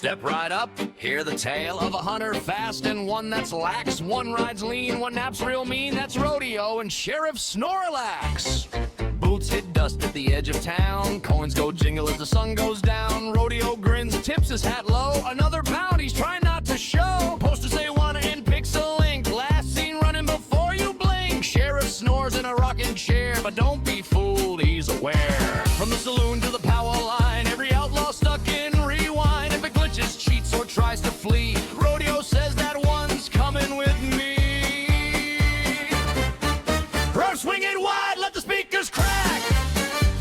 Step right up, hear the tale of a hunter fast and one that's lax. One rides lean, one naps real mean. That's Rodeo and Sheriff Snorlax. Boots hit dust at the edge of town. Coins go jingle as the sun goes down. Rodeo grins, tips his hat low. Another bound he's trying not to show. Posters say wanna end pixel ink. Last seen running before you blink. Sheriff snores in a rocking chair, but don't be fooled, he's aware. From the saloon to the power line, every outlaw stuck in rewind. If it glitches, cheats, or tries to flee, Rodeo says that one's coming with me. Roar, swing it wide, let the speakers crack.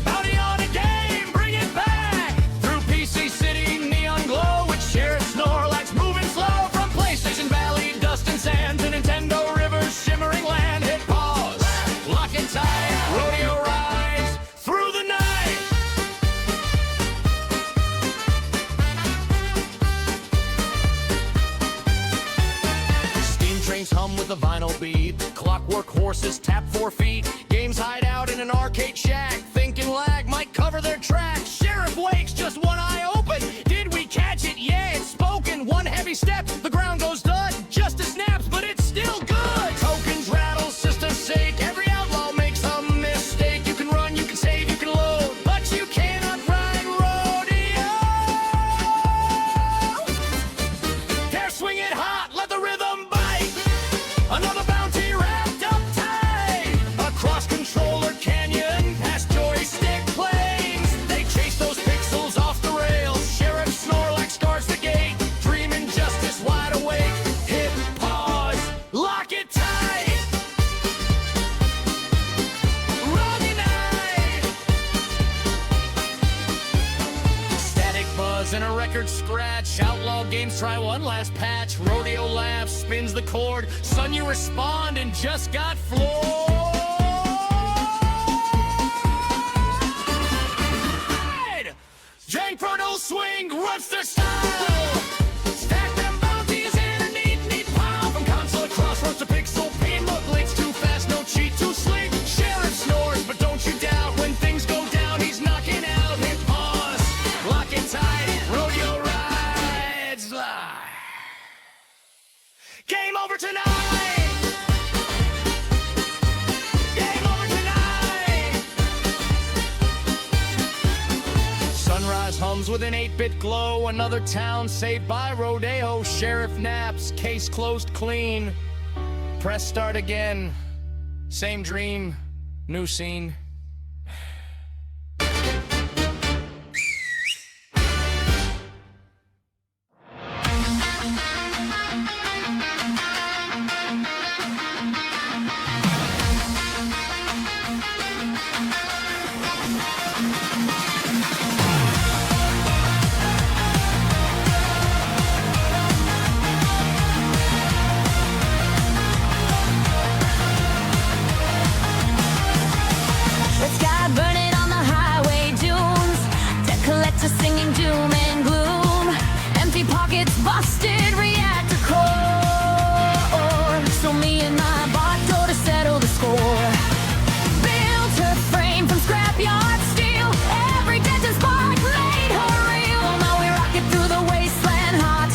Bounty on a game, bring it back. Through PC City, neon glow with Sheriff Snorlax moving slow. From PlayStation Valley, dust and sand, to Nintendo rivers, shimmering land. Hit pause, lock it tight, Rodeo rides through the night. Steam trains hum with a vinyl beat. Clockwork horses tap 4 feet. Games hide out in an arcade shack. Thinking lag might cover their tracks. Sheriff wakes, just one eye open. Did we catch it? Yeah, it's spoken. One heavy step, the ground goes thud. Justice snaps, but it's still good. Tokens rattle, systems sake. Every outlaw makes a mistake. You can run, you can save, you can load, but you cannot ride rodeo. Hair swing it hot, let the rhythm bite. Another bounty wrapped up tight. Across controller canyon, past joystick planes. They chase those pixels off the rails. Sheriff Snorlax guards the gate. Dreaming justice wide awake. Hit pause, lock it tight. Rodeo night. Static buzz and a record scratch. Outlaw games try one last patch. Rodeo laughs, spins the cord. Son, you respond and just got floored. Jank Prono swing, what's their style? Stack them bounties in a neat pile. From console crossroads to pixel pin. Look, links too fast, no cheat, too sleek. Sheriff snores, but don't you doubt, when things go down, he's knocking out. Hit pause, lock it tight, Rodeo rides live. Game over tonight. Game over tonight. Sunrise hums with an 8-bit glow. Another town saved by Rodeo. Sheriff naps, case closed clean. Press start again. Same dream, new scene. The sky burning on the highway dunes. Debt collector singing doom and gloom. Empty pockets busted, react to core. So me and my bot go to settle the score. Built her frame from scrapyard steel. Every dent and spark made her real. Now we rock it through the wasteland hot.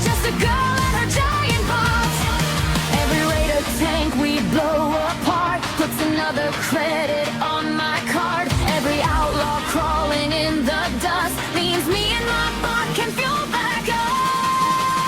Just a girl and her giant pot. Every raider tank we blow apart puts another credit on my card. Every outlaw crawling in the dust means me and my bot can fuel back up.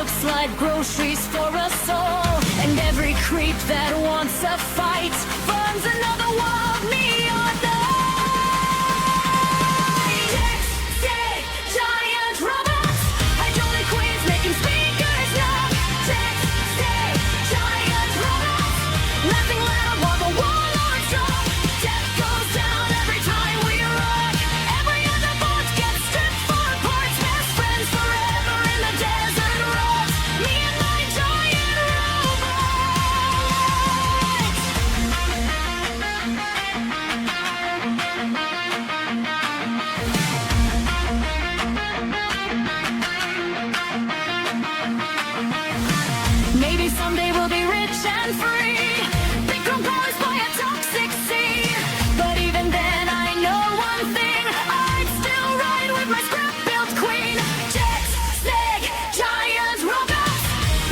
looks like groceries for us all. And every creep that wants a fight finds another wild neon night. Tech, giant robots, hydraulic queens making speakers knock. Tech, giant robots, laughing loud while the warlords drop. Death goes down every time we rock. Every other bot gets stripped for parts. Best friends forever in the desert rocks. Me and my giant robots. Maybe someday we'll be rich and free. Big grown powers by a toxic sea. But even then I know one thing. I'd still ride with my scrap-built queen. Jets, snake, giant robots.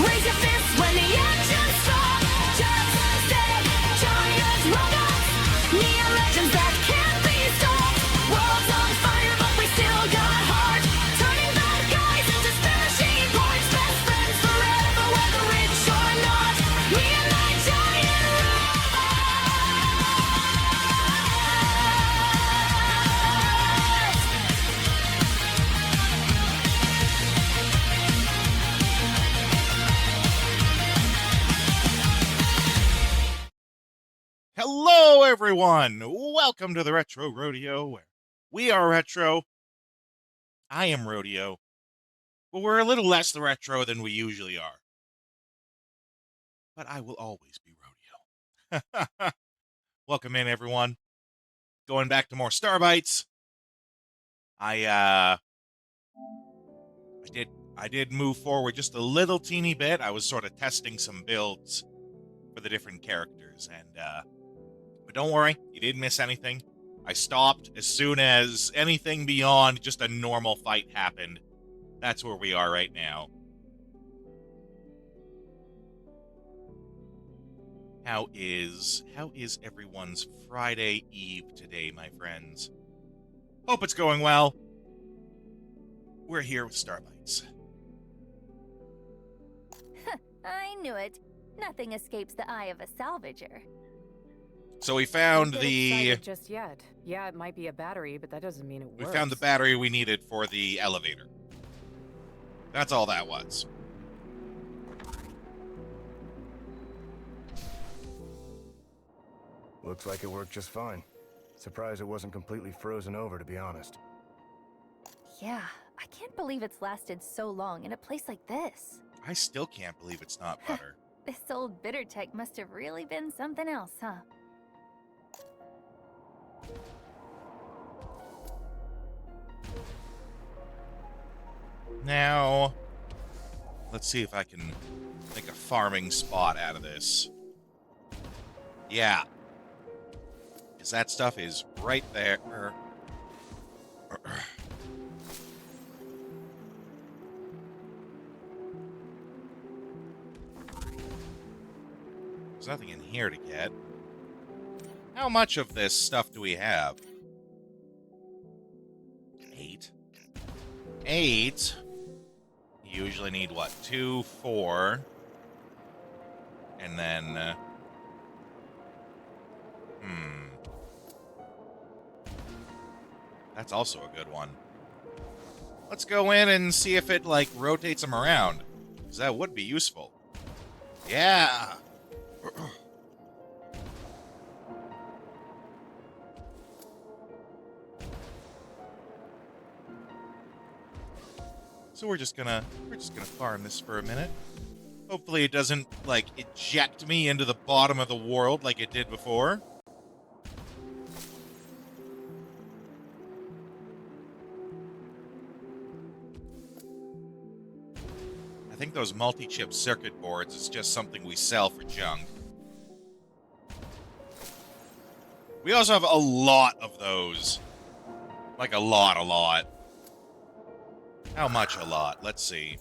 Raise your fists when the engines stop. Jets, snake, giant robots. Neon legends that can't be stopped. World's on fire but we still got heart. Turning bad guys into smashing parts. Best friends forever whether rich or not. Me and my giant robots. Hello, everyone! Welcome to the Retro Rodeo, where we are retro. I am rodeo, but we're a little less retro than we usually are. But I will always be rodeo. Welcome in, everyone. Going back to more Starbites. I did move forward just a little teeny bit. I was sort of testing some builds for the different characters, and but don't worry, you didn't miss anything. I stopped as soon as anything beyond just a normal fight happened. That's where we are right now. How is everyone's Friday Eve today, my friends? Hope it's going well. We're here with Starbites. I knew it. Nothing escapes the eye of a salvager. So we found Don't get the excited just yet. Yeah, it might be a battery, but that doesn't mean it we works. found the battery we needed for the elevator. That's all that was. Looks like it worked just fine. Surprised it wasn't completely frozen over, to be honest. Yeah, I can't believe it's lasted so long in a place like this. I still can't believe it's not butter. This old bitter tech must have really been something else, huh? Now, let's see if I can make a farming spot out of this. Yeah. Because that stuff is right there. There's nothing in here to get. How much of this stuff do we have? 8. 8. You usually need, what, 2, 4. And then... That's also a good one. Let's go in and see if it, like, rotates them around. Because that would be useful. Yeah! So we're just gonna farm this for a minute. Hopefully it doesn't, like, eject me into the bottom of the world like it did before. I think those multi-chip circuit boards is just something we sell for junk. We also have a lot of those. Like a lot. How much a lot? Let's see.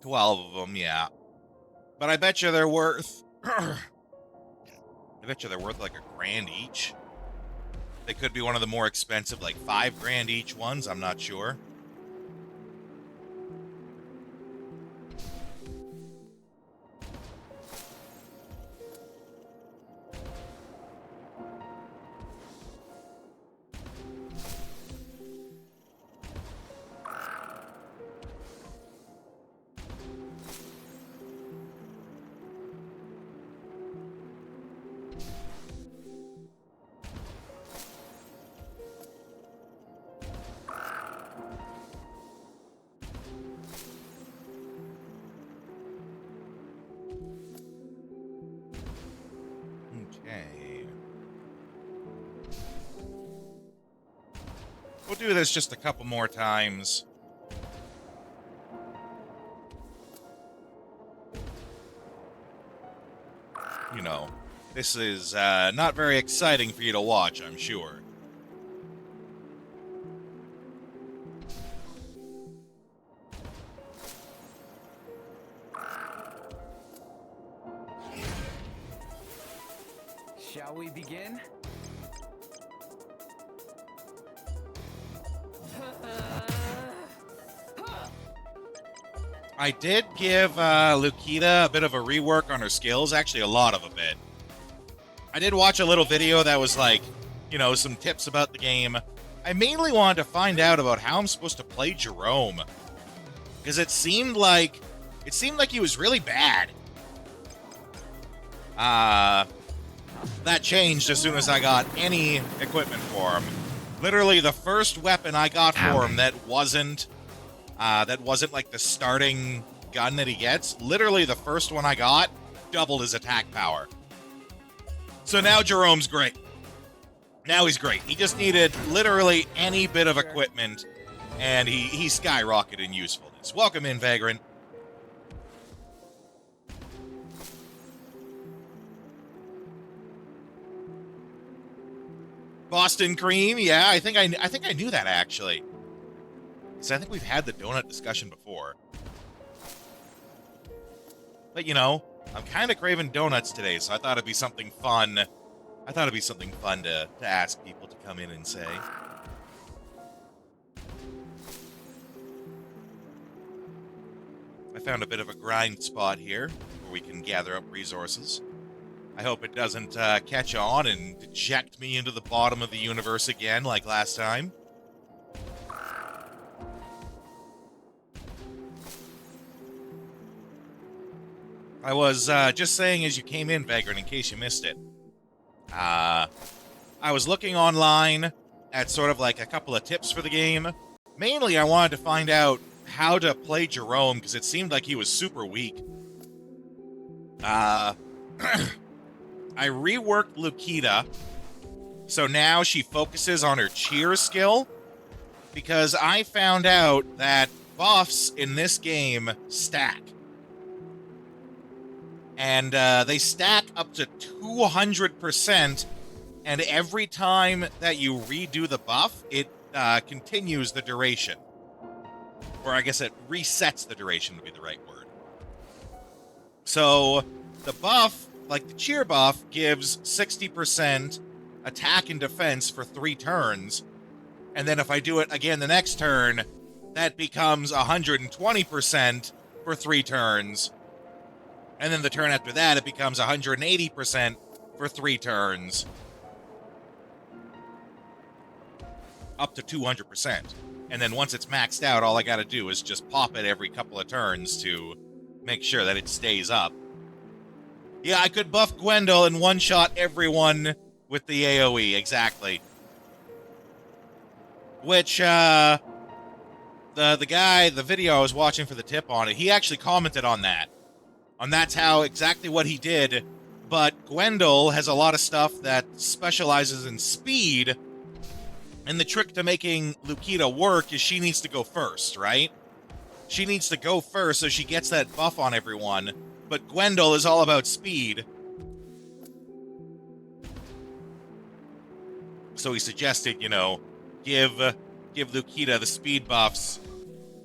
12 of them, yeah. But I bet you they're worth... I bet you they're worth like $1,000 each. They could be one of the more expensive, like $5 grand each ones, I'm not sure. We'll do this just a couple more times. You know, this is not very exciting for you to watch, I'm sure. Shall we begin? I did give Lukita a bit of a rework on her skills, actually a lot of a bit. I did watch a little video that was like, you know, some tips about the game. I mainly wanted to find out about how I'm supposed to play Jerome, because it seemed like he was really bad. That changed as soon as I got any equipment for him. Literally, the first weapon I got for him that wasn't like the starting gun that he gets. Literally, the first one I got doubled his attack power. So now Jerome's great. Now he's great. He just needed literally any bit of equipment, and he skyrocketed in usefulness. Welcome in, Vagrant. Boston cream, yeah, I think I knew that actually. So I think we've had the donut discussion before. But you know, I'm kind of craving donuts today, so I thought it'd be something fun. I thought it'd be something fun to ask people to come in and say. I found a bit of a grind spot here where we can gather up resources. I hope it doesn't catch on and eject me into the bottom of the universe again like last time. I was just saying as you came in, Vagrant, in case you missed it. I was looking online at sort of like a couple of tips for the game. Mainly, I wanted to find out how to play Jerome, because it seemed like he was super weak. I reworked Lukita, so now she focuses on her cheer skill, because I found out that buffs in this game stack. And they stack up to 200%, and every time that you redo the buff, it continues the duration. Or I guess it resets the duration would be the right word. So the buff, like the cheer buff, gives 60% attack and defense for 3 turns. And then if I do it again the next turn, that becomes 120% for 3 turns. And then the turn after that, it becomes 180% for 3 turns. Up to 200%. And then once it's maxed out, all I gotta do is just pop it every couple of turns to make sure that it stays up. Yeah, I could buff Gwendol and one-shot everyone with the AoE, exactly. Which, the guy, the video I was watching for the tip on it, he actually commented on that. And that's how exactly what he did, but Gwendol has a lot of stuff that specializes in speed, and the trick to making Lukita work is she needs to go first, right? She needs to go first so she gets that buff on everyone, but Gwendol is all about speed. So he suggested, you know, give Lukita the speed buffs.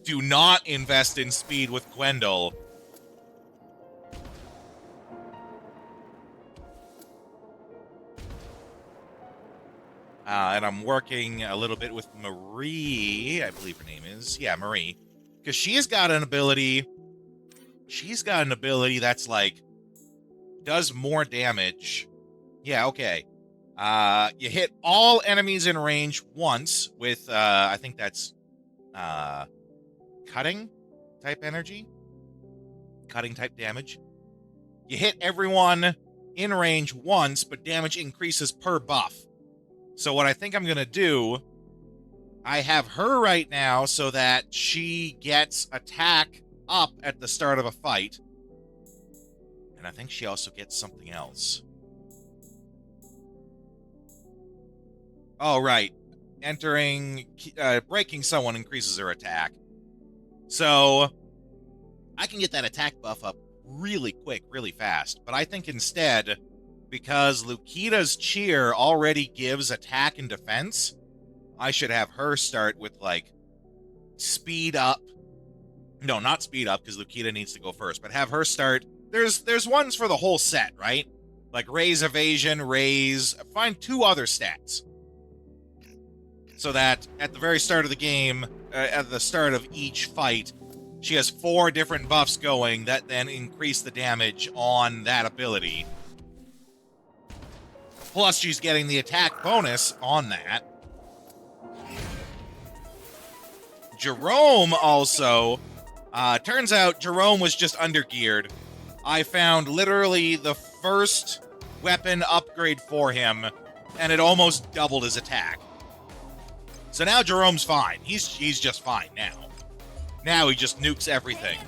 Do not invest in speed with Gwendol. And I'm working a little bit with Marie, I believe her name is. Yeah, Marie. Because she's got an ability. She's got an ability that's like, does more damage. Yeah, okay. You hit all enemies in range once with, I think that's, cutting type energy. Cutting type damage. You hit everyone in range once, but damage increases per buff. So what I think I'm going to do, I have her right now so that she gets attack up at the start of a fight. And I think she also gets something else. Oh, right. breaking someone increases her attack. So I can get that attack buff up really quick, really fast. But I think instead, because Lukita's cheer already gives attack and defense, I should have her start with, like, speed up. No, not speed up, because Lukita needs to go first, but have her start. There's ones for the whole set, right? Like raise evasion, raise. Find 2 other stats. So that at the very start of the game, at the start of each fight, she has 4 different buffs going that then increase the damage on that ability. Plus, she's getting the attack bonus on that. Jerome also, turns out Jerome was just undergeared. I found literally the first weapon upgrade for him, and it almost doubled his attack. So now Jerome's fine. He's just fine now. Now he just nukes everything.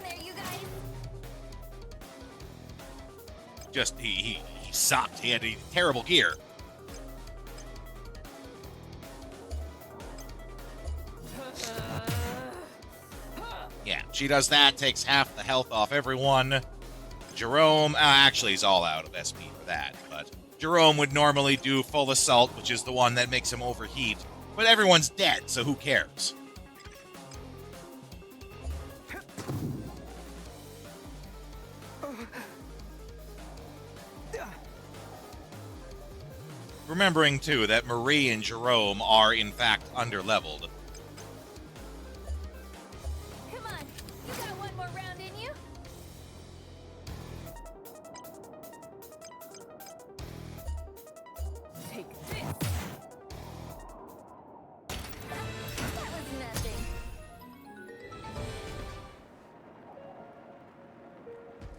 Just, he sucked. He had terrible gear. Yeah, she does that, takes half the health off everyone. Jerome, actually he's all out of SP for that, but Jerome would normally do full assault, which is the one that makes him overheat. But everyone's dead, so who cares? Remembering, too, that Marie and Jerome are, in fact, underleveled. Come on, you got one more round in you? Take this. That was nothing.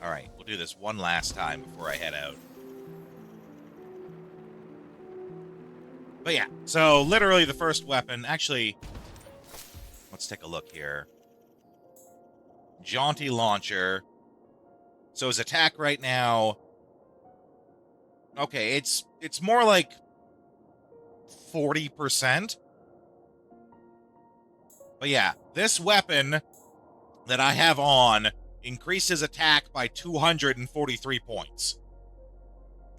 Alright, we'll do this one last time before I head out. But yeah, so literally the first weapon, actually, let's take a look here. Jaunty Launcher. So his attack right now, okay, it's more like 40%. But yeah, this weapon that I have on increases attack by 243 points.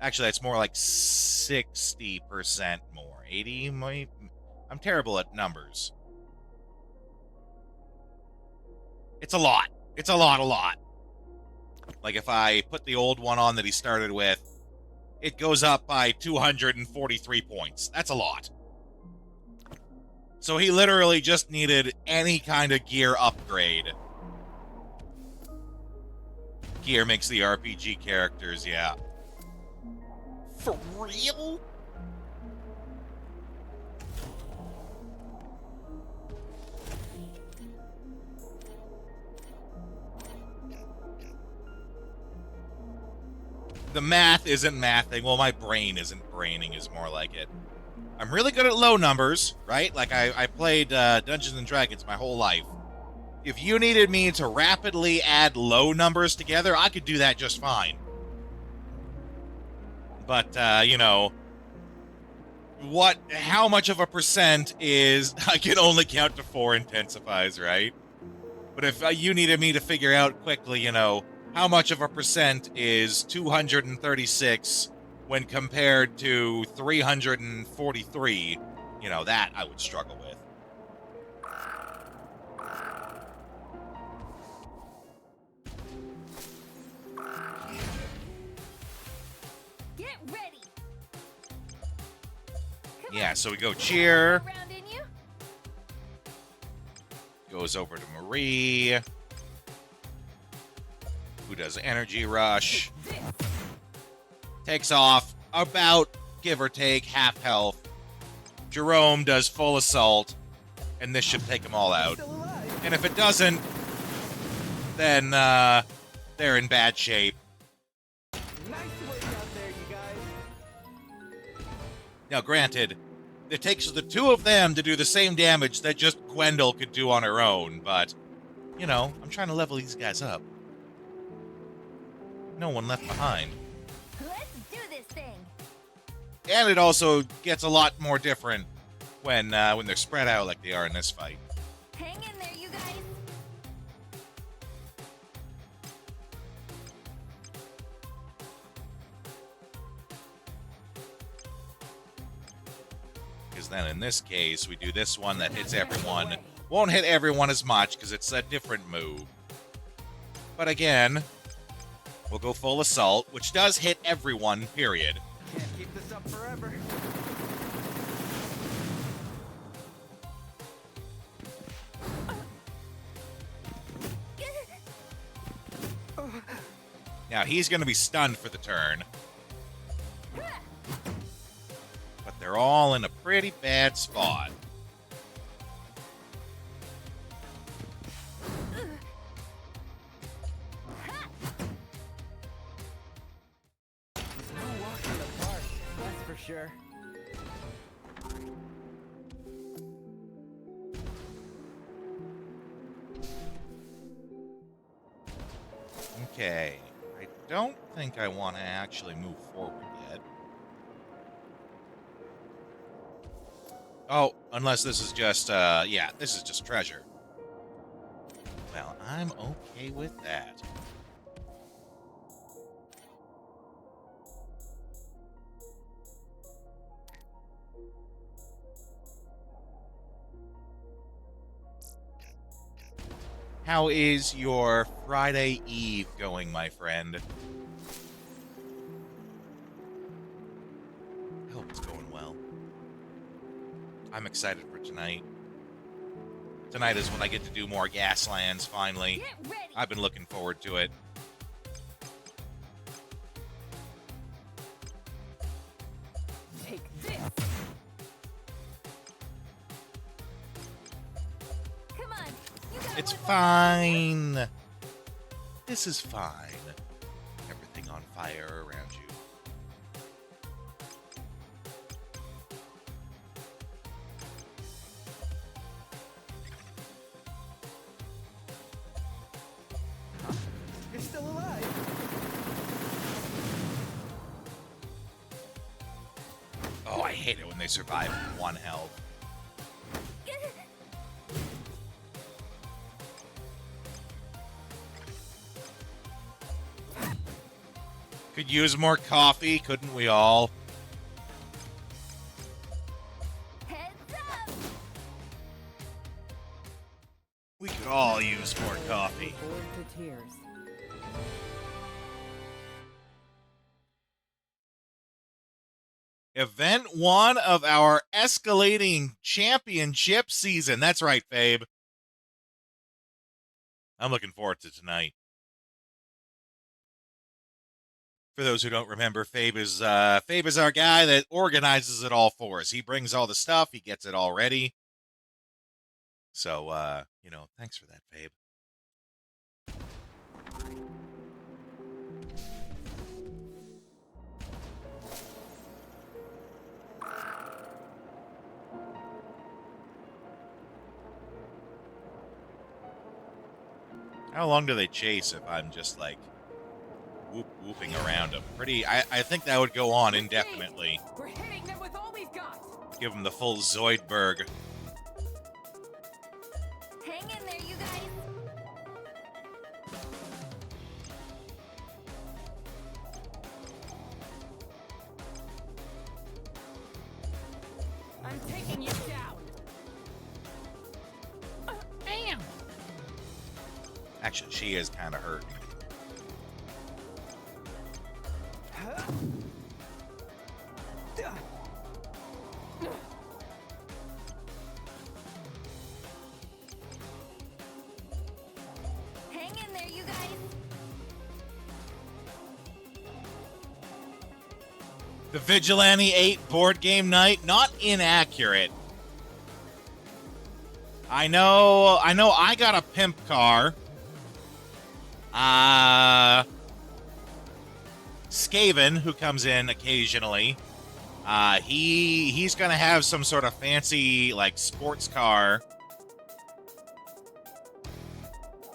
Actually, it's more like 60% more. 80 might... I'm terrible at numbers. It's a lot. It's a lot. Like, if I put the old one on that he started with, it goes up by 243 points. That's a lot. So he literally just needed any kind of gear upgrade. Gear makes the RPG characters, yeah. For real? The math isn't mathing. Well, my brain isn't braining is more like it. I'm really good at low numbers, right? Like, I played Dungeons & Dragons my whole life. If you needed me to rapidly add low numbers together, I could do that just fine. But, you know, how much of a percent is, I can only count to 4 intensifies, right? But if you needed me to figure out quickly, you know, how much of a percent is 236 when compared to 343, you know, that I would struggle with. Get ready. Yeah, so we go cheer. One more round in you? Goes over to Marie, who does energy rush. Takes off about, give or take, half health. Jerome does full assault, and this should take them all out. And if it doesn't, then they're in bad shape. Now, granted, it takes the 2 of them to do the same damage that just Gwendol could do on her own, but, you know, I'm trying to level these guys up. No one left behind. Let's do this thing. And it also gets a lot more different when they're spread out like they are in this fight. Hang in there, you guys. Because then in this case, we do this one that hits everyone. Won't hit everyone as much because it's a different move. But again, we'll go full assault, which does hit everyone, period. Can't keep this up forever. Now, he's going to be stunned for the turn. But they're all in a pretty bad spot. No walk in the park, that's for sure. Okay. I don't think I want to actually move forward yet. Oh, unless this is just, yeah, this is just treasure. Well, I'm okay with that. How is your Friday Eve going, my friend? I hope it's going well. I'm excited for tonight. Tonight is when I get to do more Gaslands, finally. Get ready. I've been looking forward to it. Take this. Come on. You got It's one more. fine. This is fine. Everything on fire around you. You're still alive. Oh, I hate it when they survive one health. Could use more coffee, couldn't we all? Heads up. We could all use more coffee. Bored to tears. Event 1 of our escalating championship season. That's right, Fabe. I'm looking forward to tonight. For those who don't remember, Fabe is our guy that organizes it all for us. He brings all the stuff, he gets it all ready. So, you know, thanks for that, Fabe. How long do they chase if I'm just like whooping around them? I think that would go on indefinitely. We're hitting them with all we've got. Give them the full Zoidberg. Hang in there, you guys. I'm taking you down. Bam! Actually, she is kind of hurt. Hang in there, you guys. The Vigilante 8 board game night, not inaccurate. I know I got a pimp car. Skaven, who comes in occasionally, he's gonna have some sort of fancy, like, sports car.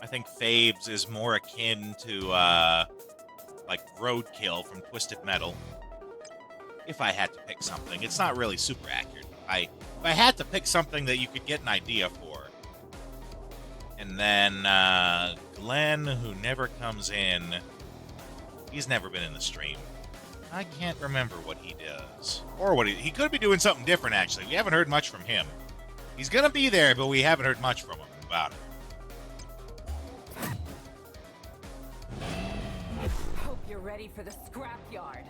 I think Fabe's is more akin to, like, Roadkill from Twisted Metal. If I had to pick something. It's not really super accurate. if I had to pick something that you could get an idea for. And then Glenn, who never comes in, he's never been in the stream. I can't remember what he does. Or what he could be doing something different, actually. We haven't heard much from him. He's gonna be there, but we haven't heard much from him about it. Hope you're ready for the scrapyard.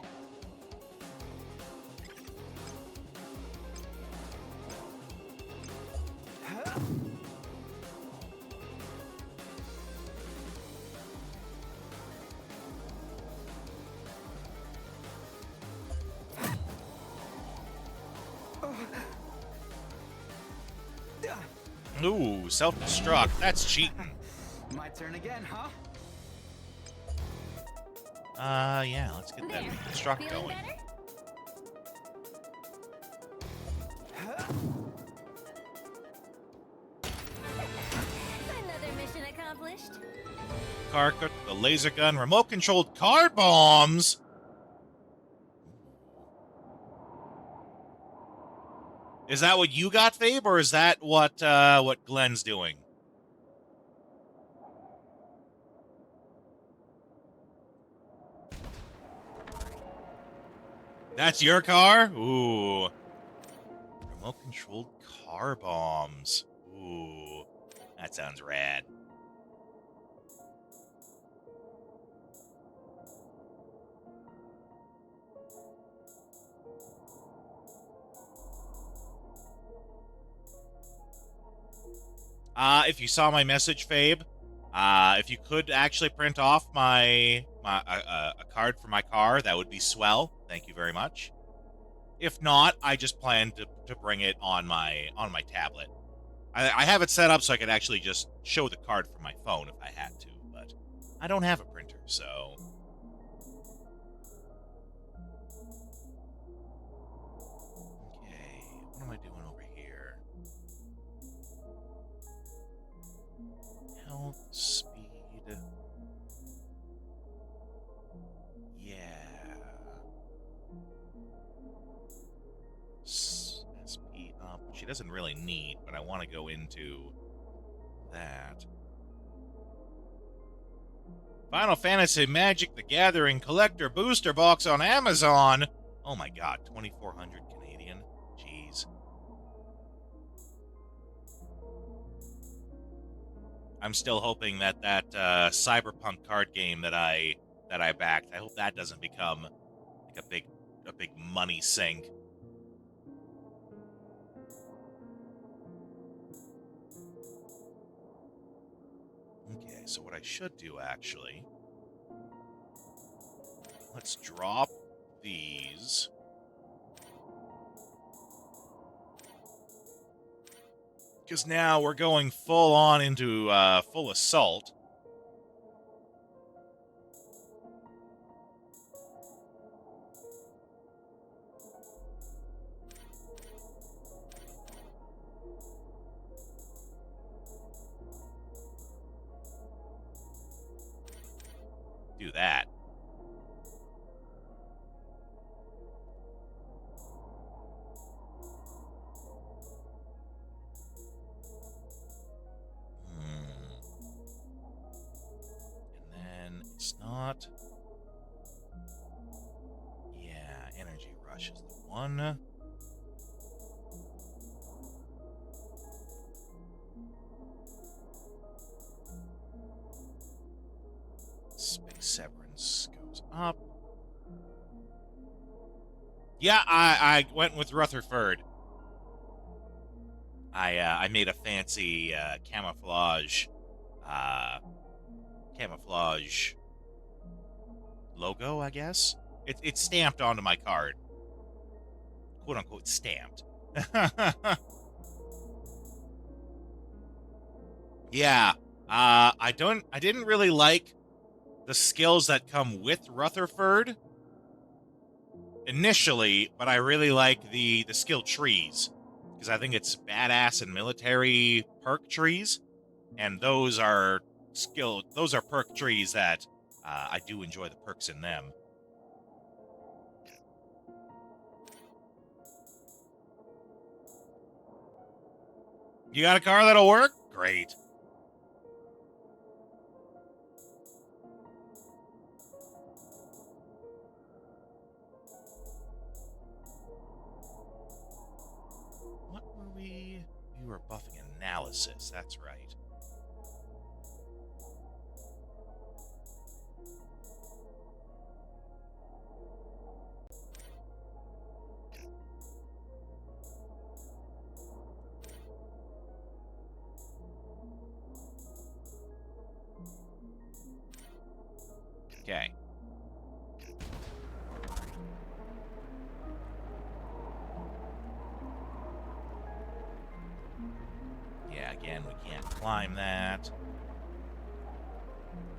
Ooh, self-destruct. That's cheating. My turn again, huh? Yeah, let's get that destruct going. Another mission accomplished. Karkut, the laser gun, remote-controlled car bombs. Is that what you got, Fabe, or is that what Glenn's doing? That's your car? Ooh. Remote-controlled car bombs. Ooh. That sounds rad. If you saw my message, Fabe, if you could actually print off a card for my car, that would be swell. Thank you very much. If not, I just plan to bring it on my tablet. I have it set up so I could actually just show the card from my phone if I had to, but I don't have a printer, so. Okay, what am I doing over here? Health, speed. Yeah. SP up. She doesn't really need, but I want to go into that. Final Fantasy Magic the Gathering Collector Booster Box on Amazon. Oh my god, 2,400 Canadian. Jeez. I'm still hoping that Cyberpunk card game that I backed, I hope that doesn't become like a big money sink. Okay, so what I should do actually, let's drop these. Because now we're going full on into full assault. Do that. And then it's not. Yeah, Energy Rush is the one. Space Severance goes up. Yeah, I went with Rutherford. I made a fancy camouflage logo, I guess. It's stamped onto my card. Quote unquote stamped. Yeah. I didn't really like the skills that come with Rutherford initially, but I really like the skill trees because I think it's badass and military perk trees, and those are perk trees that I do enjoy the perks in them. You got a car that'll work? Great. What were we? We were buffing analysis. That's right. Okay. Yeah, again, we can't climb that.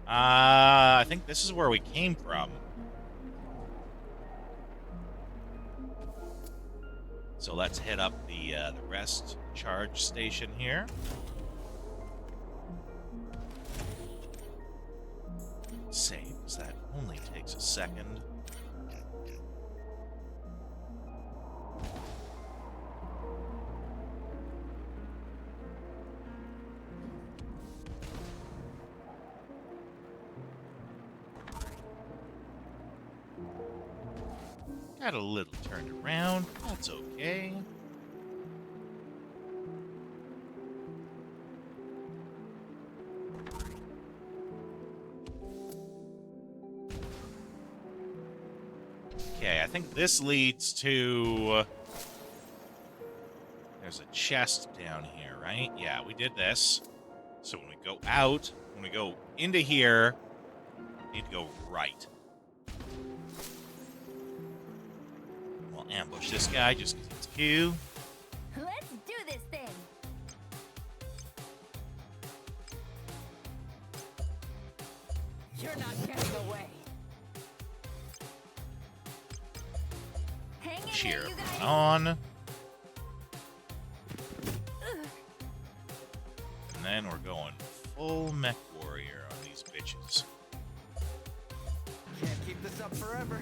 I think this is where we came from. So let's hit up the rest charge station here. Saves. That only takes a second. Got a little turned around. That's okay. Okay, I think this leads to... There's a chest down here, right? Yeah, we did this. So when we go out, when we go into here, we need to go right. We'll ambush this guy just because it's cool. Let's do this thing. You're not getting away. Hang in Cheer there, you guys. on. And then we're going full mech warrior on these bitches. Can't keep this up forever.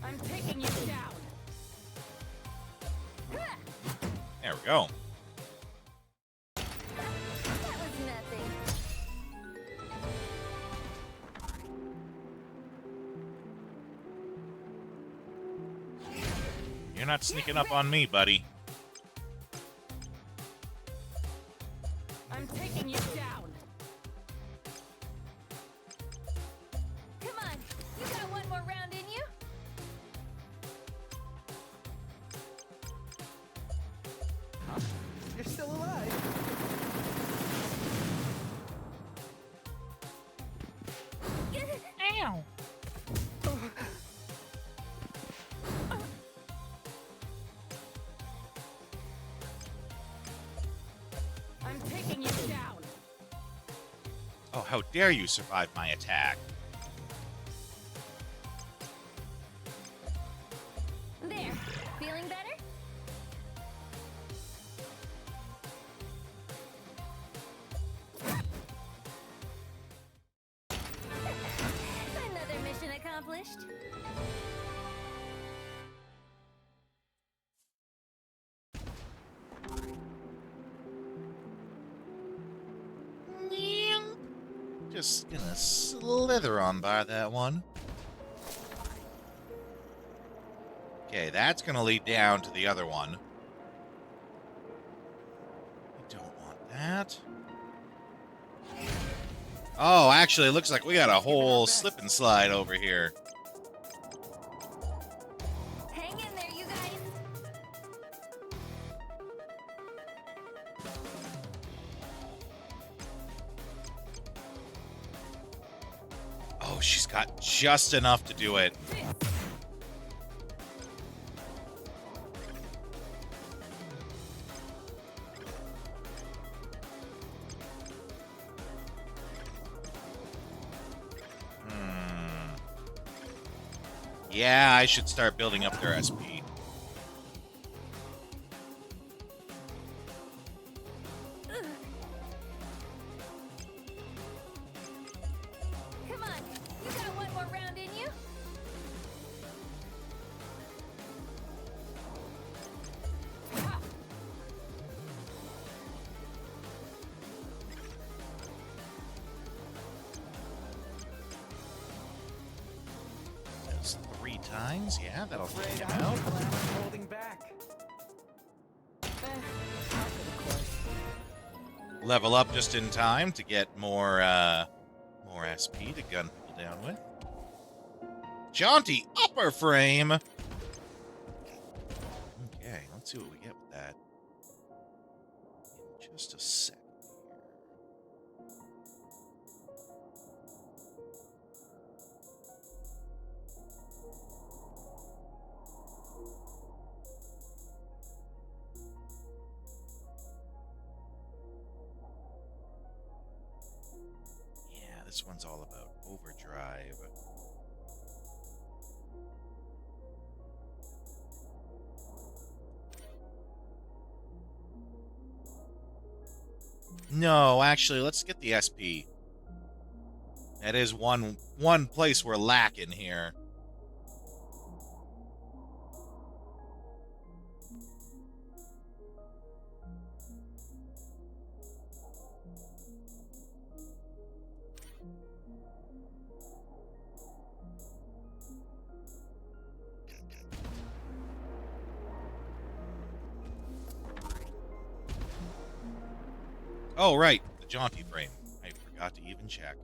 I'm taking you down. There we go. That was nothing. You're not sneaking up on me, buddy. I'm taking you down. Come on, you got one more round in you? You're still alive. Ow. I'm taking you down. Oh, how dare you survive my attack? There, feeling better? Another mission accomplished. Just gonna slither on by that one. Okay, that's gonna lead down to the other one. I don't want that. Oh, actually, it looks like we got a whole slip and slide over here. Hang in there, you guys. Oh, she's got just enough to do it. Yeah, I should start building up their SP. tines. Yeah, that'll take Afraid him I'm out. the one holding back. Level up just in time to get more SP to gun people down with. Jaunty upper frame. Okay, let's see what we get with that. In just a sec. Yeah, this one's all about overdrive. No, actually, let's get the SP. That is one place we're lacking here. Oh, right, the jaunty frame. I forgot to even check.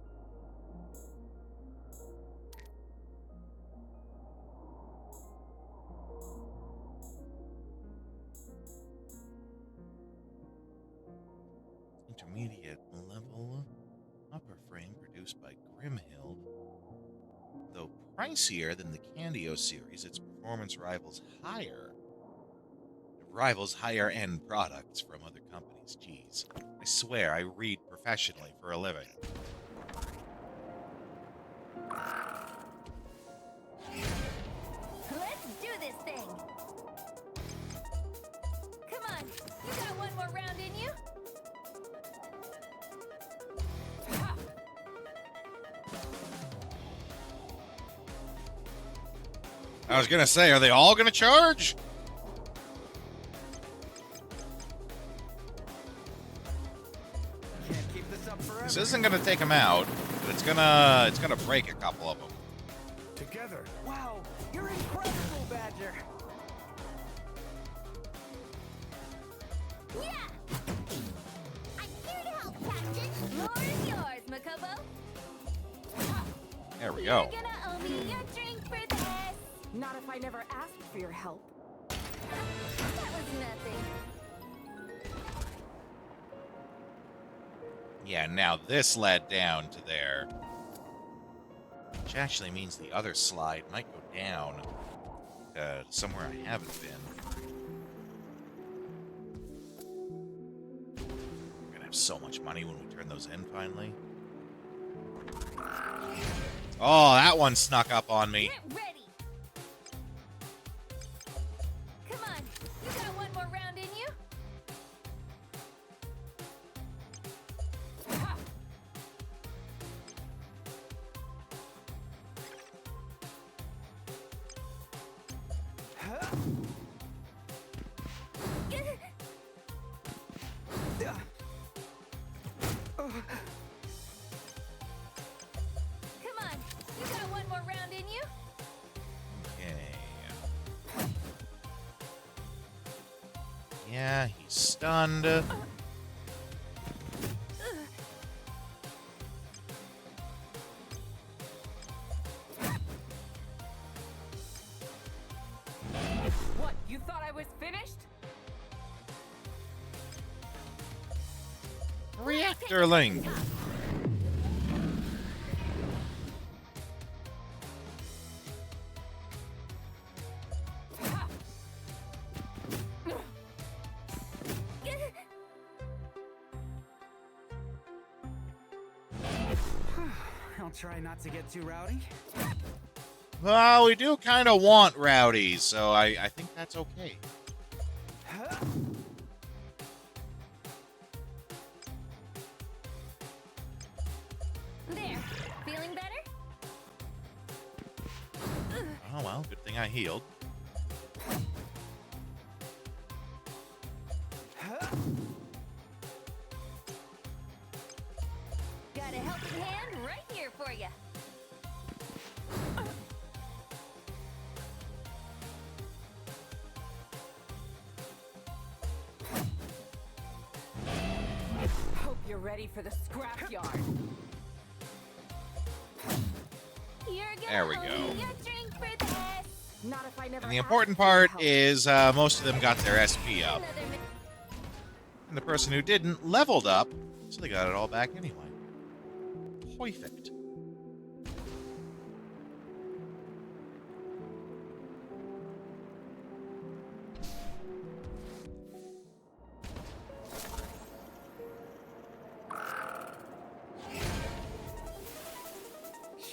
Intermediate level upper frame produced by Grimhild. Though pricier than the Candio series, its performance rivals higher end products from other companies. Jeez. I swear I read professionally for a living. Let's do this thing! Come on, you got one more round in you? I was gonna say, are they all gonna charge? Can't keep this up forever. This isn't gonna take them out, but it's gonna break a couple of them. Together. Wow, you're incredible, Badger. Yeah! I'm here to help, Captain! Floor is yours, Makobo! There we You're go. gonna owe me your drink for this! Not if I never asked for your help. That was nothing. Yeah, now this led down to there. Which actually means the other slide might go down somewhere I haven't been. We're gonna have so much money when we turn those in finally. Oh, that one snuck up on me. Get ready! Come on, you got one more round in you? Come on, you got one more round in you? Okay. Yeah, he's stunned. What, you thought I was finished? Reactorling. I'll try not to get too rowdy. Well, we do kind of want rowdy, so I think that's okay. There, feeling better? Oh well, good thing I healed. Got a helping hand right here for you. ready for the scrapyard. You're gonna There we owe go. me a drink for this. Not if I never And the asked important for your part help. is most of them got their SP up. Another mi- And the person who didn't leveled up, so they got it all back anyway. Perfect.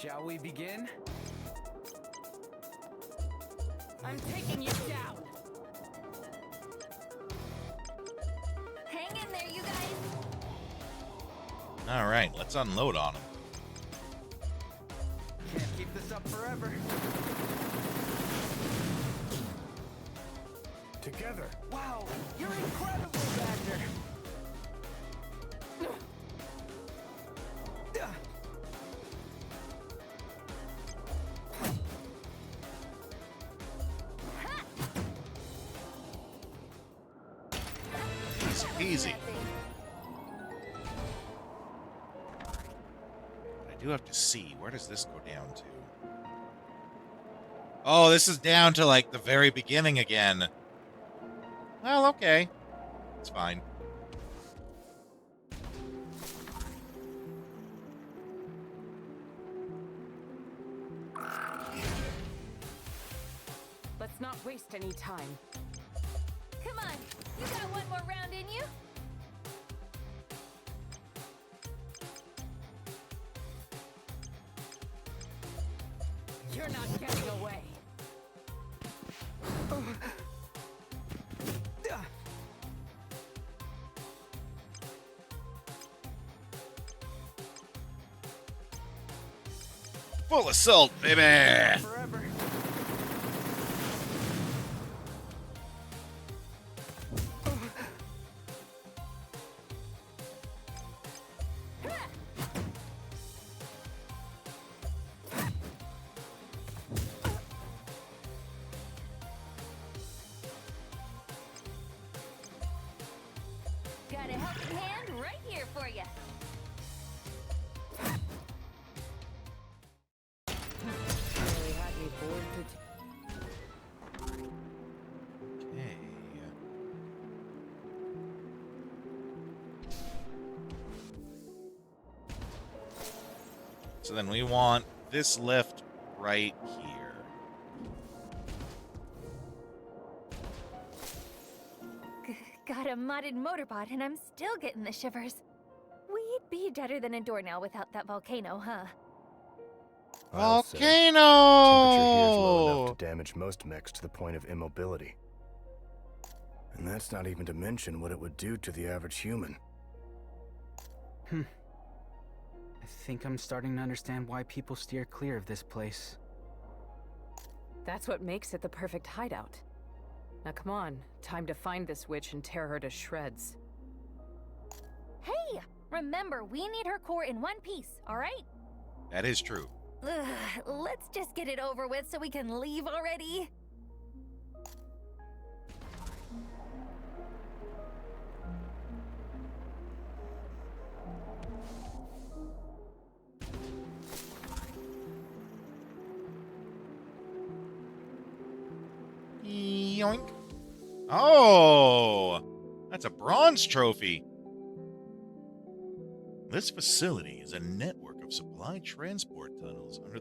Shall we begin? I'm taking you down. Hang in there, you guys. All right, let's unload on them. Can't keep this up forever. Together. Wow, you're incredible, Badger. Easy. I do have to see. Where does this go down to? Oh, this is down to, like, the very beginning again. Well, okay. It's fine. Let's not waste any time. Come on, you got one more round in you. You're not getting away. Full assault, baby! Forever. Got a helping hand right here for you. Really had me bored to Okay. So then we want this lift right here. Got a modded motorbot and I'm still getting the shivers. We'd be deader than a doornail without that volcano, huh? I'll say, Volcano! temperature here is low enough to damage most mechs to the point of immobility. And that's not even to mention what it would do to the average human. I think I'm starting to understand why people steer clear of this place. That's what makes it the perfect hideout. Now come on, time to find this witch and tear her to shreds. Hey, remember, we need her core in one piece, all right? That is true. Ugh, let's just get it over with so we can leave already. Yoink. Oh! That's a bronze trophy. This facility is a network of supply transport tunnels under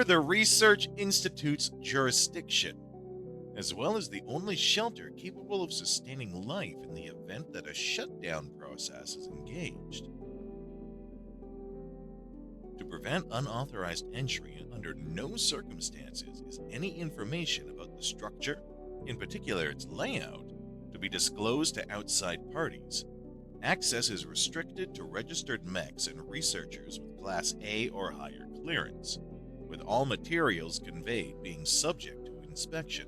the Research Institute's jurisdiction, as well as the only shelter capable of sustaining life in the event that a shutdown process is engaged. To prevent unauthorized entry under no circumstances is any information about the structure, in particular its layout, to be disclosed to outside parties. Access is restricted to registered mechs and researchers with Class A or higher clearance, with all materials conveyed being subject to inspection.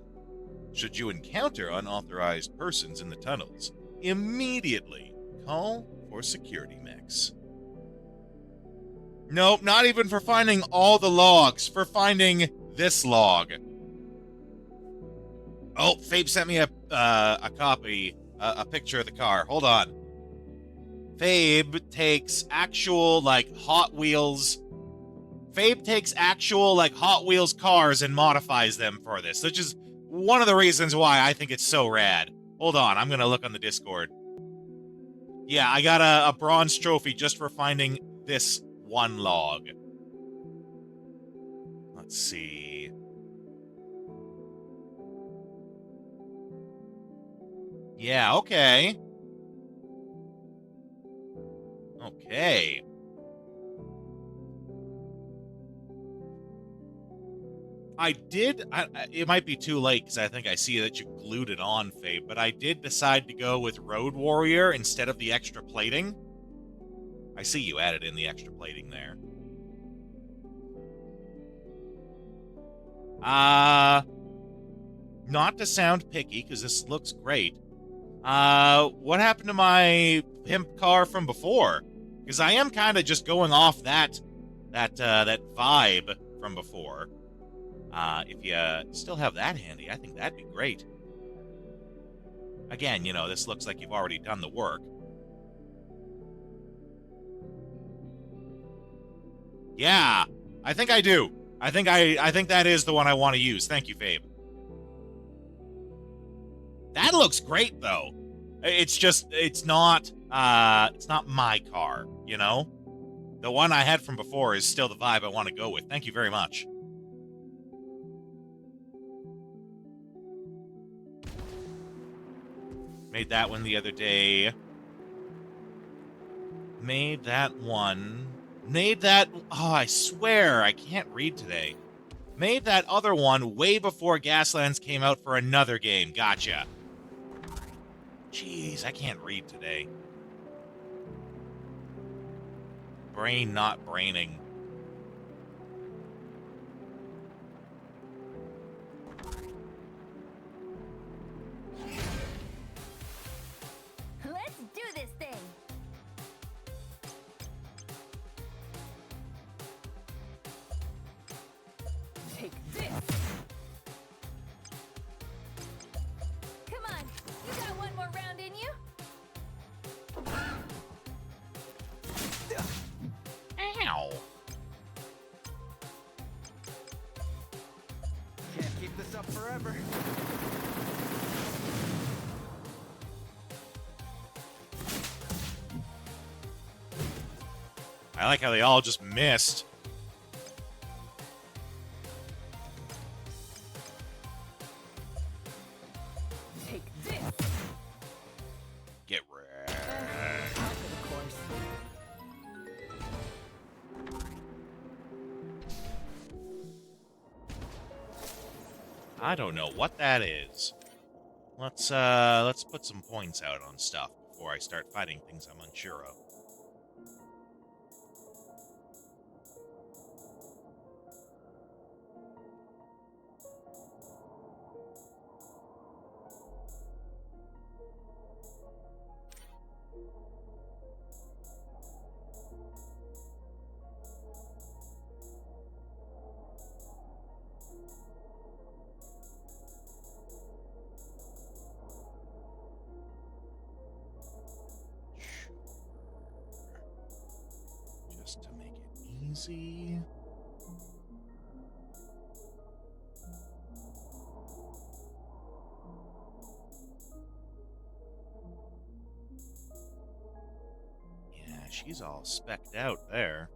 Should you encounter unauthorized persons in the tunnels, immediately call for security mechs. Nope, not even for finding all the logs, for finding this log. Oh, Fabe sent me a copy, a picture of the car. Hold on. Fabe takes actual, like, Hot Wheels... Fabe takes actual, like, Hot Wheels cars and modifies them for this, which is one of the reasons why I think it's so rad. Hold on, I'm gonna look on the Discord. Yeah, I got a bronze trophy just for finding this one log. Let's see. Yeah, okay. Okay. It might be too late because I think I see that you glued it on, Fabe, but I did decide to go with Road Warrior instead of the extra plating. I see you added in the extra plating there. Not to sound picky, because this looks great. What happened to my pimp car from before? Because I am kind of just going off that vibe from before. If you still have that handy, I think that'd be great. Again, you know, this looks like you've already done the work. Yeah, I think I do. I think that is the one I want to use. Thank you, Fabe. That looks great, though. It's not my car, you know? The one I had from before is still the vibe I want to go with. Thank you very much. Made that one the other day. Made that one. Made that... Oh, I swear, I can't read today. Made that other one way before Gaslands came out for another game. Gotcha. Jeez, I can't read today. Brain not braining. Let's do this thing. Take this! Come on, you got one more round in you. Ow. Can't keep this up forever. I like how they all just missed. Take this! Get wrecked. Of course. I don't know what that is. Let's put some points out on stuff before I start fighting things I'm unsure of. Just to make it easy. Yeah, she's all specced out there.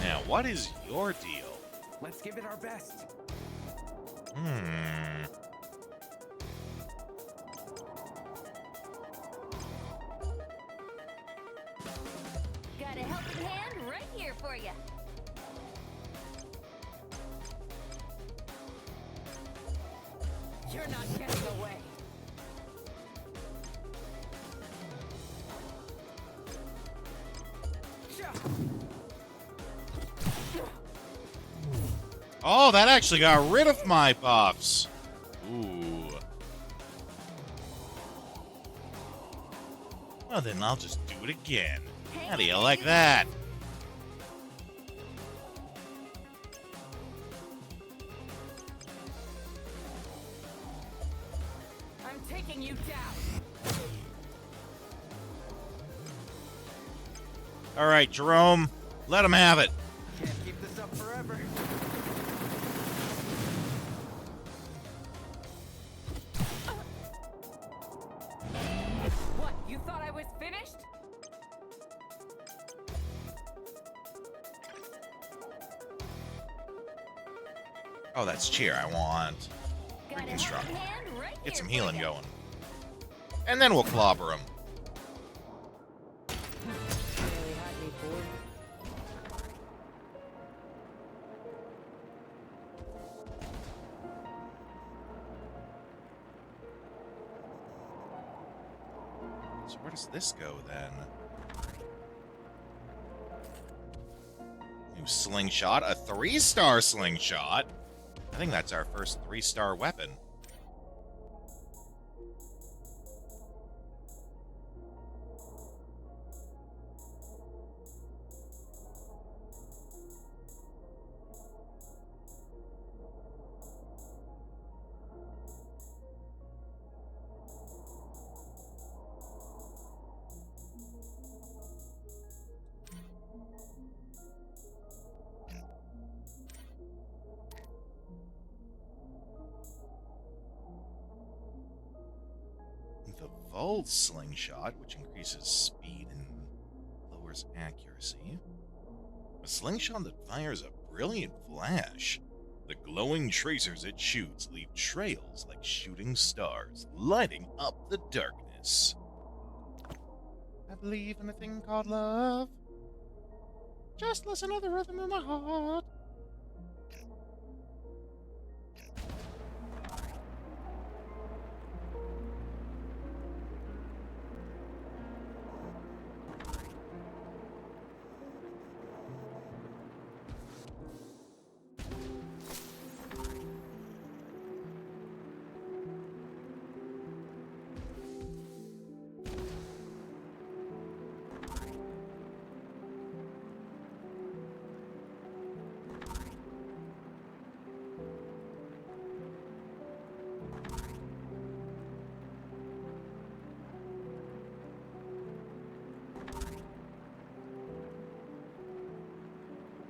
Now, what is your deal? Let's give it our best. Got a helping hand right here for you. You're not getting away! Oh, that actually got rid of my buffs. Ooh. Well, then I'll just do it again. How do you like that? taking you down. All right, Jerome, let him have it. Can't keep this up forever. What? You thought I was finished? Oh, that's cheer. I want. Got a Freaking strong. hand right Get some here for healing ya. going. And then we'll clobber him. Really had me bored. So where does this go then? New slingshot, a 3-star slingshot. I think that's our first 3-star weapon. The Volt slingshot, which increases speed and lowers accuracy. A slingshot that fires a brilliant flash. The glowing tracers it shoots leave trails like shooting stars, lighting up the darkness. I believe in a thing called love. Just listen to the rhythm in my heart.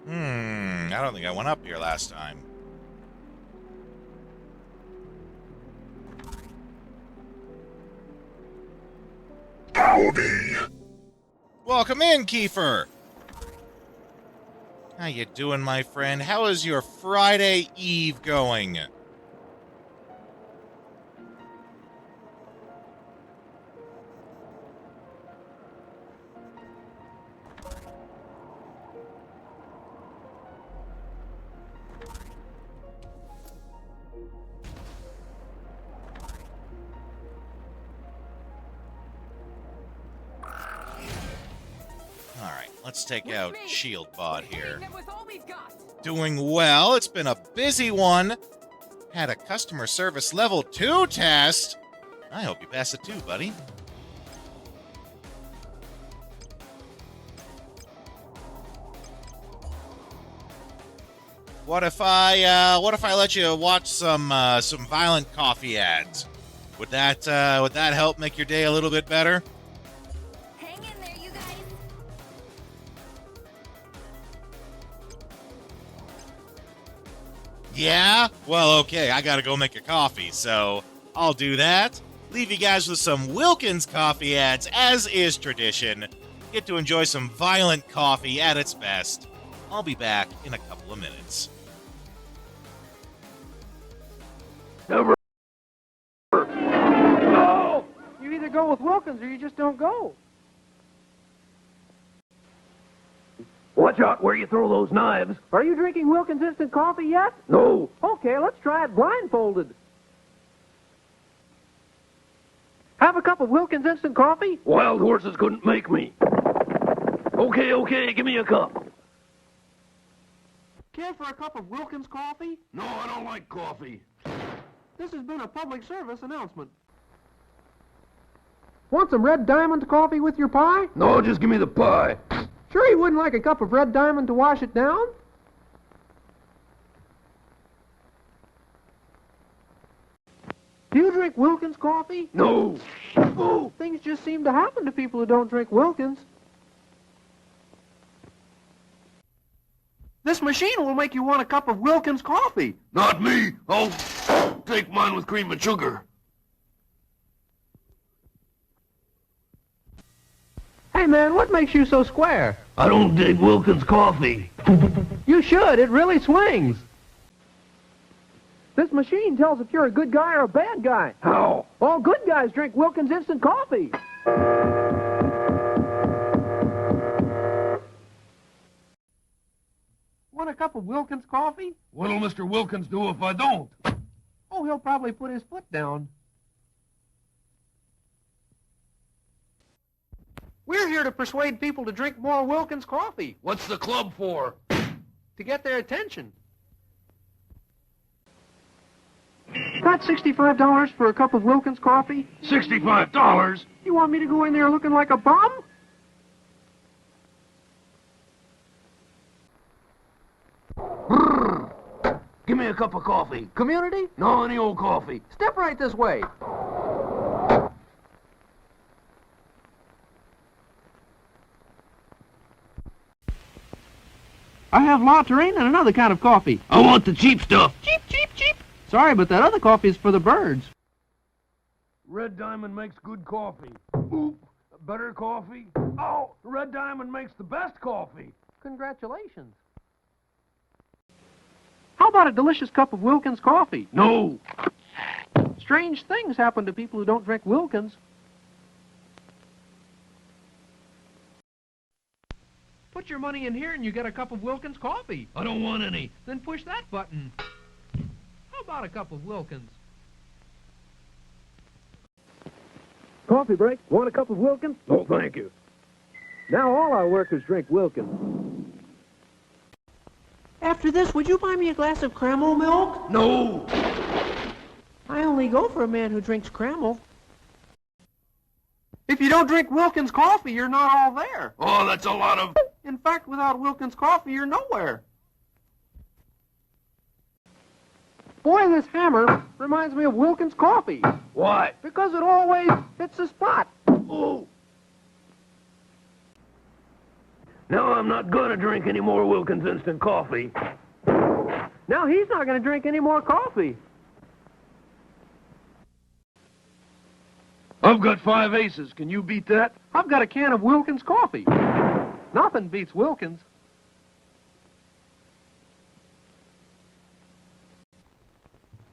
I don't think I went up here last time. Howdy. Welcome in, Kiefer. How you doing, my friend? How is your Friday Eve going? Alright, let's take With out me. Shield Bot We're here. hitting them with all we've got. Doing well. It's been a busy one. Had a customer service level 2 test. I hope you pass it too, buddy. What if I let you watch some violent coffee ads? Would that help make your day a little bit better? Hang in there, you guys. Yeah? Well, okay, I gotta go make a coffee, so I'll do that. Leave you guys with some Wilkins coffee ads, as is tradition. Get to enjoy some violent coffee at its best. I'll be back in a couple of minutes. No! You either go with Wilkins or you just don't go. Watch out where you throw those knives. Are you drinking Wilkins instant coffee yet? No. Okay, let's try it blindfolded. Have a cup of Wilkins instant coffee? Wild horses couldn't make me. Okay, give me a cup. Care for a cup of Wilkins coffee? No, I don't like coffee. This has been a public service announcement. Want some Red Diamond coffee with your pie? No, just give me the pie. Sure you wouldn't like a cup of Red Diamond to wash it down? Do you drink Wilkins coffee? No. Oh, things just seem to happen to people who don't drink Wilkins. This machine will make you want a cup of Wilkins coffee. Not me. I'll take mine with cream and sugar. Hey, man, what makes you so square? I don't dig Wilkins coffee. You should. It really swings. This machine tells if you're a good guy or a bad guy. How? All good guys drink Wilkins instant coffee. Want a cup of Wilkins coffee? What'll Mr. Wilkins do if I don't? Oh, he'll probably put his foot down. We're here to persuade people to drink more Wilkins coffee, What's the club for? to get their attention. Got $65 for a cup of Wilkins coffee? $65? You want me to go in there looking like a bum? Give me a cup of coffee. Community? No, any old coffee. Step right this way. I have La Terrain and another kind of coffee. I want the cheap stuff. Cheap, cheap, cheap. Sorry, but that other coffee is for the birds. Red Diamond makes good coffee. Oop, better coffee. Oh, Red Diamond makes the best coffee. Congratulations. How about a delicious cup of Wilkins coffee? No. Strange things happen to people who don't drink Wilkins. Put your money in here and you get a cup of Wilkins coffee. I don't want any. Then push that button. How about a cup of Wilkins? Coffee break. Want a cup of Wilkins? No, thank you. Now all our workers drink Wilkins. After this, would you buy me a glass of Cramel milk? No. I only go for a man who drinks Cramel. If you don't drink Wilkins coffee, you're not all there. Oh, that's a lot of... In fact, without Wilkins coffee, you're nowhere. Boy, this hammer reminds me of Wilkins coffee. Why? Because it always hits the spot. Oh. Now I'm not gonna drink any more Wilkins instant coffee. Now he's not going to drink any more coffee. I've got 5 aces. Can you beat that? I've got a can of Wilkins coffee. Nothing beats Wilkins.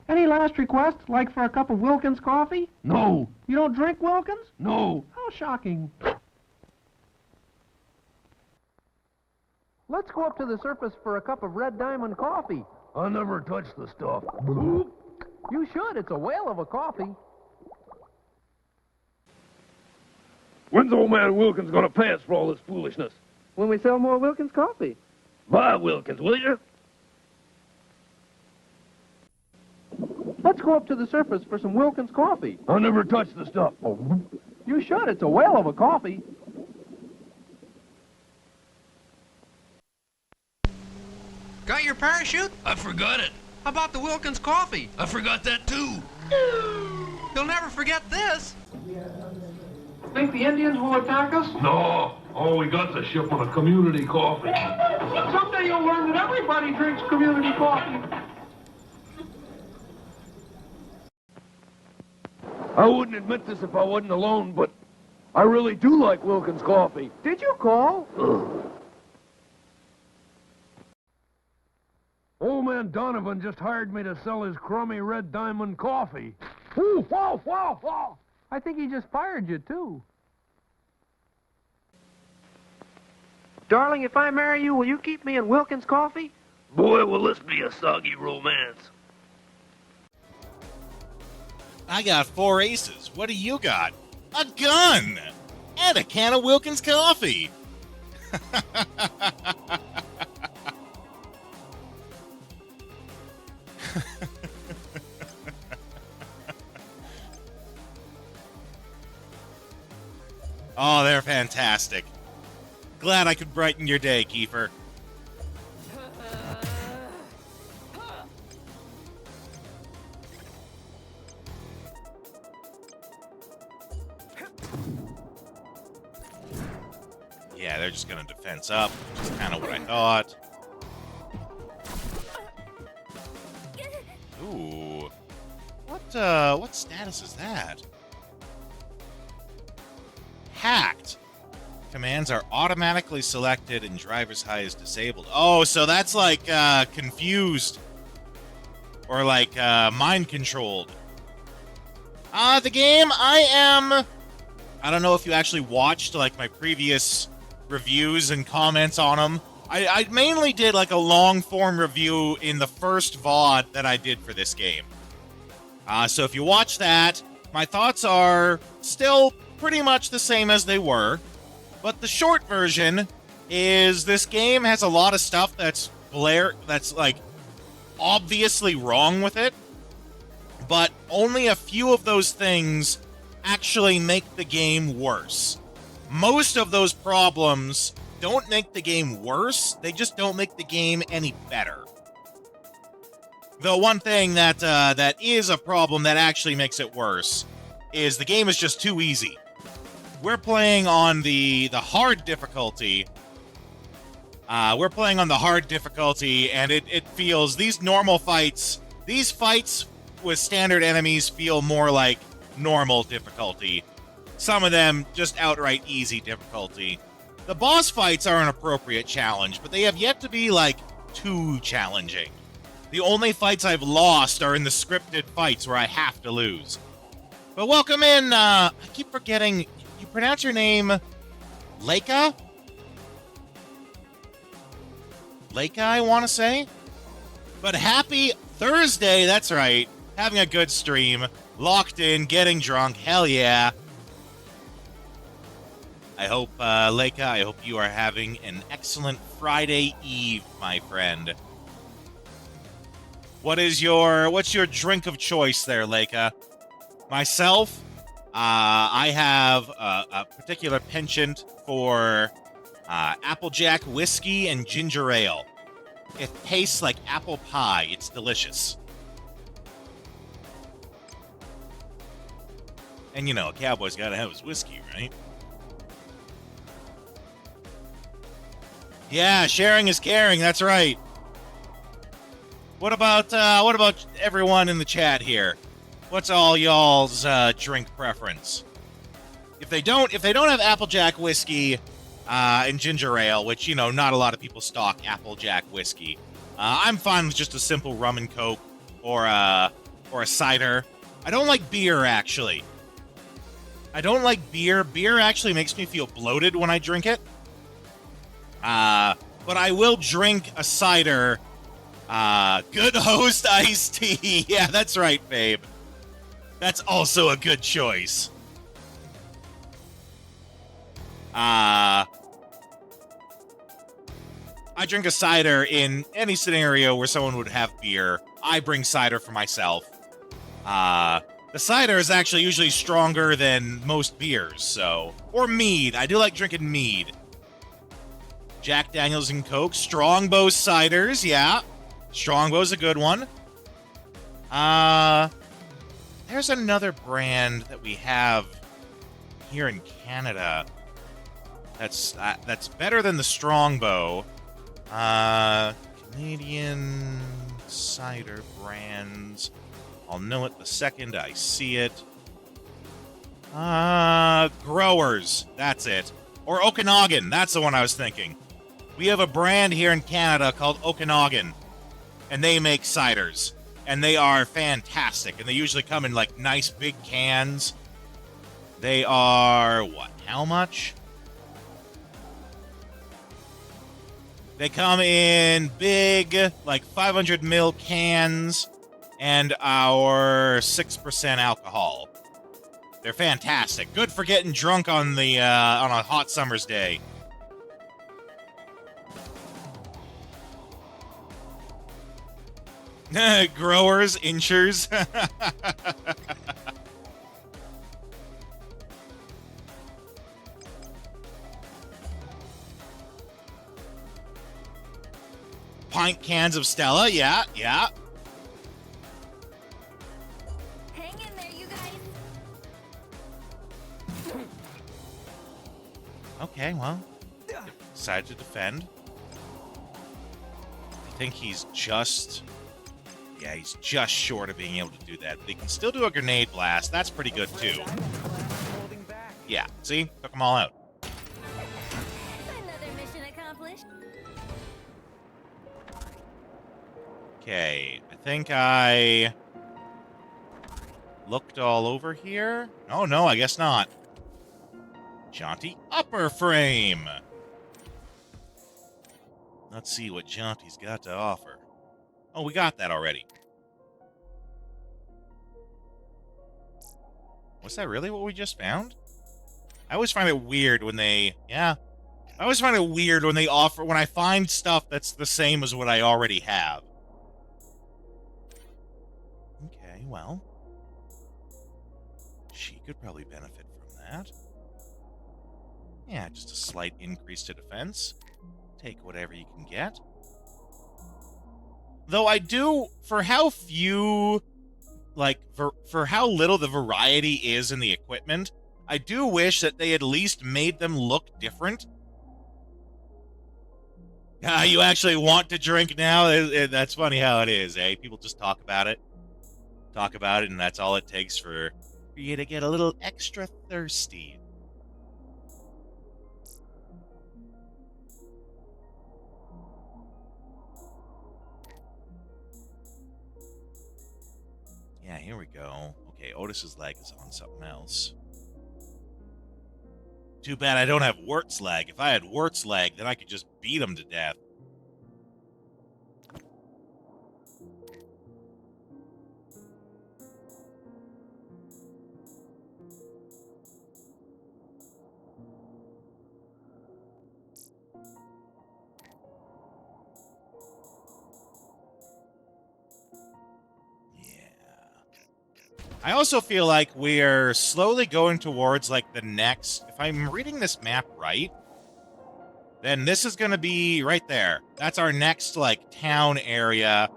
Any last request, like for a cup of Wilkins coffee? No. You don't drink Wilkins? No. How shocking. Let's go up to the surface for a cup of Red Diamond coffee. I never touch the stuff. You should. It's a whale of a coffee. When's old man Wilkins gonna pay us for all this foolishness? When we sell more Wilkins coffee. Buy Wilkins, will you? Let's go up to the surface for some Wilkins coffee. I never touch the stuff. You should. It's a whale of a coffee. Got your parachute? I forgot it. How about the Wilkins coffee? I forgot that too. You'll never forget this. Think the Indians will attack us? No. All we got's a shipment of community coffee. Someday you'll learn that everybody drinks community coffee. I wouldn't admit this if I wasn't alone, but I really do like Wilkins coffee. Did you call? Old man Donovan just hired me to sell his crummy Red Diamond coffee. Ooh, wow, wow, wow. I think he just fired you, too. Darling, if I marry you, will you keep me in Wilkins coffee? Boy, will this be a soggy romance. I got 4 aces. What do you got? A gun! And a can of Wilkins coffee! Oh, they're fantastic. Glad I could brighten your day, Kiefer. Yeah, they're just gonna defense up, which is kind of what I thought. Ooh. What status is that? Hacked. Commands are automatically selected and driver's high is disabled. Oh, so that's like, confused. Or like, mind controlled. The game, I don't know if you actually watched, like, my previous reviews and comments on them. I mainly did, like, a long-form review in the first VOD that I did for this game. So if you watch that, my thoughts are still pretty much the same as they were. But the short version is this game has a lot of stuff that's like, obviously wrong with it. But only a few of those things actually make the game worse. Most of those problems don't make the game worse, they just don't make the game any better. The one thing that is a problem that actually makes it worse is the game is just too easy. We're playing on the hard difficulty. We're playing on the hard difficulty, and it feels, these fights with standard enemies feel more like normal difficulty. Some of them just outright easy difficulty. The boss fights are an appropriate challenge, but they have yet to be, like, too challenging. The only fights I've lost are in the scripted fights where I have to lose. But welcome in, I keep forgetting, you pronounce your name Leica? Leica, I want to say? But happy Thursday, that's right. Having a good stream, locked in, getting drunk, hell yeah. I hope, Leica, I hope you are having an excellent Friday Eve, my friend. What's your drink of choice there, Leica? Myself, I have a particular penchant for Applejack whiskey and ginger ale. It tastes like apple pie. It's delicious. And you know, a cowboy's gotta have his whiskey, right? Yeah, sharing is caring, that's right. What about everyone in the chat here? What's all y'all's drink preference? If they don't have Applejack whiskey and ginger ale, which, you know, not a lot of people stock Applejack whiskey, I'm fine with just a simple rum and coke or a cider. I don't like beer, actually. I don't like beer. Beer actually makes me feel bloated when I drink it. But I will drink a cider. Good Host iced tea. Yeah, that's right, babe. That's also a good choice. I drink a cider in any scenario where someone would have beer. I bring cider for myself. The cider is actually usually stronger than most beers, so... Or mead. I do like drinking mead. Jack Daniels and Coke. Strongbow ciders, yeah. Strongbow's a good one. There's another brand that we have here in Canada that's better than the Strongbow. Canadian cider brands. I'll know it the second I see it. Growers. That's it. Or Okanagan. That's the one I was thinking. We have a brand here in Canada called Okanagan. And they make ciders. And they are fantastic. And they usually come in, like, nice big cans. They are, what, how much? They come in big, like, 500 ml cans. And our 6% alcohol. They're fantastic. Good for getting drunk on the on a hot summer's day. Growers, inchers. Pint cans of Stella, yeah, yeah. Hang in there, you guys. Okay, well. decided to defend. I think he's just... Yeah, he's just short of being able to do that. But he can still do a grenade blast. That's pretty good, too. Yeah, see? Took them all out. Another mission accomplished. Okay, I think I... looked all over here? Oh, no, I guess not. Jaunty upper frame! Let's see what Jaunty's got to offer. Oh, we got that already. Was that really what we just found? I always find it weird when they... Yeah. I always find it weird when they offer... When I find stuff that's the same as what I already have. Okay, well... She could probably benefit from that. Yeah, just a slight increase to defense. Take whatever you can get. Though I do, for how few, like, for how little the variety is in the equipment, I do wish that they at least made them look different. You actually want to drink now? That's funny how it is, eh? People just talk about it. Talk about it, and that's all it takes for you to get a little extra thirsty. Yeah, here we go. Okay, Otis's leg is on something else. Too bad I don't have Wirt's leg. If I had Wirt's leg, then I could just beat him to death. I also feel like we're slowly going towards, like, the next... If I'm reading this map right, then this is going to be right there. That's our next, like, town area,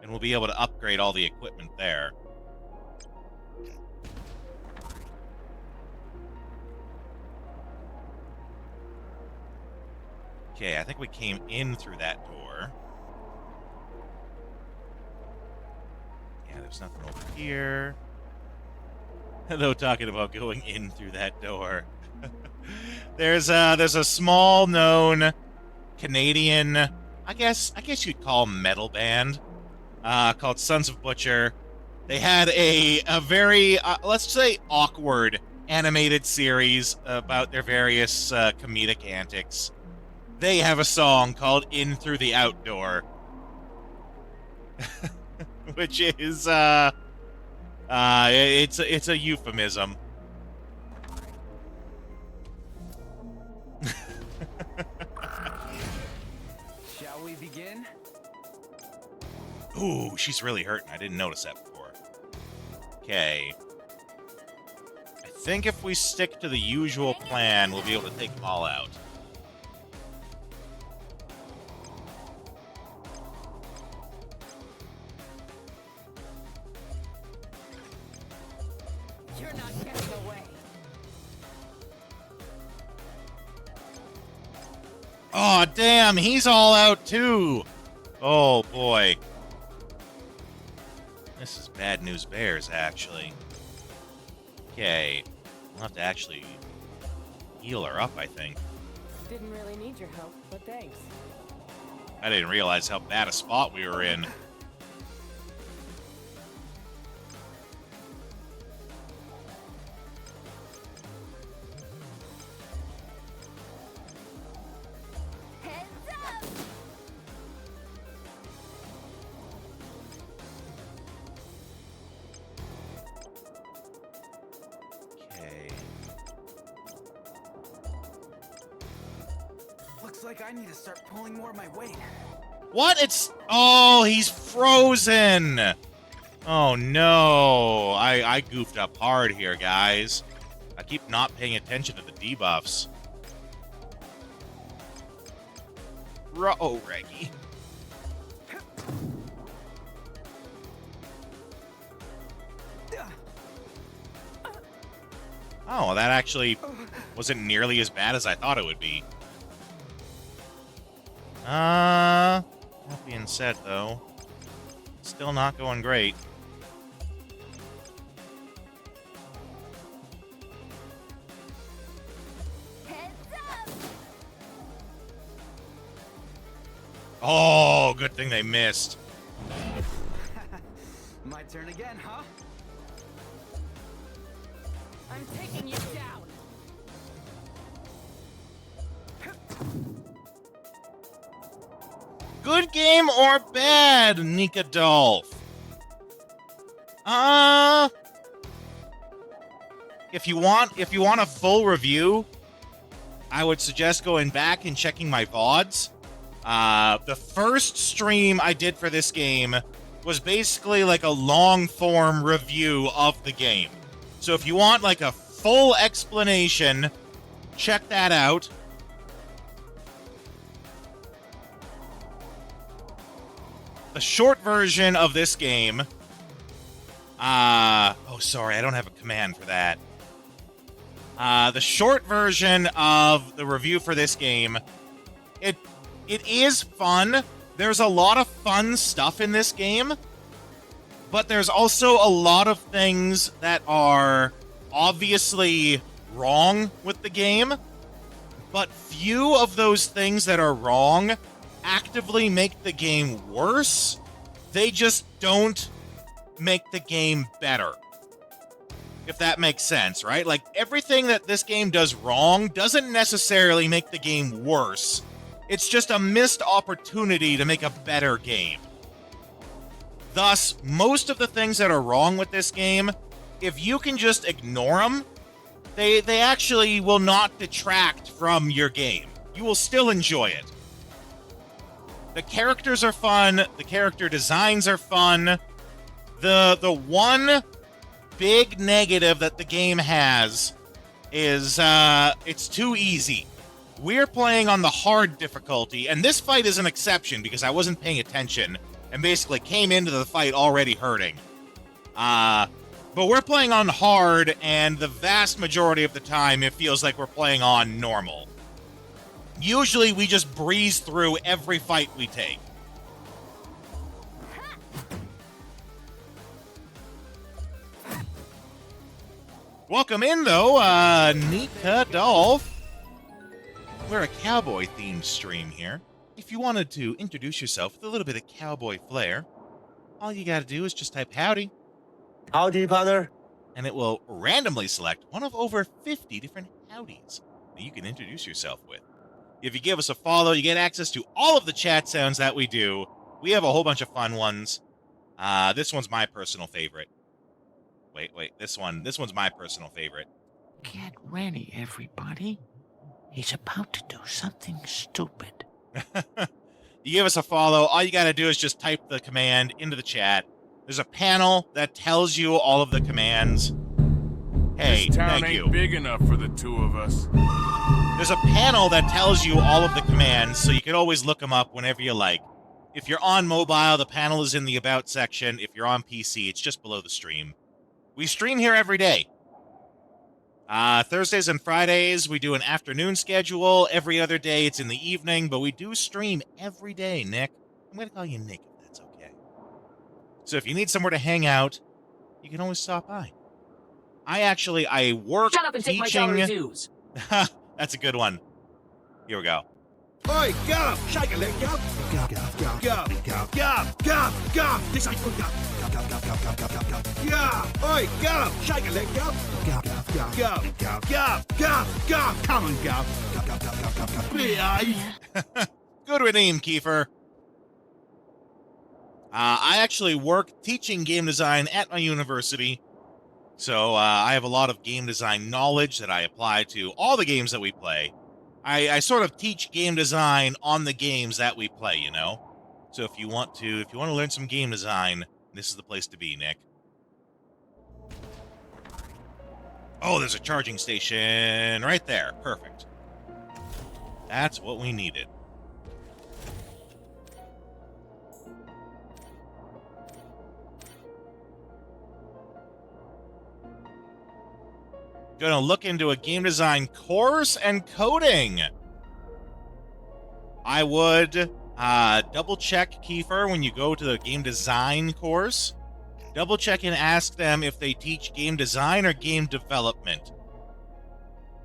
and we'll be able to upgrade all the equipment there. Okay, I think we came in through that door. Yeah, there's nothing over here. Though talking about going in through that door. there's a small known Canadian, I guess you'd call metal band, called Sons of Butcher. They had a very, let's say, awkward animated series about their various comedic antics. They have a song called In Through the Outdoor. Which is, it's a euphemism. Shall we begin? Ooh, she's really hurting. I didn't notice that before. Okay. I think if we stick to the usual plan, we'll be able to take them all out. You're not getting away. Oh, damn, he's all out too. Oh, boy. This is bad news bears, actually. Okay. We'll have to actually heal her up, I think. Didn't really need your help, but thanks. I didn't realize how bad a spot we were in. Heads up! Okay. Looks like I need to start pulling more of my weight. What? It's... Oh, he's frozen! Oh, no. I goofed up hard here, guys. I keep not paying attention to the debuffs. Oh, Reggie. Oh, that actually wasn't nearly as bad as I thought it would be. That being said, though, still not going great. Heads up! Oh, good thing they missed. My turn again, huh? I'm taking you down. Good game or bad, Nika Dolph? If you want a full review, I would suggest going back and checking my VODs. The first stream I did for this game was basically like a long-form review of the game. So if you want like a full explanation, check that out. The short version of this game... oh, sorry, I don't have a command for that. The short version of the review for this game, it is fun. There's a lot of fun stuff in this game, but there's also a lot of things that are obviously wrong with the game, but few of those things that are wrong actively make the game worse. They just don't make the game better. If that makes sense, right? Like, everything that this game does wrong doesn't necessarily make the game worse. It's just a missed opportunity to make a better game. Thus, most of the things that are wrong with this game, if you can just ignore them, they actually will not detract from your game. You will still enjoy it. The characters are fun. The character designs are fun. The one big negative that the game has is it's too easy. We're playing on the hard difficulty, and this fight is an exception because I wasn't paying attention and basically came into the fight already hurting. But we're playing on hard, and the vast majority of the time it feels like we're playing on normal. Usually we just breeze through every fight we take. Welcome in, though, Nika Dolph. We're a cowboy-themed stream here. If you wanted to introduce yourself with a little bit of cowboy flair, all you gotta do is just type howdy. Howdy, partner. And it will randomly select one of over 50 different howdies that you can introduce yourself with. If you give us a follow, you get access to all of the chat sounds that we do. We have a whole bunch of fun ones. This one's my personal favorite. Wait, this one's my personal favorite. Get ready, everybody. He's about to do something stupid. You give us a follow, all you gotta do is just type the command into the chat. There's a panel that tells you all of the commands. Hey, this town thank ain't you. big enough for the two of us. There's a panel that tells you all of the commands, so you can always look them up whenever you like. If you're on mobile, the panel is in the About section. If you're on PC, it's just below the stream. We stream here every day. Thursdays and Fridays, we do an afternoon schedule. Every other day, it's in the evening, but we do stream every day, Nick. I'm going to call you Nick, if that's okay. So if you need somewhere to hang out, you can always stop by. I work Shut up and teaching... take my salary dues. That's a good one. Here we go. Oi, go! Shake a leg, go! Go, go, go, go, go, go, go, go! This ain't good, go! Go, go, go, go, go, go, go, go! Go! Oi, go! Shake a leg, go! Go, go, go, go, go, go, go, go! Come on, go! Go, go, go, go, go, go! Behave! Good redeem, Kiefer. I actually work teaching game design at my university, so I have a lot of game design knowledge that I apply to all the games that we play. I sort of teach game design on the games that we play, you know? So if you want to learn some game design, this is the place to be, Nick. Oh, there's a charging station right there. Perfect. That's what we needed. Gonna look into a game design course and coding. I would Double check, Kiefer, when you go to the game design course. Double check and ask them if they teach game design or game development.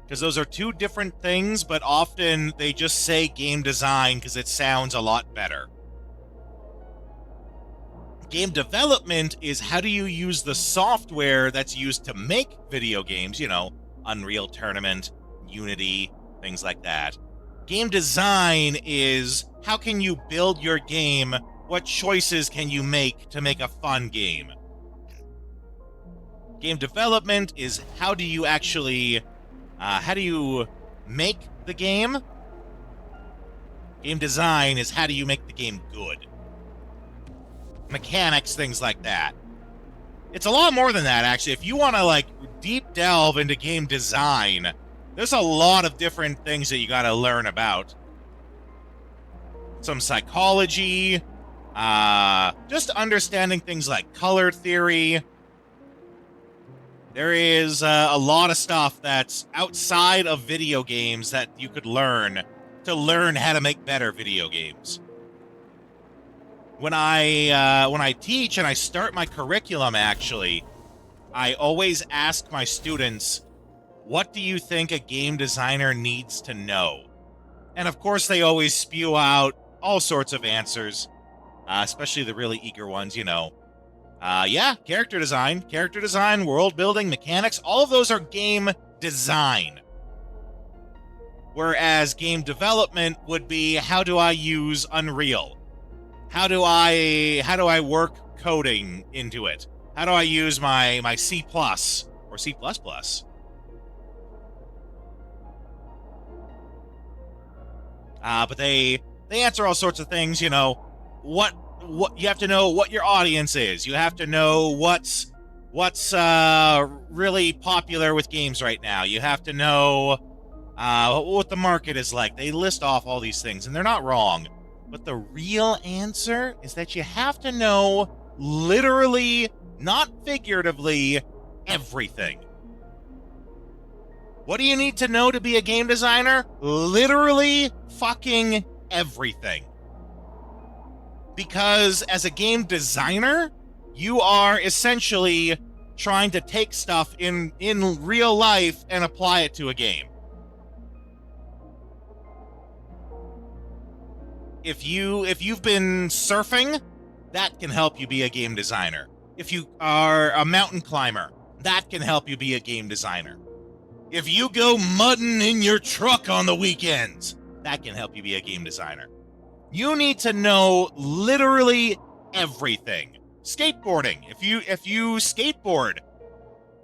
Because those are two different things, but often they just say game design because it sounds a lot better. Game development is how do you use the software that's used to make video games, you know, Unreal Tournament, Unity, things like that. Game design is how can you build your game, what choices can you make to make a fun game. Game development is how do you actually, how do you make the game? Game design is how do you make the game good. Mechanics, things like that. It's a lot more than that, actually. If you want to, like, deep delve into game design, there's a lot of different things that you got to learn about. Some psychology, just understanding things like color theory. There is a lot of stuff that's outside of video games that you could learn to learn how to make better video games. When I teach and I start my curriculum, actually, I always ask my students, what do you think a game designer needs to know? And of course, they always spew out all sorts of answers, especially the really eager ones, you know. Yeah, character design, world building, mechanics, all of those are game design. Whereas game development would be, how do I use Unreal? How do I work coding into it? How do I use my C++ or C++? But they answer all sorts of things, you know, what you have to know what your audience is. You have to know what's really popular with games right now. You have to know what the market is like. They list off all these things, and they're not wrong. But the real answer is that you have to know literally, not figuratively, everything. What do you need to know to be a game designer? Literally fucking everything. Because as a game designer, you are essentially trying to take stuff in real life and apply it to a game. If you've been surfing, that can help you be a game designer. If you are a mountain climber, that can help you be a game designer. If you go mudding in your truck on the weekends, that can help you be a game designer. You need to know literally everything. Skateboarding. If you skateboard,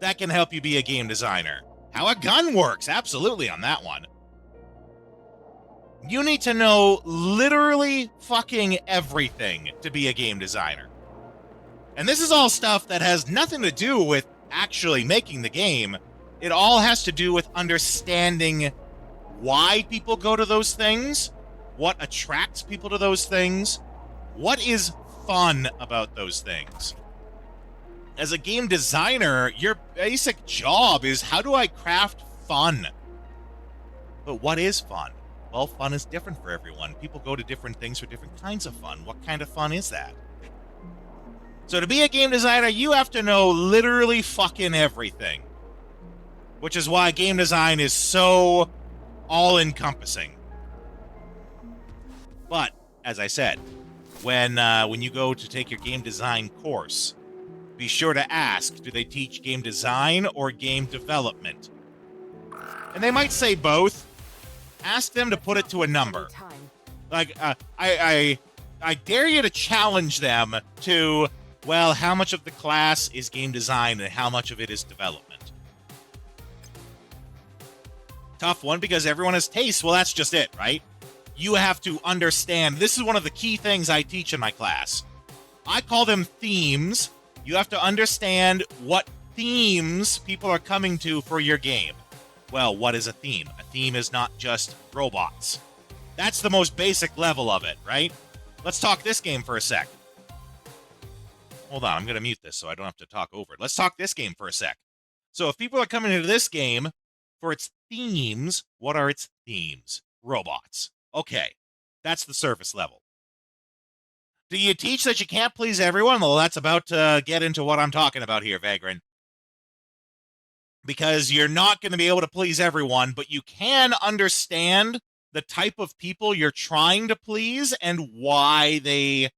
that can help you be a game designer. How a gun works, absolutely on that one. You need to know literally fucking everything to be a game designer. And this is all stuff that has nothing to do with actually making the game. It all has to do with understanding why people go to those things, what attracts people to those things, what is fun about those things. As a game designer, your basic job is, how do I craft fun? But what is fun? Well, fun is different for everyone. People go to different things for different kinds of fun. What kind of fun is that? So to be a game designer, you have to know literally fucking everything. Which is why game design is so all-encompassing. But, as I said, when you go to take your game design course, be sure to ask, do they teach game design or game development? And they might say both. Ask them to put it to a number. Like, I dare you to challenge them to, well, how much of the class is game design and how much of it is development? Tough one, because everyone has tastes. Well, that's just it, right? You have to understand. This is one of the key things I teach in my class. I call them themes. You have to understand what themes people are coming to for your game. Well, what is a theme? A theme is not just robots. That's the most basic level of it, right? Let's talk this game for a sec. Hold on, I'm going to mute this so I don't have to talk over it. Let's talk this game for a sec. So if people are coming into this game for its themes, what are its themes? Robots. Okay, that's the surface level. Do you teach that you can't please everyone? Well, that's about to get into what I'm talking about here, Vagrant. Because you're not going to be able to please everyone, but you can understand the type of people you're trying to please and why they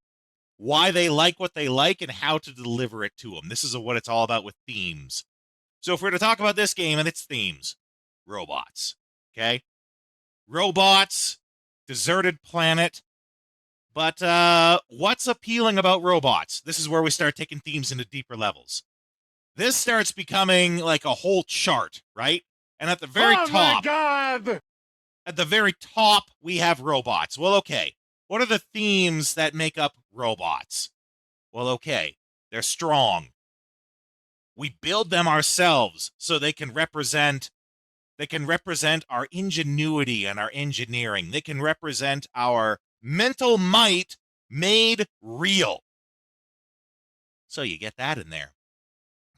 like what they like and how to deliver it to them. This is what it's all about with themes. So if we're to talk about this game and its themes, robots, okay? Robots, deserted planet. But what's appealing about robots? This is where we start taking themes into deeper levels. This starts becoming like a whole chart, right? And at the very top, my God! At the very top, we have robots. Well, okay. What are the themes that make up robots? Well, okay. They're strong. We build them ourselves so they can represent our ingenuity and our engineering. They can represent our mental might made real. So you get that in there.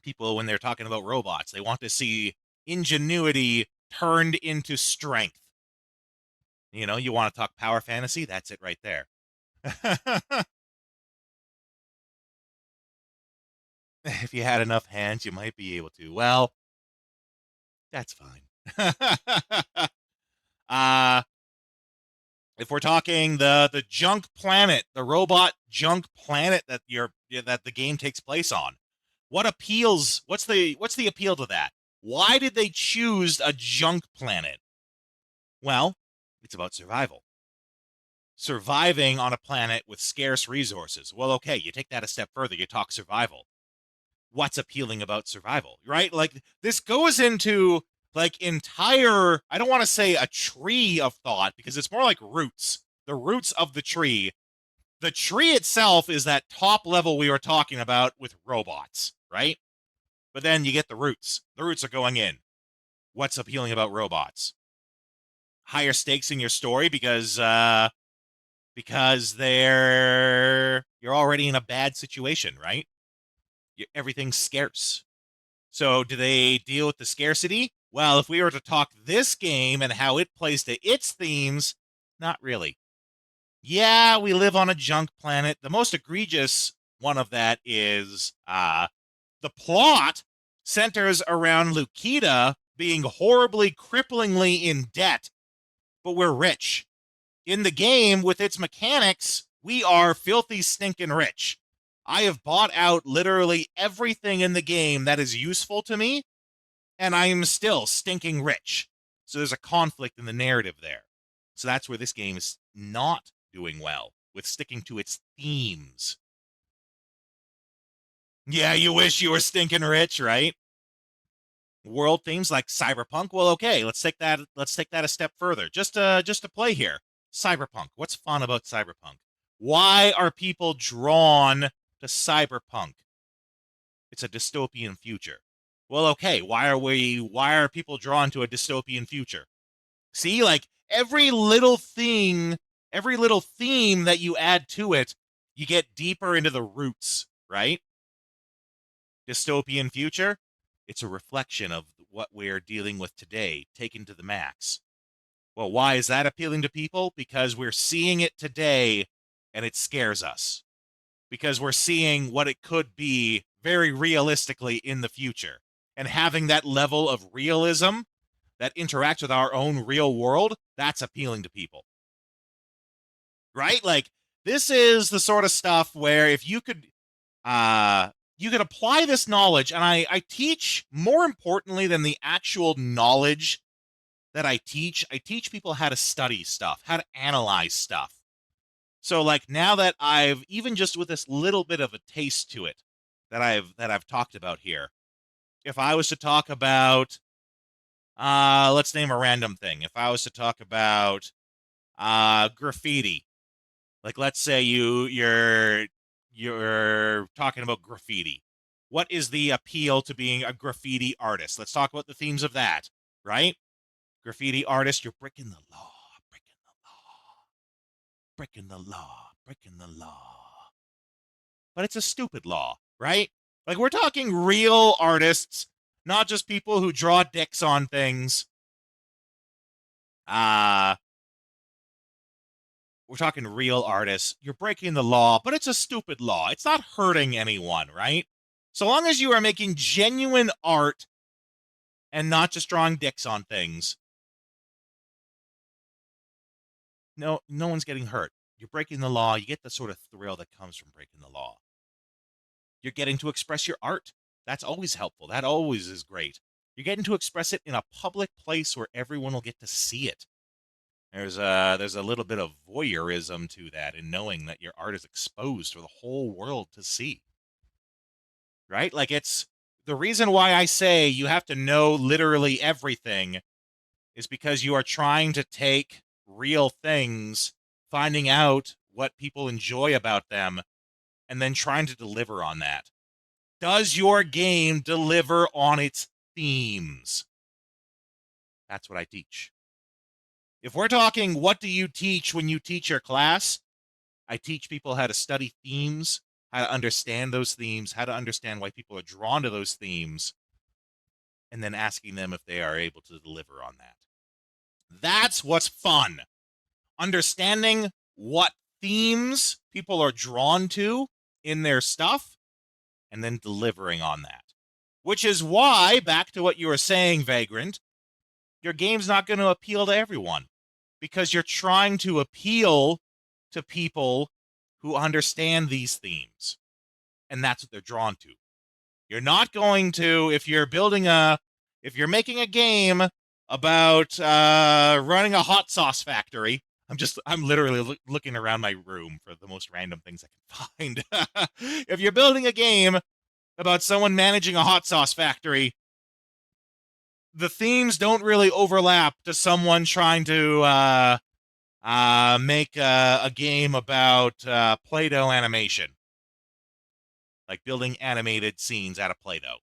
People, when they're talking about robots, they want to see ingenuity turned into strength. You know, you want to talk power fantasy? That's it right there. If you had enough hands, you might be able to. Well, that's fine. If we're talking the junk planet, the robot junk planet that the game takes place on, what's the appeal to that? Why did they choose a junk planet? Well, it's about survival. Surviving on a planet with scarce resources. Well, okay, you take that a step further, you talk survival. What's appealing about survival, right? Like, this goes into like entire, I don't want to say a tree of thought, because it's more like roots. The roots of the tree. The tree itself is that top level we were talking about with robots, right? But then you get the roots. The roots are going in. What's appealing about robots? Higher stakes in your story because you're already in a bad situation, right? Everything's scarce. So do they deal with the scarcity? Well, if we were to talk this game and how it plays to its themes, not really. Yeah, we live on a junk planet. The most egregious one of that is the plot centers around Lukita being horribly, cripplingly in debt, but we're rich. In the game, with its mechanics, we are filthy, stinking rich. I have bought out literally everything in the game that is useful to me, and I am still stinking rich. So there's a conflict in the narrative there. So that's where this game is not doing well, with sticking to its themes. Yeah, you wish you were stinking rich, right? World themes like cyberpunk. Well, okay, let's take that a step further. Just to play here. Cyberpunk. What's fun about cyberpunk? Why are people drawn to cyberpunk? It's a dystopian future. Well, okay, why are people drawn to a dystopian future? See, like every little theme that you add to it, you get deeper into the roots, right? Dystopian future, it's a reflection of what we're dealing with today, taken to the max. Well, why is that appealing to people? Because we're seeing it today and it scares us. Because we're seeing what it could be very realistically in the future. And having that level of realism that interacts with our own real world, that's appealing to people. Right? Like, this is the sort of stuff where if you could apply this knowledge, and I teach, more importantly than the actual knowledge that I teach people how to study stuff, how to analyze stuff. So like now that I've, even just with this little bit of a taste to it that I've talked about here, if I was to talk about, let's name a random thing. If I was to talk about graffiti, like let's say you're talking about graffiti. What is the appeal to being a graffiti artist? Let's talk about the themes of that, right? Graffiti artist, you're breaking the law, breaking the law, breaking the law, breaking the law. But it's a stupid law, right? Like, we're talking real artists, not just people who draw dicks on things. we're talking real artists, you're breaking the law, but it's a stupid law. It's not hurting anyone, right? So long as you are making genuine art and not just drawing dicks on things, no one's getting hurt. You're breaking the law. You get the sort of thrill that comes from breaking the law. You're getting to express your art. That's always helpful. That always is great. You're getting to express it in a public place where everyone will get to see it. There's a little bit of voyeurism to that in knowing that your art is exposed for the whole world to see. Right? Like, it's the reason why I say you have to know literally everything is because you are trying to take real things, finding out what people enjoy about them, and then trying to deliver on that. Does your game deliver on its themes? That's what I teach. If we're talking, what do you teach when you teach your class? I teach people how to study themes, how to understand those themes, how to understand why people are drawn to those themes, and then asking them if they are able to deliver on that. That's what's fun. Understanding what themes people are drawn to in their stuff, and then delivering on that. Which is why, back to what you were saying, Vagrant, your game's not going to appeal to everyone. Because you're trying to appeal to people who understand these themes. And that's what they're drawn to. You're not going to, if you're making a game about running a hot sauce factory, I'm literally looking around my room for the most random things I can find. If you're building a game about someone managing a hot sauce factory, the themes don't really overlap to someone trying to make a game about Play-Doh animation. Like building animated scenes out of Play-Doh,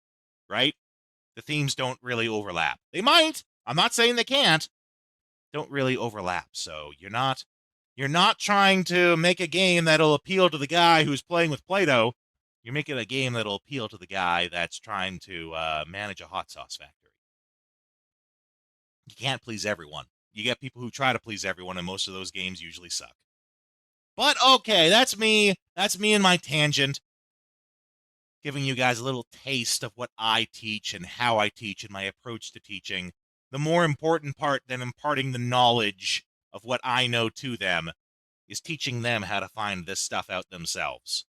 right? The themes don't really overlap. They might. I'm not saying they can't. Don't really overlap. So you're not trying to make a game that'll appeal to the guy who's playing with Play-Doh. You're making a game that'll appeal to the guy that's trying to manage a hot sauce factory. You can't please everyone. You get people who try to please everyone, and most of those games usually suck. But okay, that's me. That's me and my tangent. Giving you guys a little taste of what I teach and how I teach and my approach to teaching. The more important part than imparting the knowledge of what I know to them is teaching them how to find this stuff out themselves.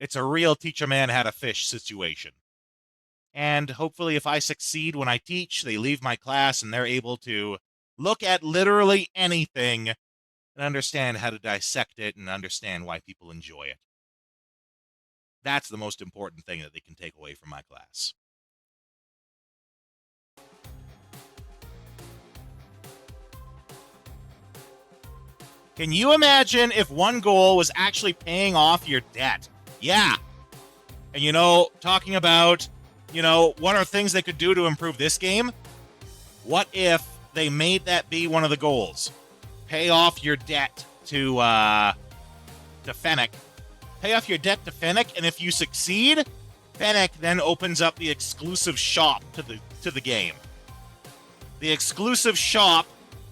It's a real teach a man how to fish situation. And hopefully if I succeed when I teach, they leave my class and they're able to look at literally anything and understand how to dissect it and understand why people enjoy it. That's the most important thing that they can take away from my class. Can you imagine if one goal was actually paying off your debt? Yeah. And talking about, what are things they could do to improve this game? What if they made that be one of the goals? Pay off your debt to Fennec. Pay off your debt to Fennec, and if you succeed, Fennec then opens up the exclusive shop to the game. The exclusive shop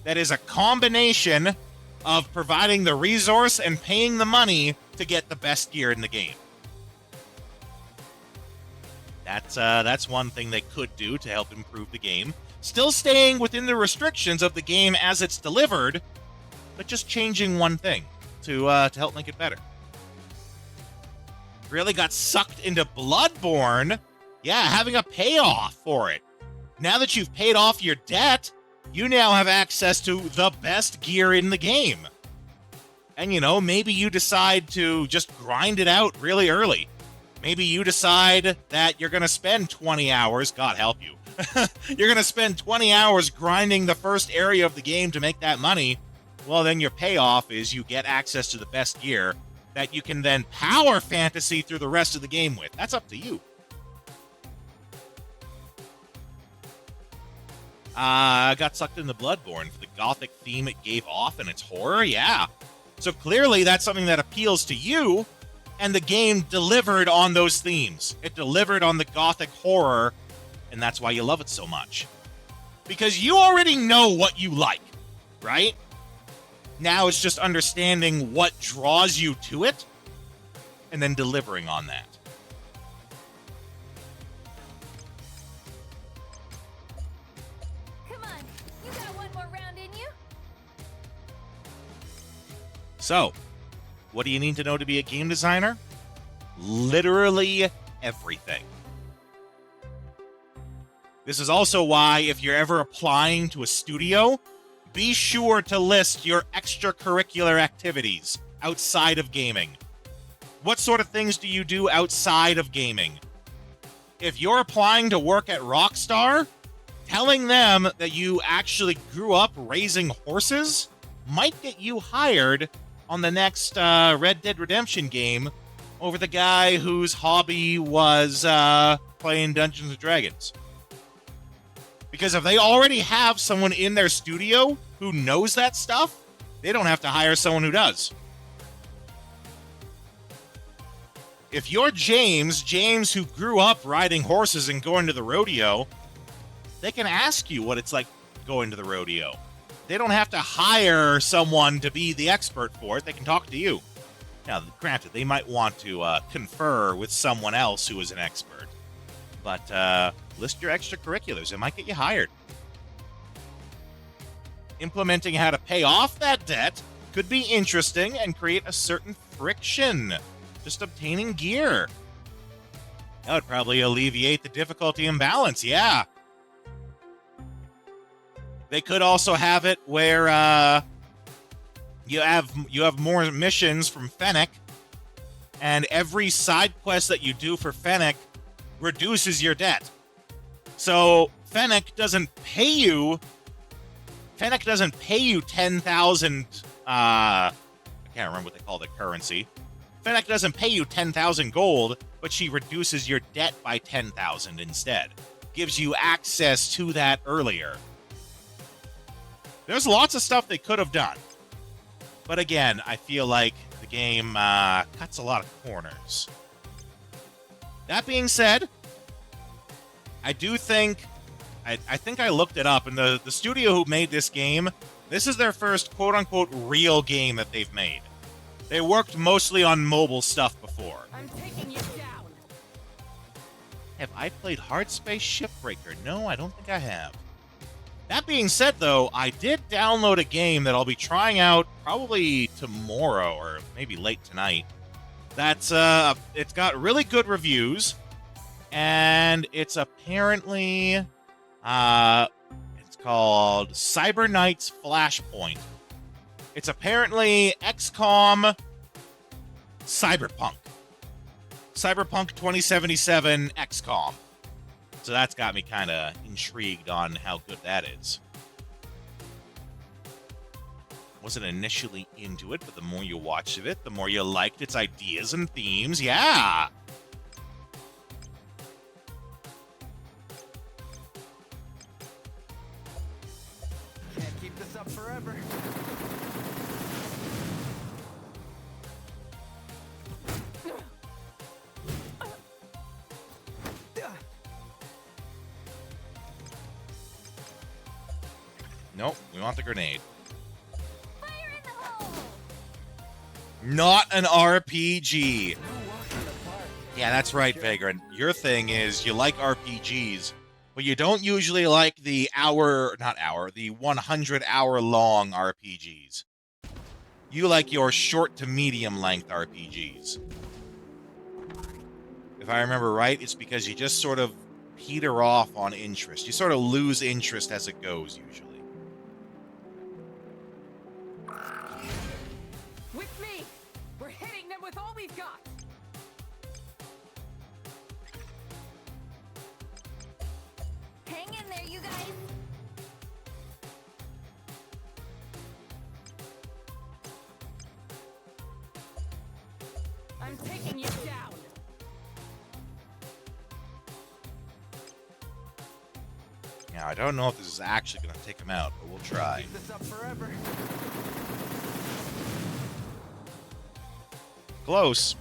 that is a combination of providing the resource and paying the money to get the best gear in the game. That's one thing they could do to help improve the game. Still staying within the restrictions of the game as it's delivered, but just changing one thing to help make it better. Really got sucked into Bloodborne. Yeah, having a payoff for it. Now that you've paid off your debt, you now have access to the best gear in the game. And maybe you decide to just grind it out really early. Maybe you decide that you're going to spend 20 hours, God help you. You're going to spend 20 hours grinding the first area of the game to make that money. Well, then your payoff is you get access to the best gear that you can then power fantasy through the rest of the game with. That's up to you. I got sucked into Bloodborne for the gothic theme it gave off and its horror, yeah. So clearly that's something that appeals to you, and the game delivered on those themes. It delivered on the gothic horror, and that's why you love it so much. Because you already know what you like, right? Now it's just understanding what draws you to it and then delivering on that. Come on, you got one more round in you? So, what do you need to know to be a game designer? Literally everything. This is also why, if you're ever applying to a studio, be sure to list your extracurricular activities outside of gaming. What sort of things do you do outside of gaming? If you're applying to work at Rockstar, telling them that you actually grew up raising horses might get you hired on the next Red Dead Redemption game over the guy whose hobby was playing Dungeons & Dragons. Because if they already have someone in their studio who knows that stuff, they don't have to hire someone who does. If you're James who grew up riding horses and going to the rodeo, they can ask you what it's like going to the rodeo. They don't have to hire someone to be the expert for it. They can talk to you. Now, granted, they might want to confer with someone else who is an expert. But list your extracurriculars. It might get you hired. Implementing how to pay off that debt could be interesting and create a certain friction. Just obtaining gear. That would probably alleviate the difficulty imbalance, yeah. They could also have it where you have more missions from Fennec, and every side quest that you do for Fennec reduces your debt. So Fennec doesn't pay you 10,000 I can't remember what they call the currency. Fennec doesn't pay you 10,000 gold, but she reduces your debt by 10,000 instead. Gives you access to that earlier. There's lots of stuff they could have done. But again, I feel like the game cuts a lot of corners. That being said, I do think... I think I looked it up, and the studio who made this game, this is their first quote-unquote real game that they've made. They worked mostly on mobile stuff before. I'm taking you down. Have I played Hard Space Shipbreaker? No, I don't think I have. That being said, though, I did download a game that I'll be trying out probably tomorrow or maybe late tonight. That's it's got really good reviews, and it's apparently it's called Cyber Knights Flashpoint. It's apparently XCOM Cyberpunk. Cyberpunk 2077 XCOM. So that's got me kind of intrigued on how good that is. Wasn't initially into it, but the more you watched of it, the more you liked its ideas and themes. Yeah! Can't keep this up forever. Nope, we want the grenade. Fire in the hole! Not an RPG. Yeah, that's right, Vagrant. Your thing is you like RPGs, but you don't usually like the 100-hour long RPGs. You like your short to medium length RPGs. If I remember right, it's because you just sort of peter off on interest. You sort of lose interest as it goes, usually. With me! We're hitting them with all we've got! Hang in there, you guys! I'm taking you down! Now, I don't know if this is actually going to take him out, but we'll try. Keep this up forever. Close.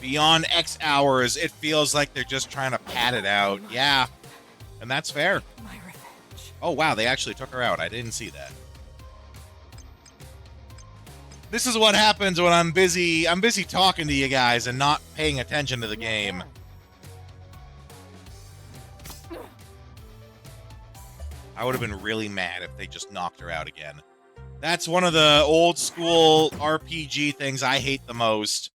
Beyond X hours, it feels like they're just trying to pad it out. Yeah, and that's fair. My revenge. Oh, wow, they actually took her out. I didn't see that. This is what happens when I'm busy talking to you guys and not paying attention to the game. I would have been really mad if they just knocked her out again. That's one of the old school RPG things I hate the most.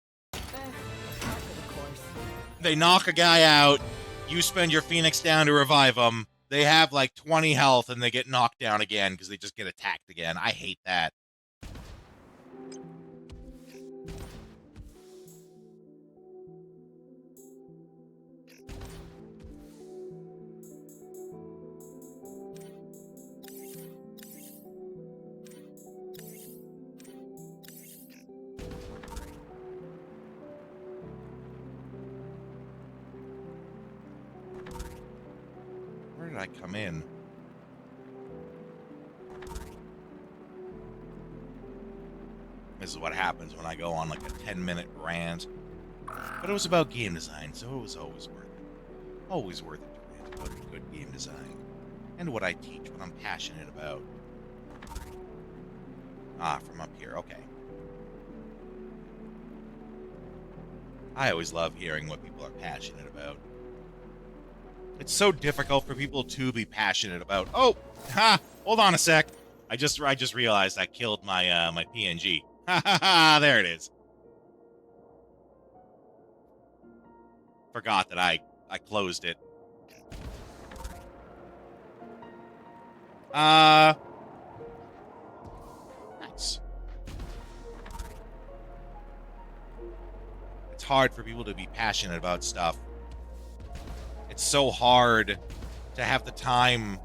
They knock a guy out, you spend your Phoenix down to revive them, they have like 20 health and they get knocked down again because they just get attacked again. I hate that. Where did I come in? This is what happens when I go on like a 10-minute rant. But it was about game design, so it was always worth it. Always worth it to rant about good game design. And what I teach, what I'm passionate about. Ah, from up here, okay. I always love hearing what people are passionate about. It's so difficult for people to be passionate about. Oh, ha! Hold on a sec. I just realized I killed my my PNG. Ha ha ha! There it is. Forgot that I closed it. Nice. It's hard for people to be passionate about stuff. It's so hard to have the time.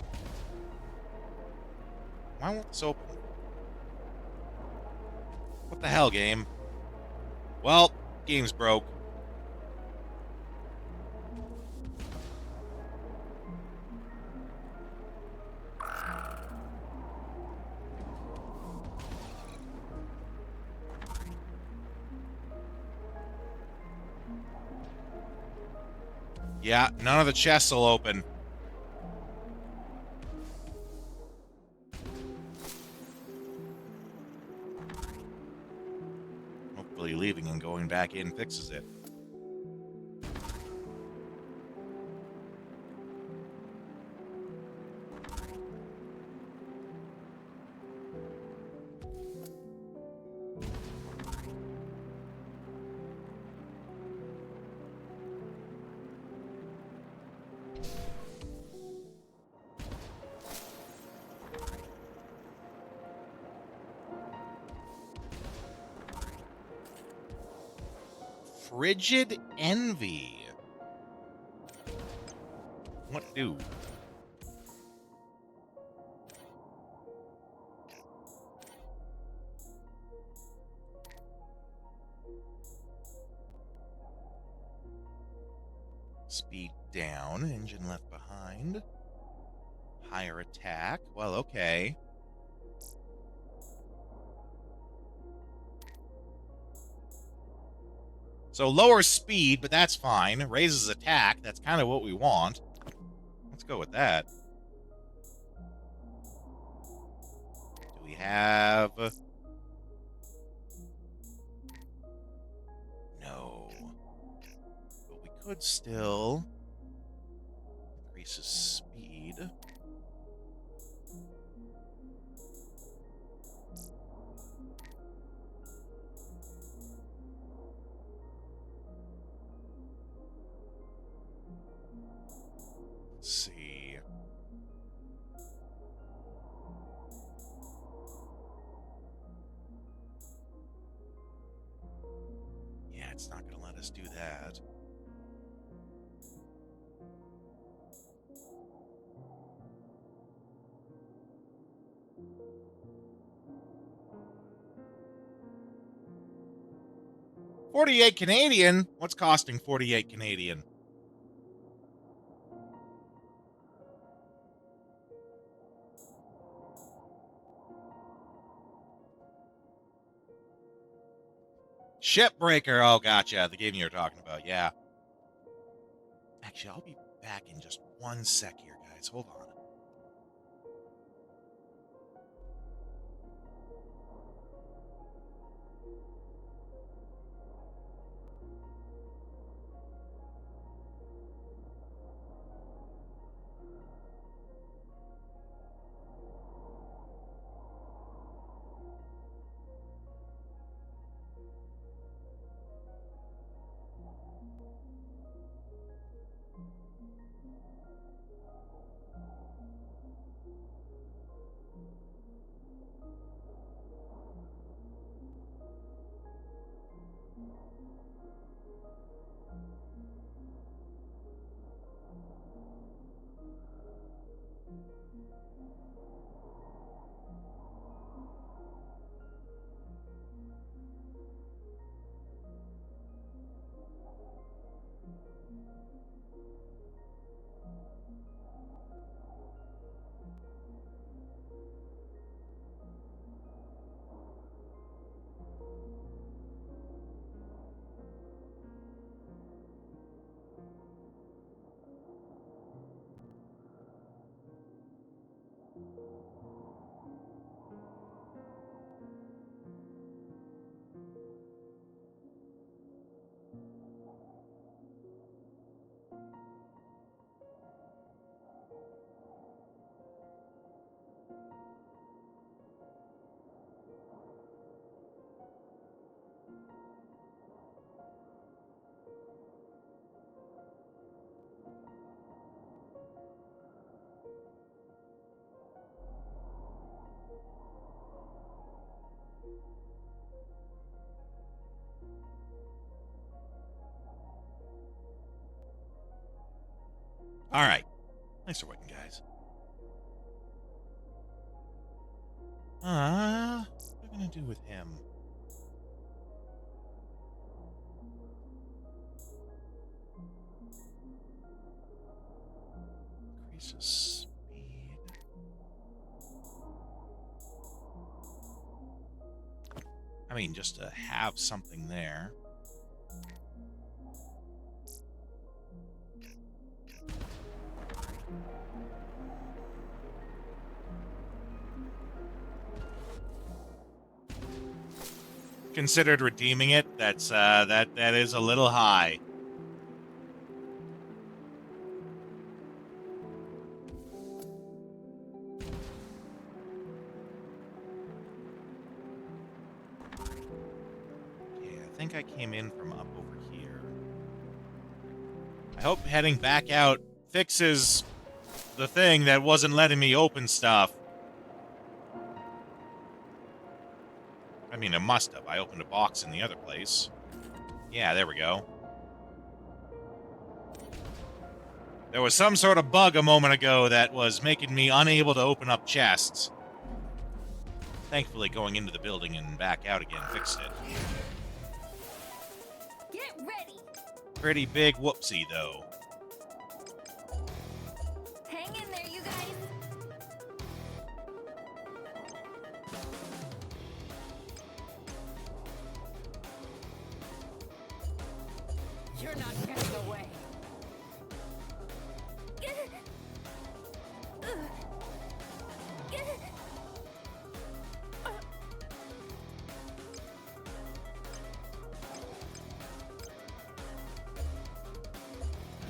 Why won't this open? What the hell, game? Well, game's broke. Yeah, none of the chests will open. Hopefully leaving and going back in fixes it. Frigid Envy. What do? Speed down, engine left behind. Higher attack. Well, okay. So lower speed, but that's fine. Raises attack. That's kind of what we want. Let's go with that. Do we have... No. But we could still... increase his speed. Let's see. Yeah, it's not going to let us do that. $48 Canadian? What's costing 48 Canadian? Shipbreaker. Oh, gotcha. The game you were talking about. Yeah. Actually, I'll be back in just 1 sec here, guys. Hold on. All right. Thanks for waiting, guys. What are we gonna do with him? Increase his speed. I mean, just to have something there. Considered redeeming it. That's that is a little high. Okay, I think I came in from up over here. I hope heading back out fixes the thing that wasn't letting me open stuff. I mean, it must have. I opened a box in the other place. Yeah, there we go. There was some sort of bug a moment ago that was making me unable to open up chests. Thankfully, going into the building and back out again fixed it. Get ready. Pretty big whoopsie, though. Hang in there, you guys. You're not getting away.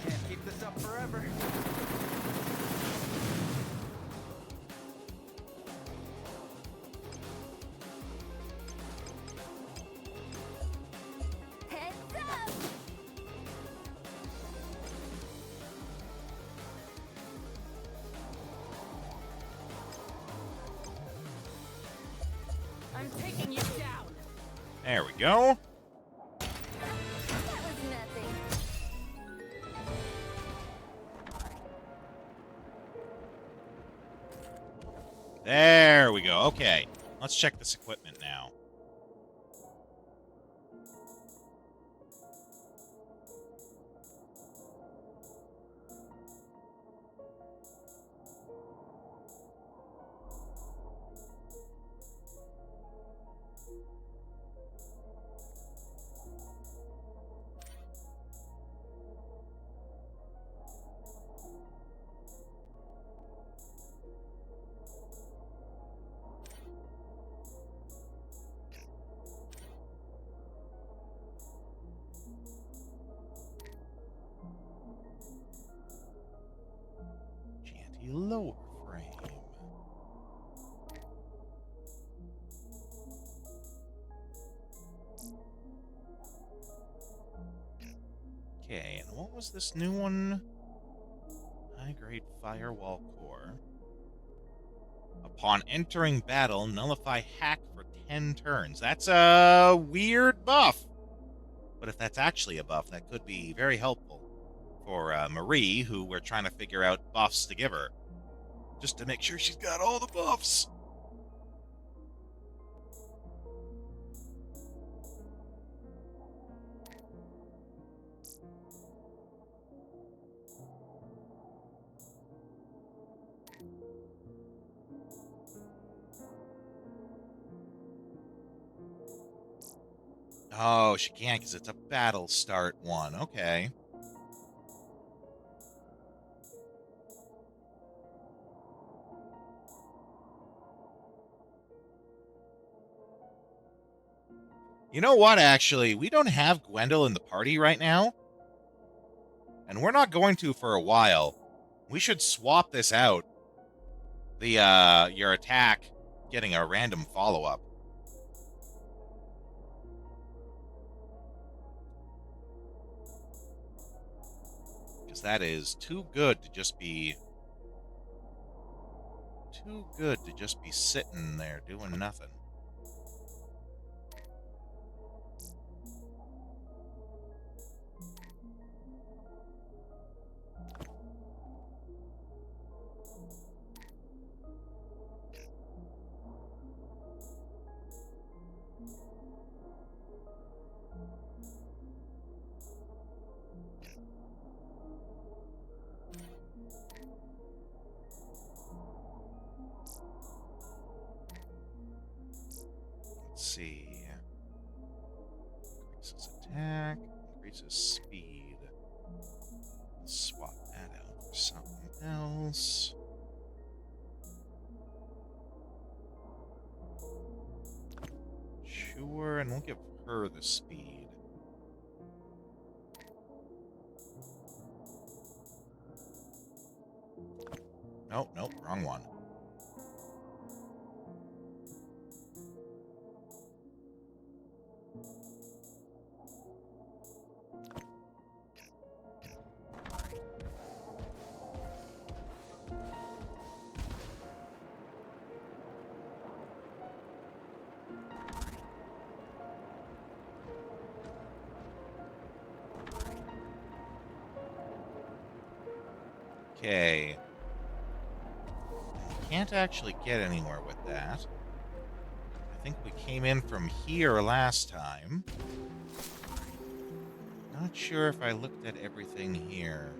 Can't keep this up forever. Heads up. I'm taking you down. There we go. That was nothing. There we go. Okay. Let's check this equipment now. a lower frame. Okay, and what was this new one? High-grade firewall core. Upon entering battle, nullify hack for 10 turns. That's a weird buff. But if that's actually a buff, that could be very helpful for Marie, who we're trying to figure out buffs to give her. Just to make sure she's got all the buffs. Oh, she can't because it's a battle start one. Okay. You know what, actually? We don't have Gwendol in the party right now. And we're not going to for a while. We should swap this out. Your attack getting a random follow-up. Because that is too good to just be... Too good to just be sitting there doing nothing. Let's see. Increases attack, increases speed. Let's swap that out for something else. Sure, and we'll give her the speed. Nope, nope, wrong one. Okay. Can't actually get anywhere with that. I think we came in from here last time. Not sure if I looked at everything here.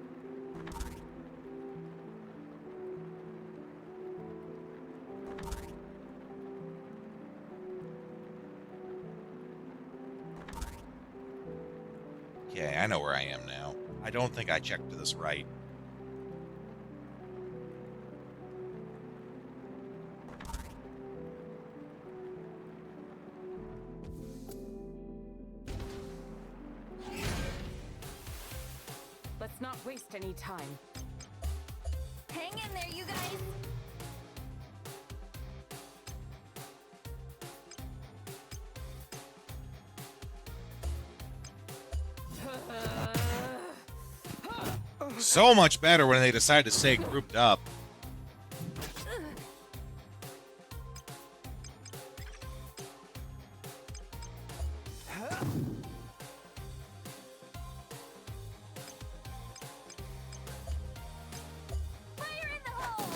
Okay, I know where I am now. I don't think I checked this right. Let's not waste any time. Hang in there, you guys! So much better when they decide to stay grouped up. Fire in the hole!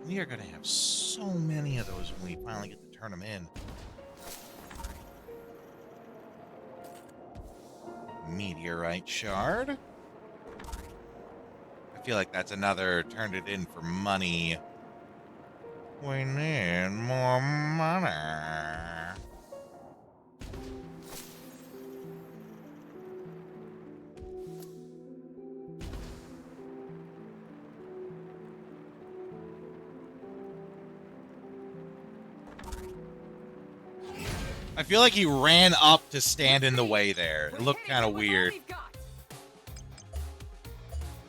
We are going to have so many of those when we finally get to turn them in. Meteorite shard. I feel like that's another turned it in for money. We need more money. I feel like he ran up to stand in the way there. It looked kind of weird.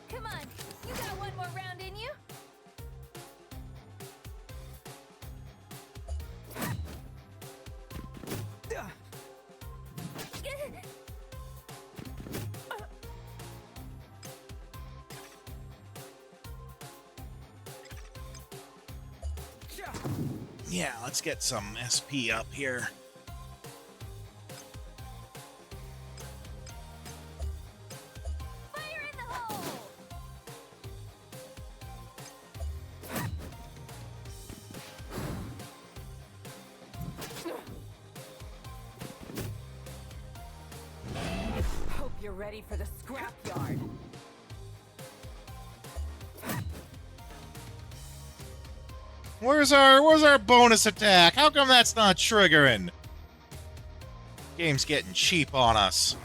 Come on, you got one more round in you. Yeah, let's get some SP up here. Fire in the hole. Hope you're ready for the scrapyard. Where's our bonus attack? How come that's not triggering? Game's getting cheap on us.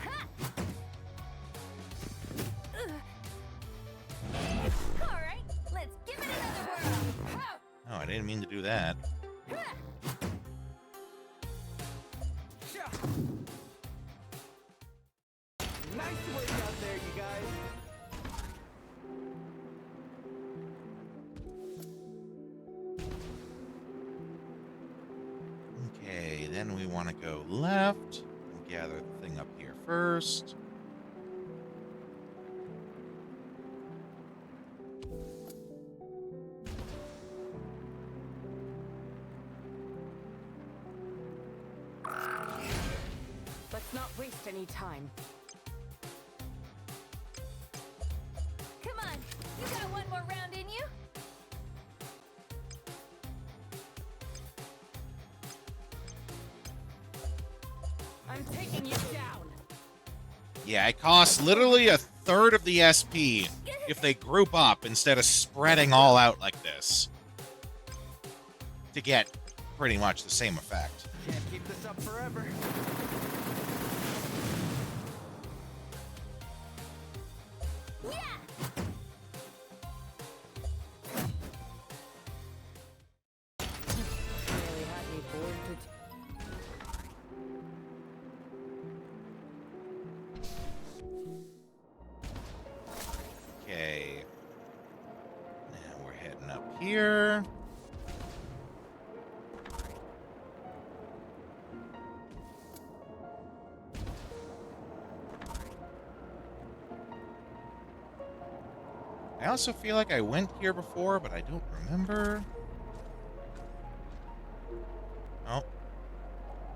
All right, let's give it another whirl. Oh, I didn't mean to do that. Nice work out there, you guys. Okay, then we want to go left. We'll gather the thing up here first. Let's not waste any time. Come on, you got one more round in you. I'm taking you down. Yeah, it costs literally a third of the SP if they group up instead of spreading all out like this to get pretty much the same effect. Can't keep this up forever. Yeah. Really had me bored to Okay. Now we're heading up here. I also feel like I went here before, but I don't remember. Oh.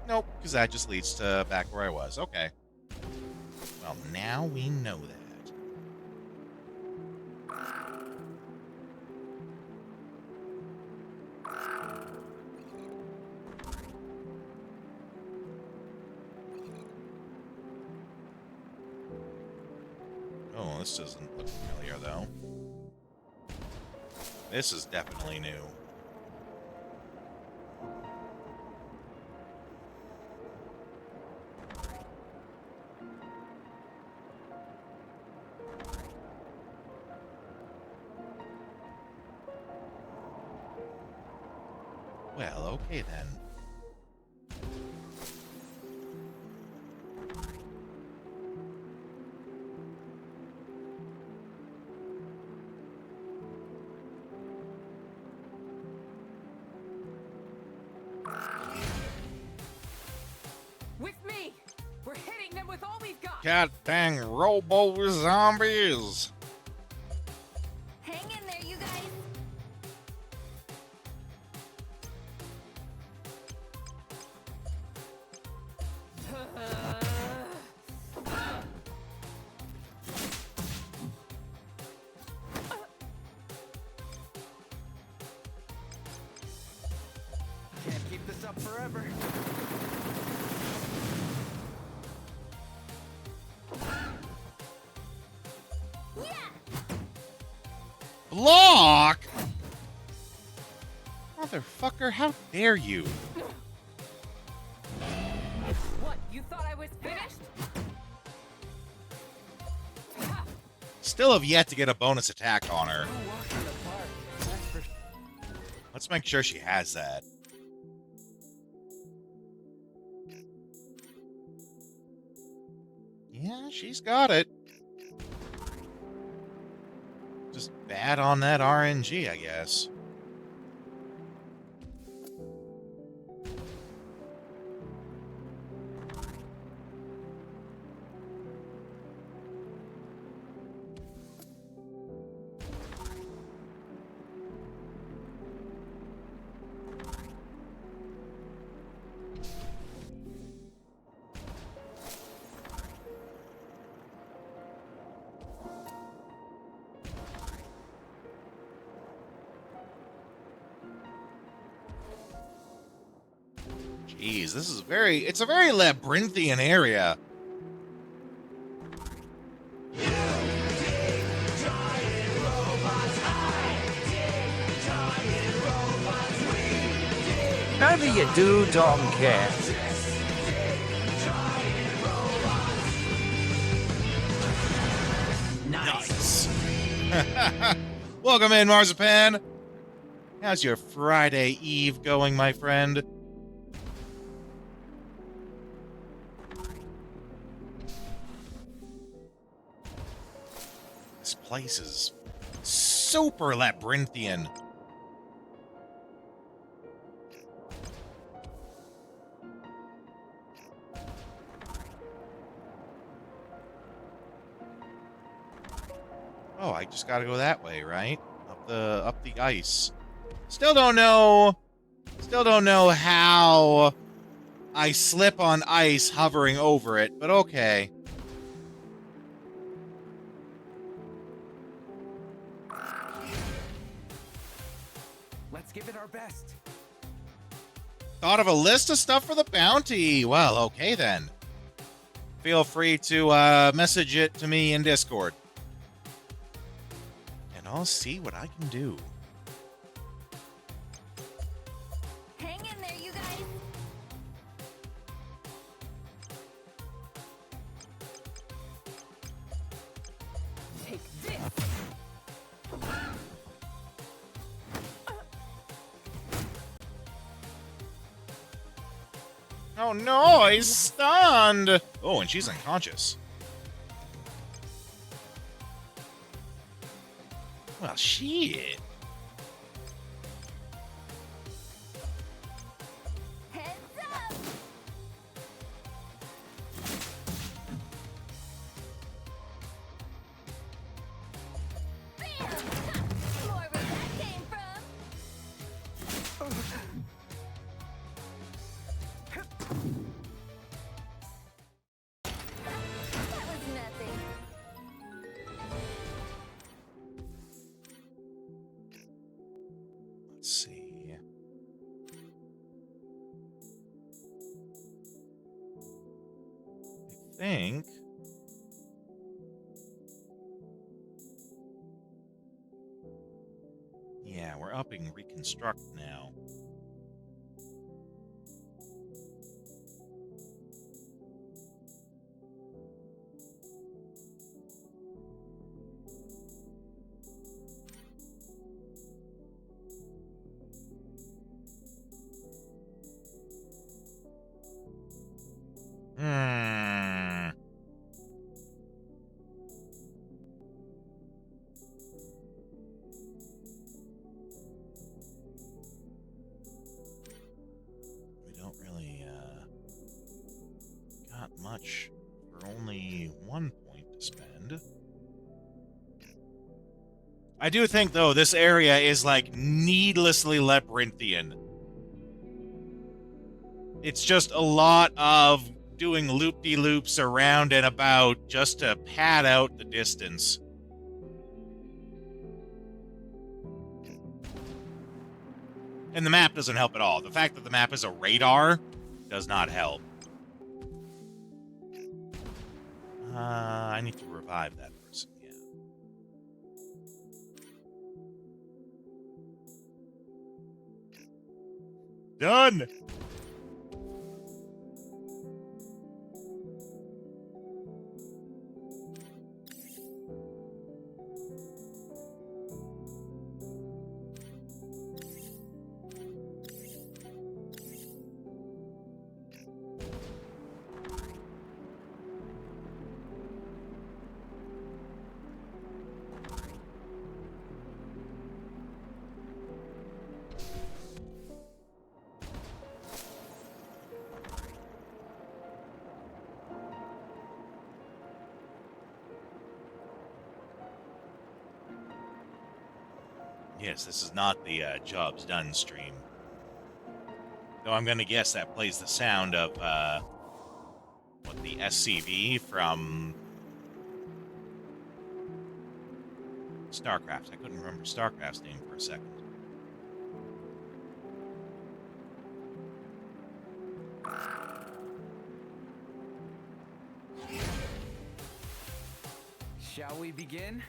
Nope, because that just leads to back where I was. Okay. Well, now we know that. Oh, this doesn't look familiar, though. This is definitely new. Well, okay then. With me! We're hitting them with all we've got! God dang robo zombies! Hang in there, you guys. Can't keep this up forever. Yeah. Block? Motherfucker, how dare you? What, you thought I was finished? Still have yet to get a bonus attack on her. No walk in the park. That's for Let's make sure she has that. Yeah, she's got it. Just bad on that RNG, I guess. Jeez, this is it's a very labyrinthian area. Whatever you do, don't care. Nice. Welcome in, Marzipan. How's your Friday Eve going, my friend? This place is super labyrinthian. Oh, I just gotta go that way, right? Up the ice. Still don't know how I slip on ice hovering over it, but okay. Let's give it our best. Thought of a list of stuff for the bounty. Well, okay then. Feel free to message it to me in Discord. And I'll see what I can do. Hang in there, you guys. Take this! Oh no, he's stunned! Oh, and she's unconscious. Well, shit. Heads up! Bam! More where that came from. That was nothing. Let's see. I think. Yeah, we're upping reconstruct now. Hmm. We don't really, got much for only 1 point to spend. I do think, though, this area is, like, needlessly labyrinthian. It's just a lot of doing loop-de-loops around and about just to pad out the distance. And the map doesn't help at all. The fact that the map is a radar does not help. I need to revive that person, yeah. Done! Yes, this is not the Jobs Done stream. Though I'm gonna guess that plays the sound of, what, the SCV from StarCraft. I couldn't remember StarCraft's name for a second. Shall we begin?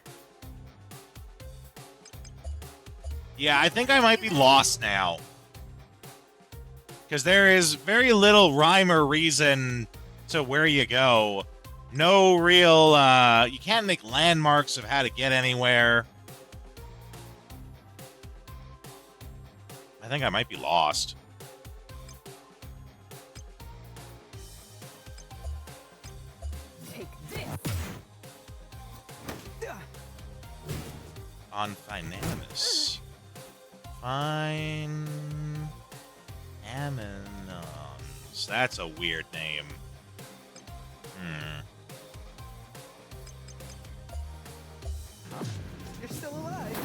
Yeah, I think I might be lost now. Because there is very little rhyme or reason to where you go. No real, you can't make landmarks of how to get anywhere. I think I might be lost. Take this. On Finamis. Fine... Aminons. That's a weird name. You're still alive.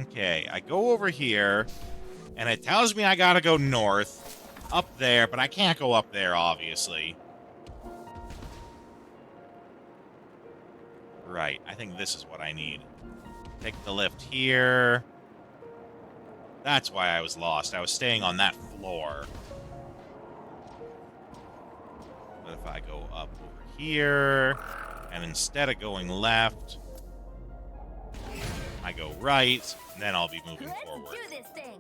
Okay, I go over here, and it tells me I gotta go north, up there, but I can't go up there, obviously. Right, I think this is what I need. Take the lift here. That's why I was lost. I was staying on that floor. But if I go up over here, and instead of going left, I go right, and then I'll be moving forward. Let's do this thing.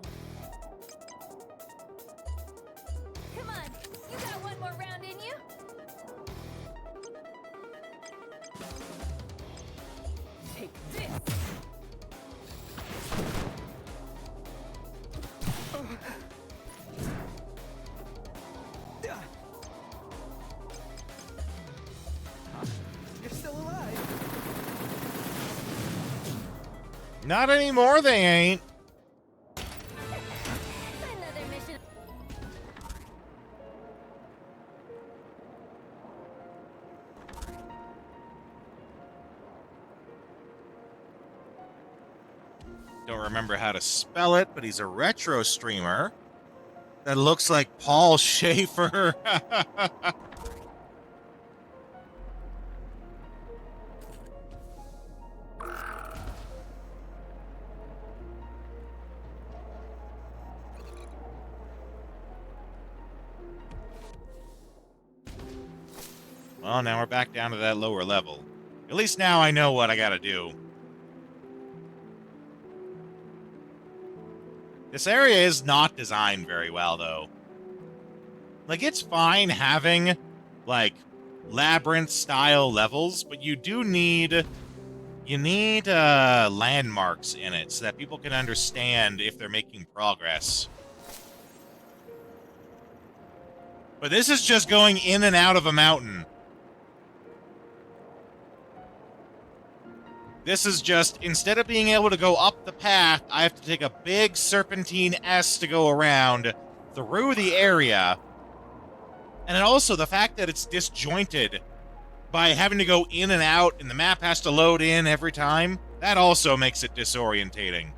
Come on, you got one more round in you? Take this. You're still alive. Not anymore, they ain't. Another mission. Don't remember how to spell it, but he's a retro streamer that looks like Paul Schaefer. Well, now we're back down to that lower level. At least now I know what I gotta do. This area is not designed very well, though. Like, it's fine having, like, labyrinth-style levels, but you do need... You need, landmarks in it so that people can understand if they're making progress. But this is just going in and out of a mountain. This is just, instead of being able to go up the path, I have to take a big serpentine S to go around through the area. And then also the fact that it's disjointed by having to go in and out and the map has to load in every time, that also makes it disorientating.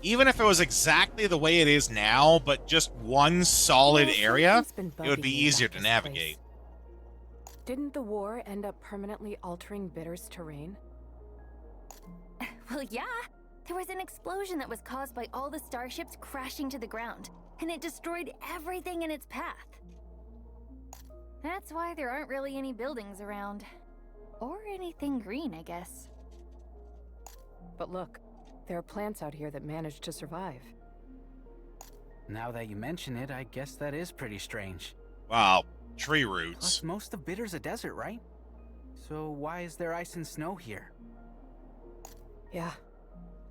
Even if it was exactly the way it is now, but just one solid area, it would be easier to navigate. Didn't the war end up permanently altering Bitter's terrain? Well, yeah. There was an explosion that was caused by all the starships crashing to the ground, and it destroyed everything in its path. That's why there aren't really any buildings around. Or anything green, I guess. But look, there are plants out here that managed to survive. Now that you mention it, I guess that is pretty strange. Wow, tree roots. Plus, most of Bitter's a desert, right? So why is there ice and snow here? Yeah,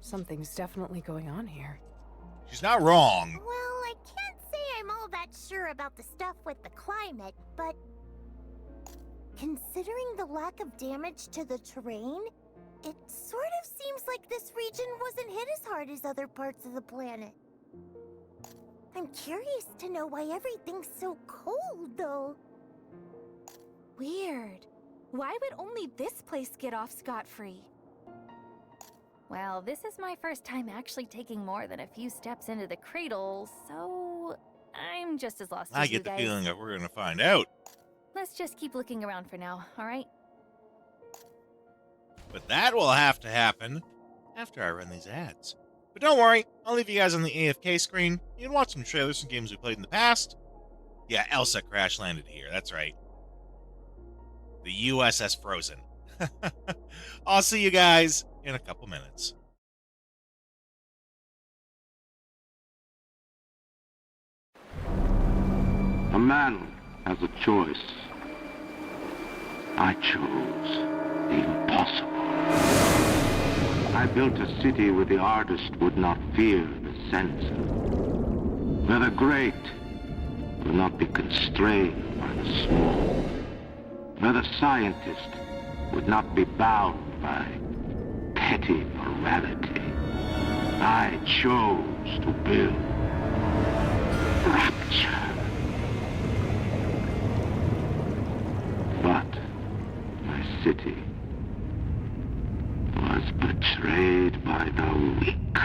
something's definitely going on here. She's not wrong. Well, I can't say I'm all that sure about the stuff with the climate, but... Considering the lack of damage to the terrain, it sort of seems like this region wasn't hit as hard as other parts of the planet. I'm curious to know why everything's so cold, though. Weird. Why would only this place get off scot-free? Well, this is my first time actually taking more than a few steps into the cradle, so I'm just as lost as you guys. I get the feeling that we're going to find out. Let's just keep looking around for now, alright? But that will have to happen after I run these ads. But don't worry, I'll leave you guys on the AFK screen. You can watch some trailers from games we played in the past. Yeah, Elsa crash landed here, that's right. The USS Frozen. I'll see you guys in a couple minutes. A man has a choice. I chose the impossible. I built a city where the artist would not fear the censor, where the great would not be constrained by the small, where the scientist would not be bound by petty morality. I chose to build rapture. But my city was betrayed by the weak.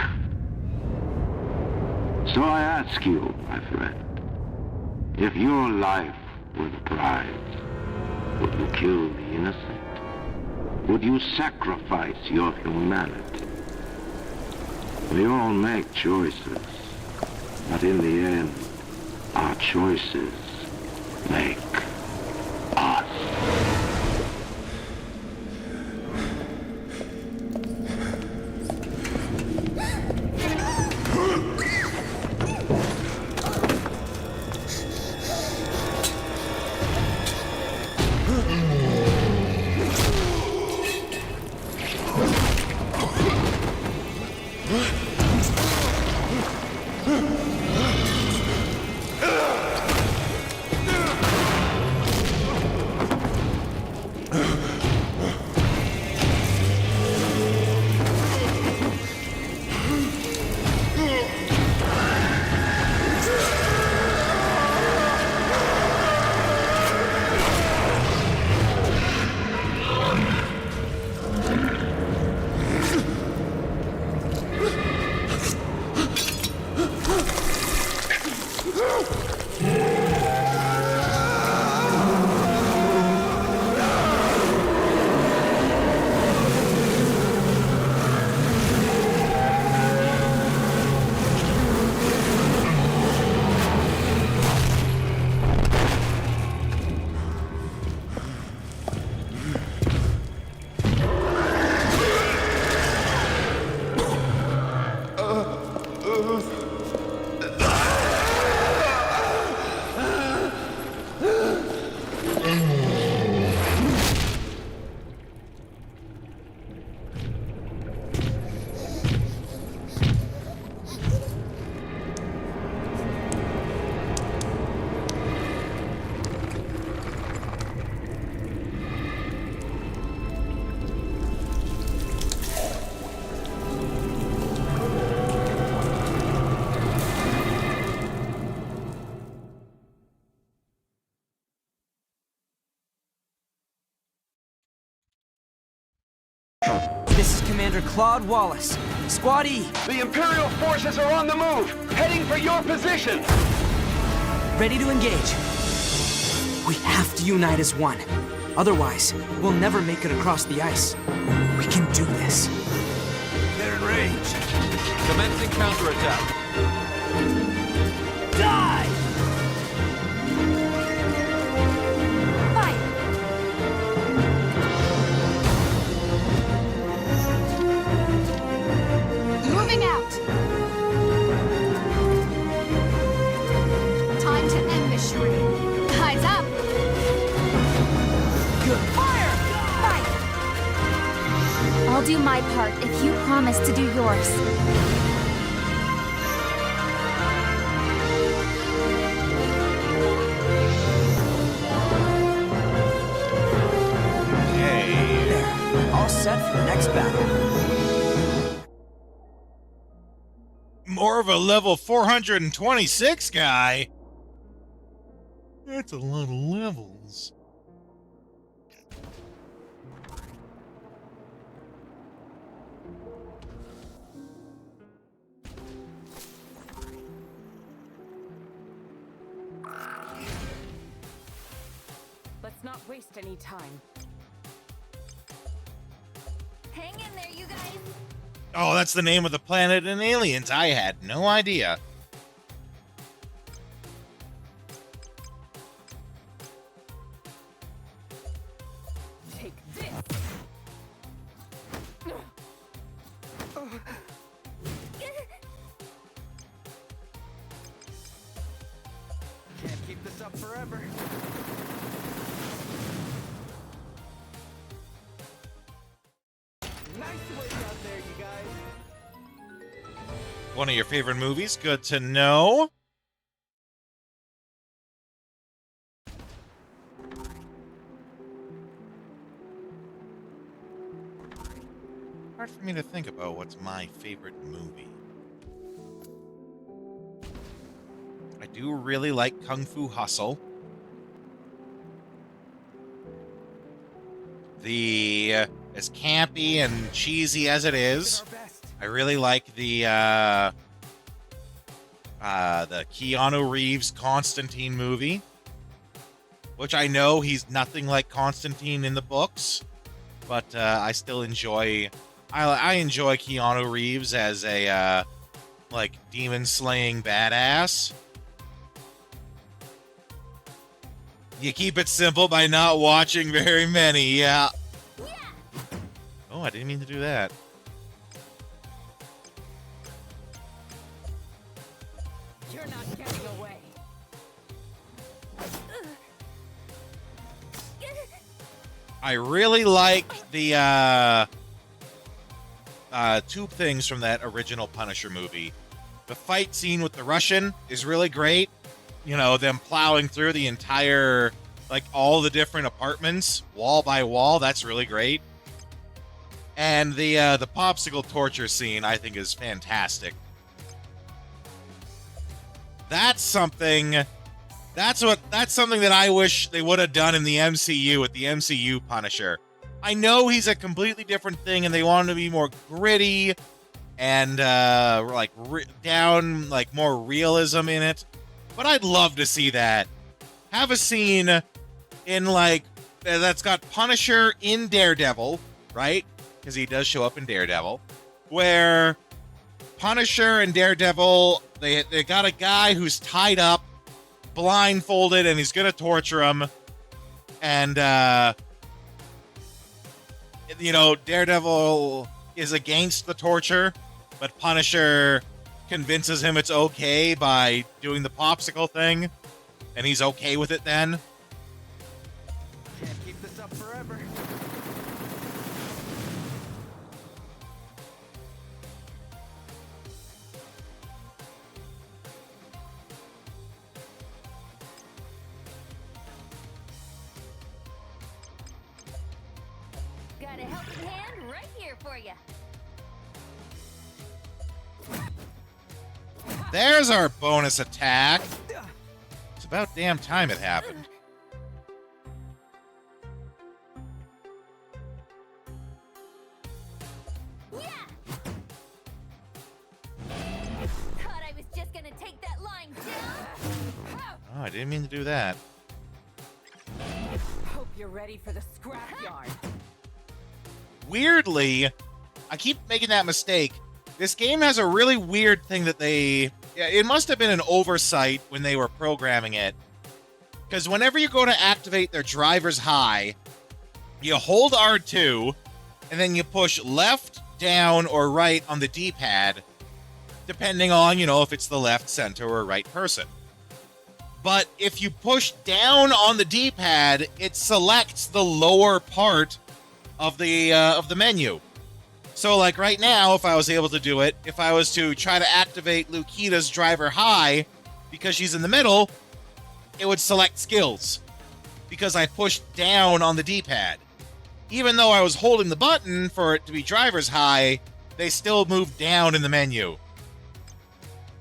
So I ask you, my friend, if your life were the prize, would you kill the innocent? Would you sacrifice your humanity? We all make choices, but in the end, our choices make us. This is Commander Claude Wallace. Squad E. The Imperial forces are on the move, heading for your position. Ready to engage. We have to unite as one. Otherwise, we'll never make it across the ice. We can do this. They're in range. Commencing counterattack. Die! Moving out. Time to end this charade. Eyes up. Good. Fire! Fight! I'll do my part if you promise to do yours. all set for the next battle. More of a level 426 guy? That's a lot of levels. Let's not waste any time. Hang in there, you guys. Oh, that's the name of the planet in Aliens. I had no idea. Take this. Can't keep this up forever. Nice work out there, you guys. One of your favorite movies? Good to know. Hard for me to think about what's my favorite movie. I do really like Kung Fu Hustle. As campy and cheesy as it is, I really like the Keanu Reeves Constantine movie, which I know he's nothing like Constantine in the books, but I still enjoy. I enjoy Keanu Reeves as a like demon slaying badass. You keep it simple by not watching very many, yeah. Oh, I didn't mean to do that. You're not getting away. I really like the two things from that original Punisher movie. The fight scene with the Russian is really great. You know, them plowing through the entire, like, all the different apartments, wall by wall, that's really great. And the popsicle torture scene, I think, is fantastic. That's something that I wish they would have done in the MCU with the MCU Punisher. I know he's a completely different thing, and they want him to be more gritty and down, like, more realism in it. But I'd love to see that. Have a scene in, like, that's got Punisher in Daredevil, right? Because he does show up in Daredevil, where Punisher and Daredevil, they got a guy who's tied up, blindfolded, and he's gonna torture him. And Daredevil is against the torture, but Punisher convinces him it's okay by doing the popsicle thing, and he's okay with it then. Can't keep this up forever. Got a helping hand right here for you. There's our bonus attack. It's about damn time it happened. Thought I was just gonna take that line down. Oh, I didn't mean to do that. Hope you're ready for the scrapyard. Weirdly, I keep making that mistake. This game has a really weird thing that it must have been an oversight when they were programming it. Because whenever you go to activate their driver's high, you hold R2, and then you push left, down, or right on the D-pad, depending on, if it's the left, center, or right person. But if you push down on the D-pad, it selects the lower part of the menu. So, like, right now, if I was able to do it, if I was to try to activate Lukita's driver high, because she's in the middle, it would select skills, because I pushed down on the D-pad. even though I was holding the button for it to be driver's high, they still moved down in the menu.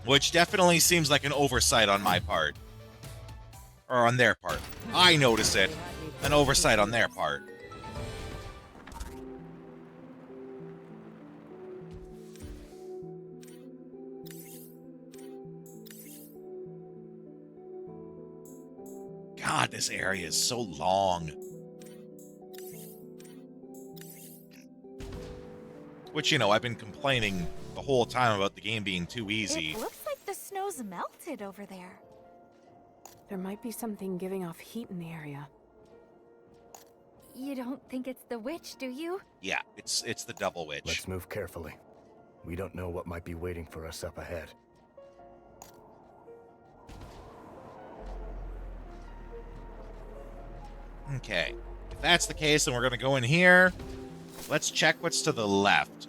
Which definitely seems like an oversight on my part. Or on their part. I notice it. An oversight on their part. God, this area is so long. Which, you know, I've been complaining the whole time about the game being too easy. It looks like the snow's melted over there. There might be something giving off heat in the area. You don't think it's the witch, do you? Yeah, it's the double witch. Let's move carefully. We don't know what might be waiting for us up ahead. Okay. If that's the case, then we're going to go in here. Let's check what's to the left.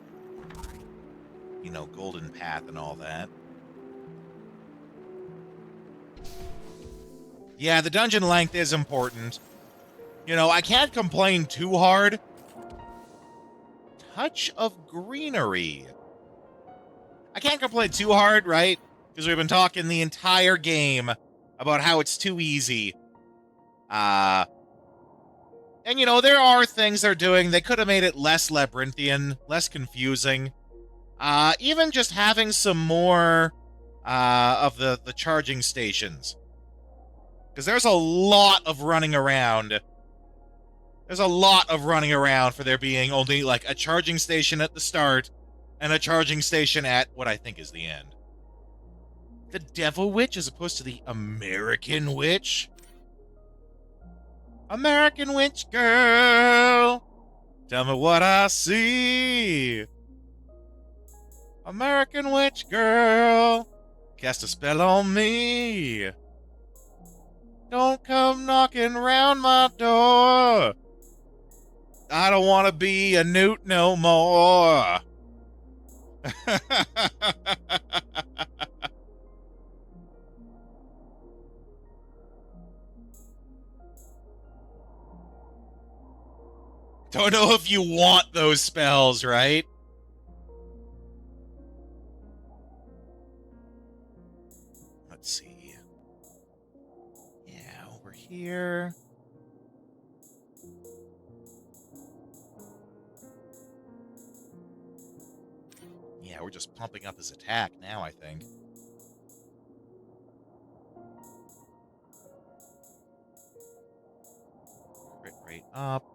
You know, golden path and all that. Yeah, the dungeon length is important. You know, I can't complain too hard. Touch of greenery. I can't complain too hard, right? Because we've been talking the entire game about how it's too easy. And, you know, there are things they're doing. They could have made it less labyrinthian, less confusing. Even just having some more of the charging stations. Because there's a lot of running around. There's a lot of running around for there being only, like, a charging station at the start and a charging station at what I think is the end. The Devil Witch as opposed to the American Witch? American Witch Girl, tell me what I see. American Witch Girl, cast a spell on me. Don't come knocking round my door. I don't want to be a newt no more. Don't know if you want those spells, right? Let's see. Yeah, over here. Yeah, we're just pumping up his attack now, I think. Crit rate up.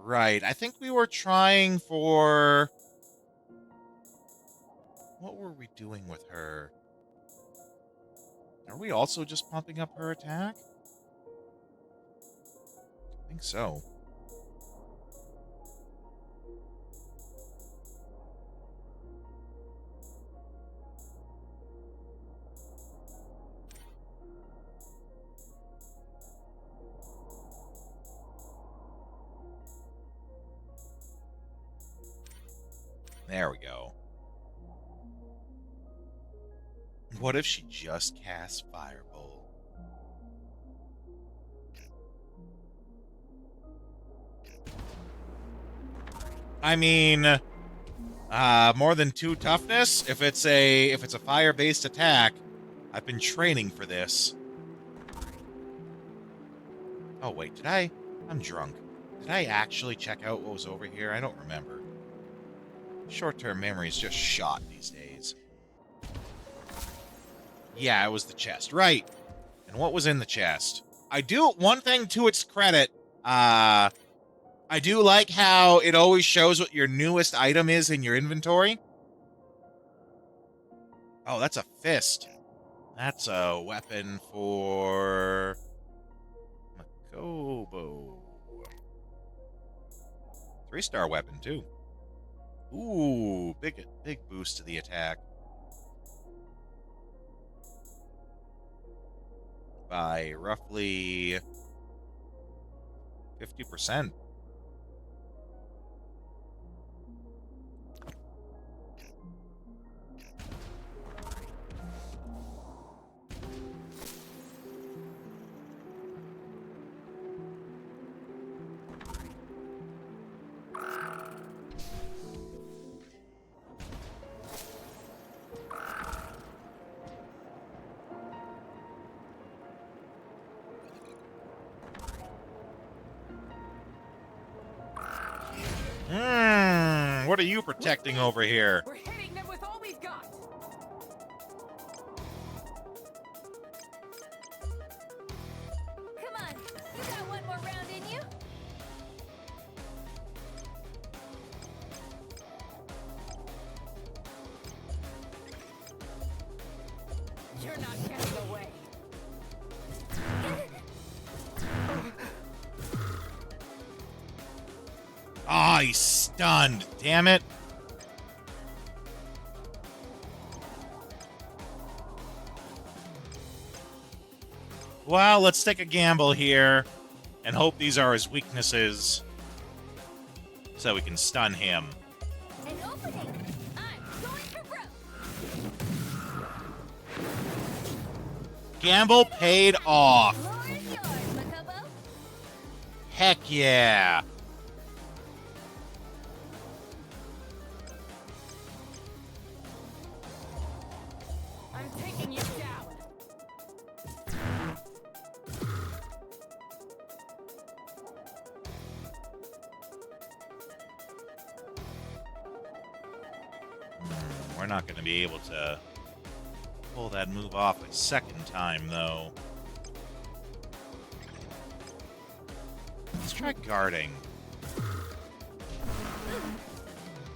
Right, I think we were trying for... What were we doing with her? Are we also just pumping up her attack? I think so. There we go. What if she just casts Firebolt? I mean, more than 2 toughness. If it's a fire-based attack, I've been training for this. Oh wait, did I? I'm drunk. Did I actually check out what was over here? I don't remember. Short-term memory is just shot these days. Yeah, it was the chest. Right. And what was in the chest? I do... One thing to its credit, I do like how it always shows what your newest item is in your inventory. Oh, that's a fist. That's a weapon for... Makobo. 3-star weapon, too. Ooh, big boost to the attack. By roughly 50%. What are you protecting over here? We're hitting them with all we've got. Come on, you got one more round in you. You're not getting away. Ah, he's stunned. Damn it. Well, let's take a gamble here and hope these are his weaknesses so we can stun him. An opening. I'm going for broke. Gamble paid off. Floor is yours, Makobo. Heck yeah. I'm taking you down. We're not going to be able to pull that move off a second time, though. Let's try guarding.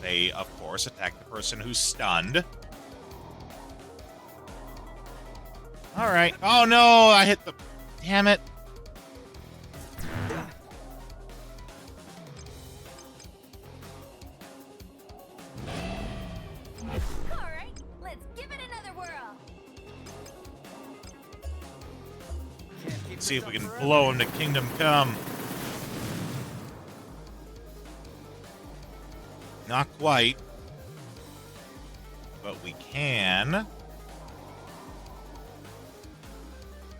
They, of course, attack the person who's stunned. Alright. Oh, no! I hit the... Damn it. All right, let's give it another whirl. See if we can blow him to Kingdom Come. Not quite. But we can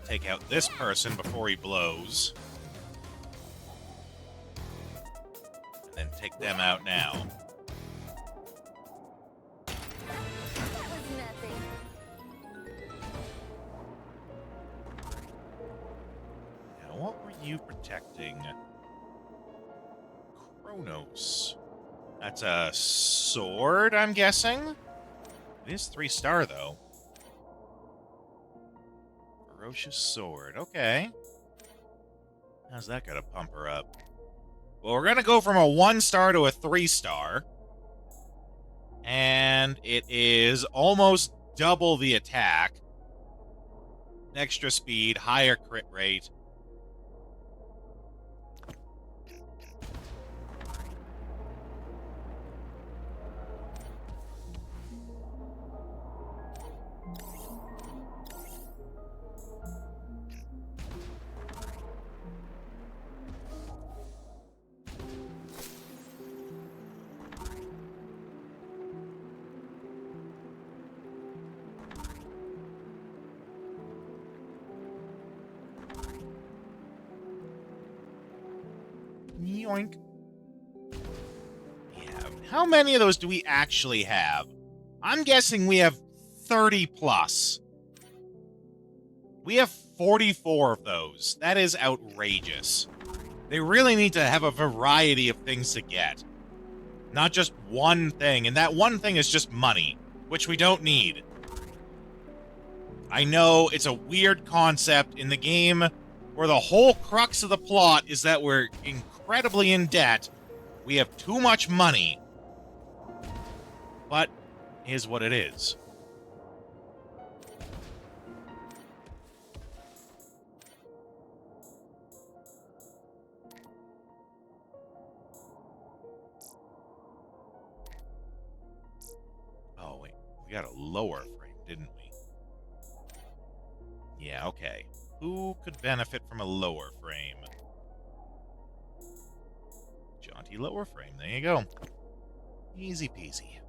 take out this person before he blows. And then take them out now. That was nothing. Now, what were you protecting? Kronos. That's a sword, I'm guessing? It is 3-star, though. Ferocious sword. Okay. How's that gonna pump her up? Well, we're gonna go from a 1-star to a 3-star. And it is almost double the attack. Extra speed, higher crit rate. Yoink. Yeah. How many of those do we actually have? I'm guessing we have 30 plus. We have 44 of those. That is outrageous. They really need to have a variety of things to get. Not just one thing, and that one thing is just money, which we don't need. I know it's a weird concept in the game where the whole crux of the plot is that we're incredibly in debt. We have too much money. But is what it is. Oh, wait. We got a lower frame, didn't we? Yeah, okay. Who could benefit from a lower frame? Jaunty lower frame. There you go. Easy peasy.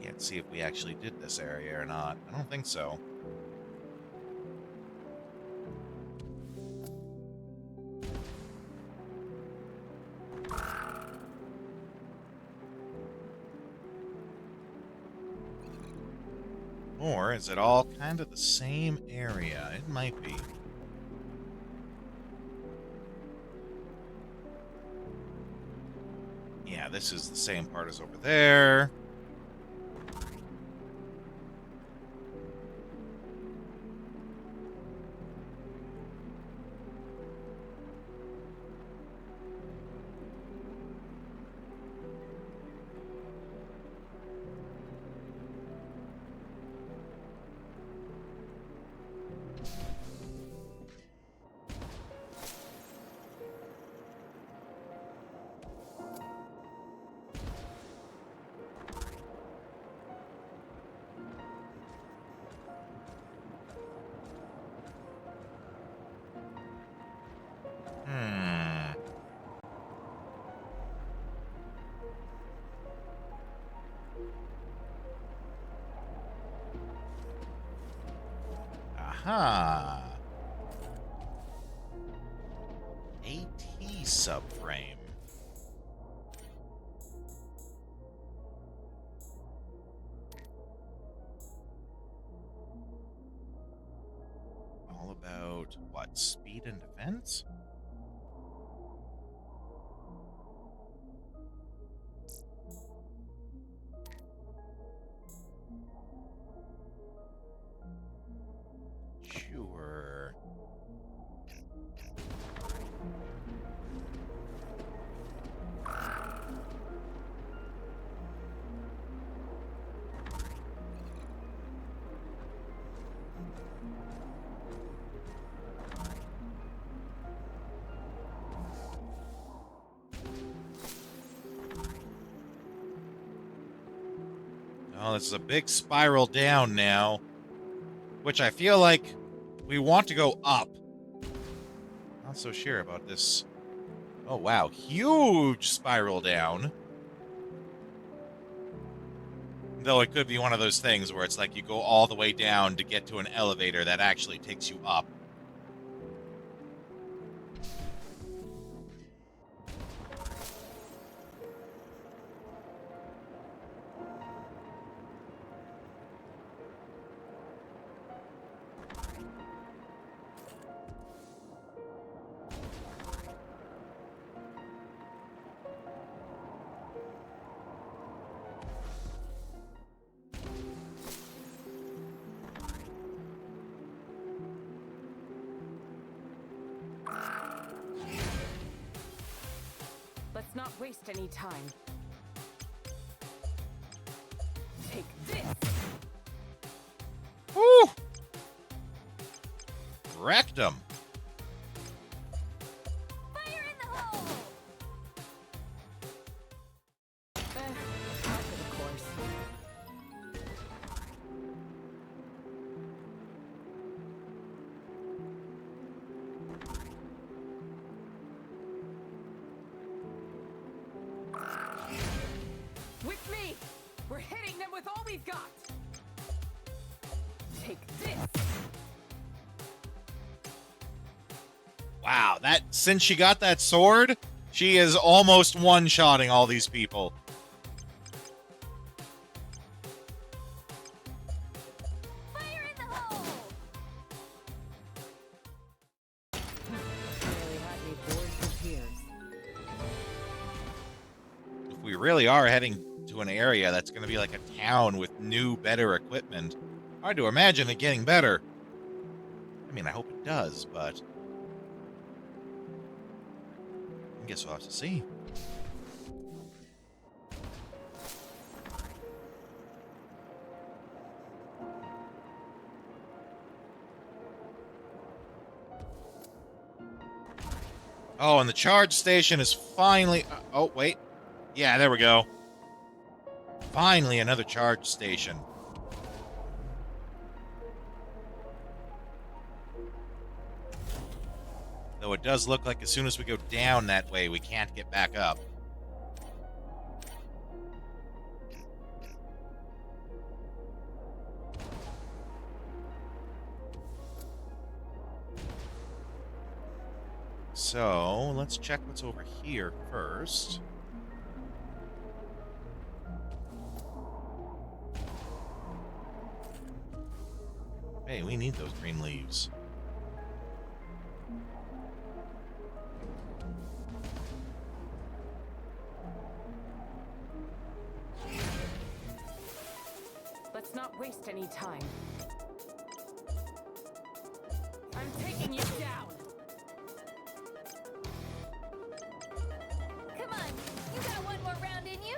Can't see if we actually did this area or not. I don't think so. Or is it all kind of the same area? It might be. Yeah, this is the same part as over there. Aha. AT subframe. All about what? Speed and defense? Sure. Oh, this is a big spiral down now, which I feel like we want to go up. Not so sure about this. Oh, wow. Huge spiral down. Though it could be one of those things where it's like you go all the way down to get to an elevator that actually takes you up. Let's not waste any time. Take this! Woo! Wrecked him. Fire in the hole! Out of the course. With me! We're hitting them with all we've got! Take this! Wow, since she got that sword, she is almost one-shotting all these people. Fire in the hole! Really had me bored for tears. If we really are heading to an area that's going to be like a town with new, better equipment, hard to imagine it getting better. I mean, I hope it does, but I guess we'll have to see. Oh, and the charge station is finally... oh, wait. Yeah, there we go. Finally, another charge station. Though it does look like as soon as we go down that way, we can't get back up. So, let's check what's over here first. Hey, we need those green leaves. Let's not waste any time. I'm taking you down. Come on, you got one more round in you?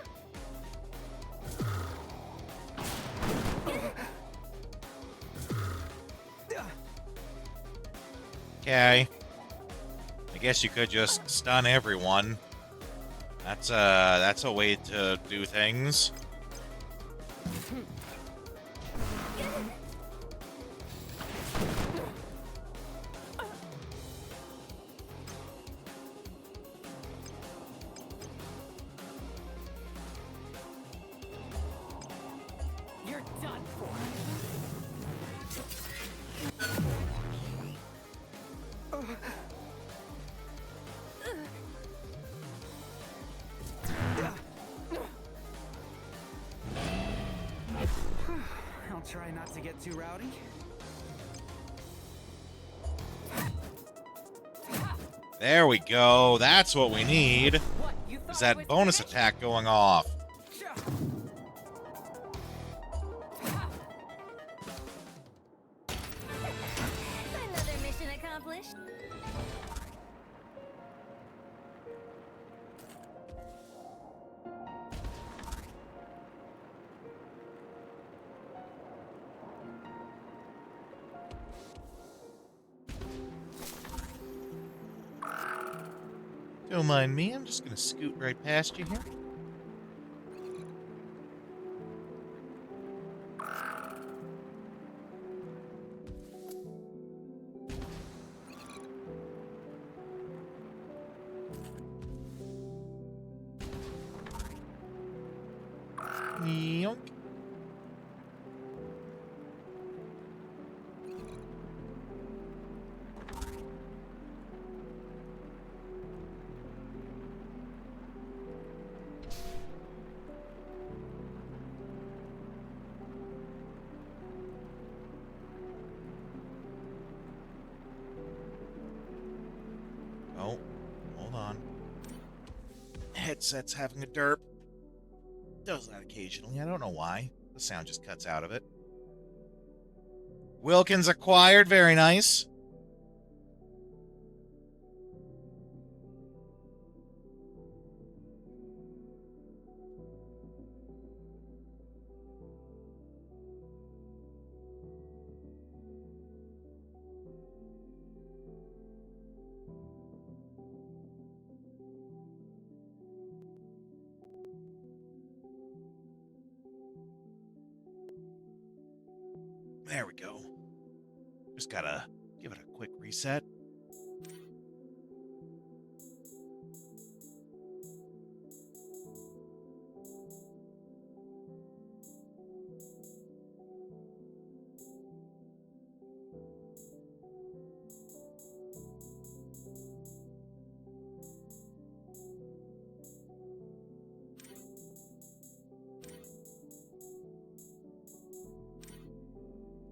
Okay. I guess you could just stun everyone. That's a way to do things. You're done for. I'll try not to get too rowdy. There we go. That's what we need. Is that bonus attack going off? Another mission accomplished. Don't mind me. I'm just gonna scoot right past you here. Yoink. Oh, hold on. Headset's having a derp. Does that occasionally. I don't know why. The sound just cuts out of it. Wilkins acquired. Very nice. There we go. Just gotta give it a quick reset.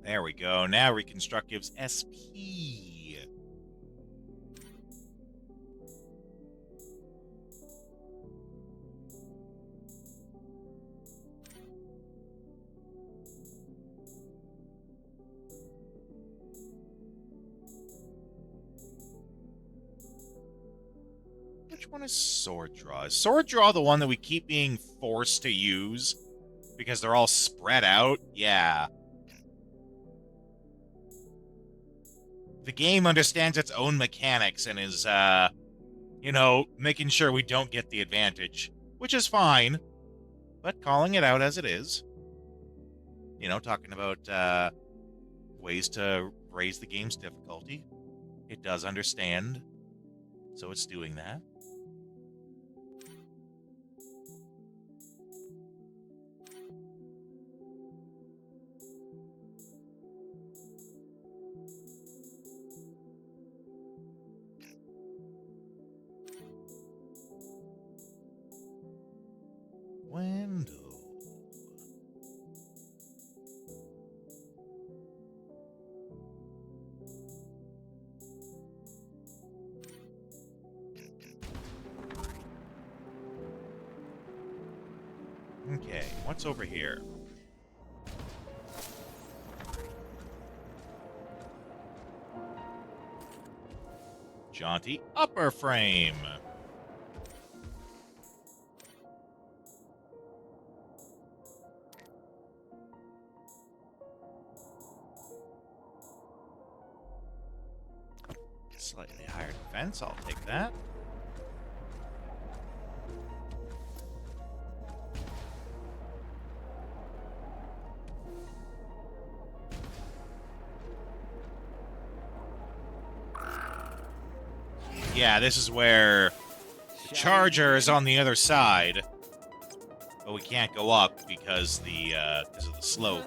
There we go. Now Reconstruct gives SP. Which one is Sword Draw? Is Sword Draw the one that we keep being forced to use because they're all spread out? Yeah. The game understands its own mechanics and is, you know, making sure we don't get the advantage, which is fine, but calling it out as it is. You know, talking about ways to raise the game's difficulty. It does understand, so it's doing that. Window. Okay, what's over here? Jaunty upper frame. Slightly higher defense, I'll take that. Yeah, this is where the charger is on the other side, but we can't go up because of the slope.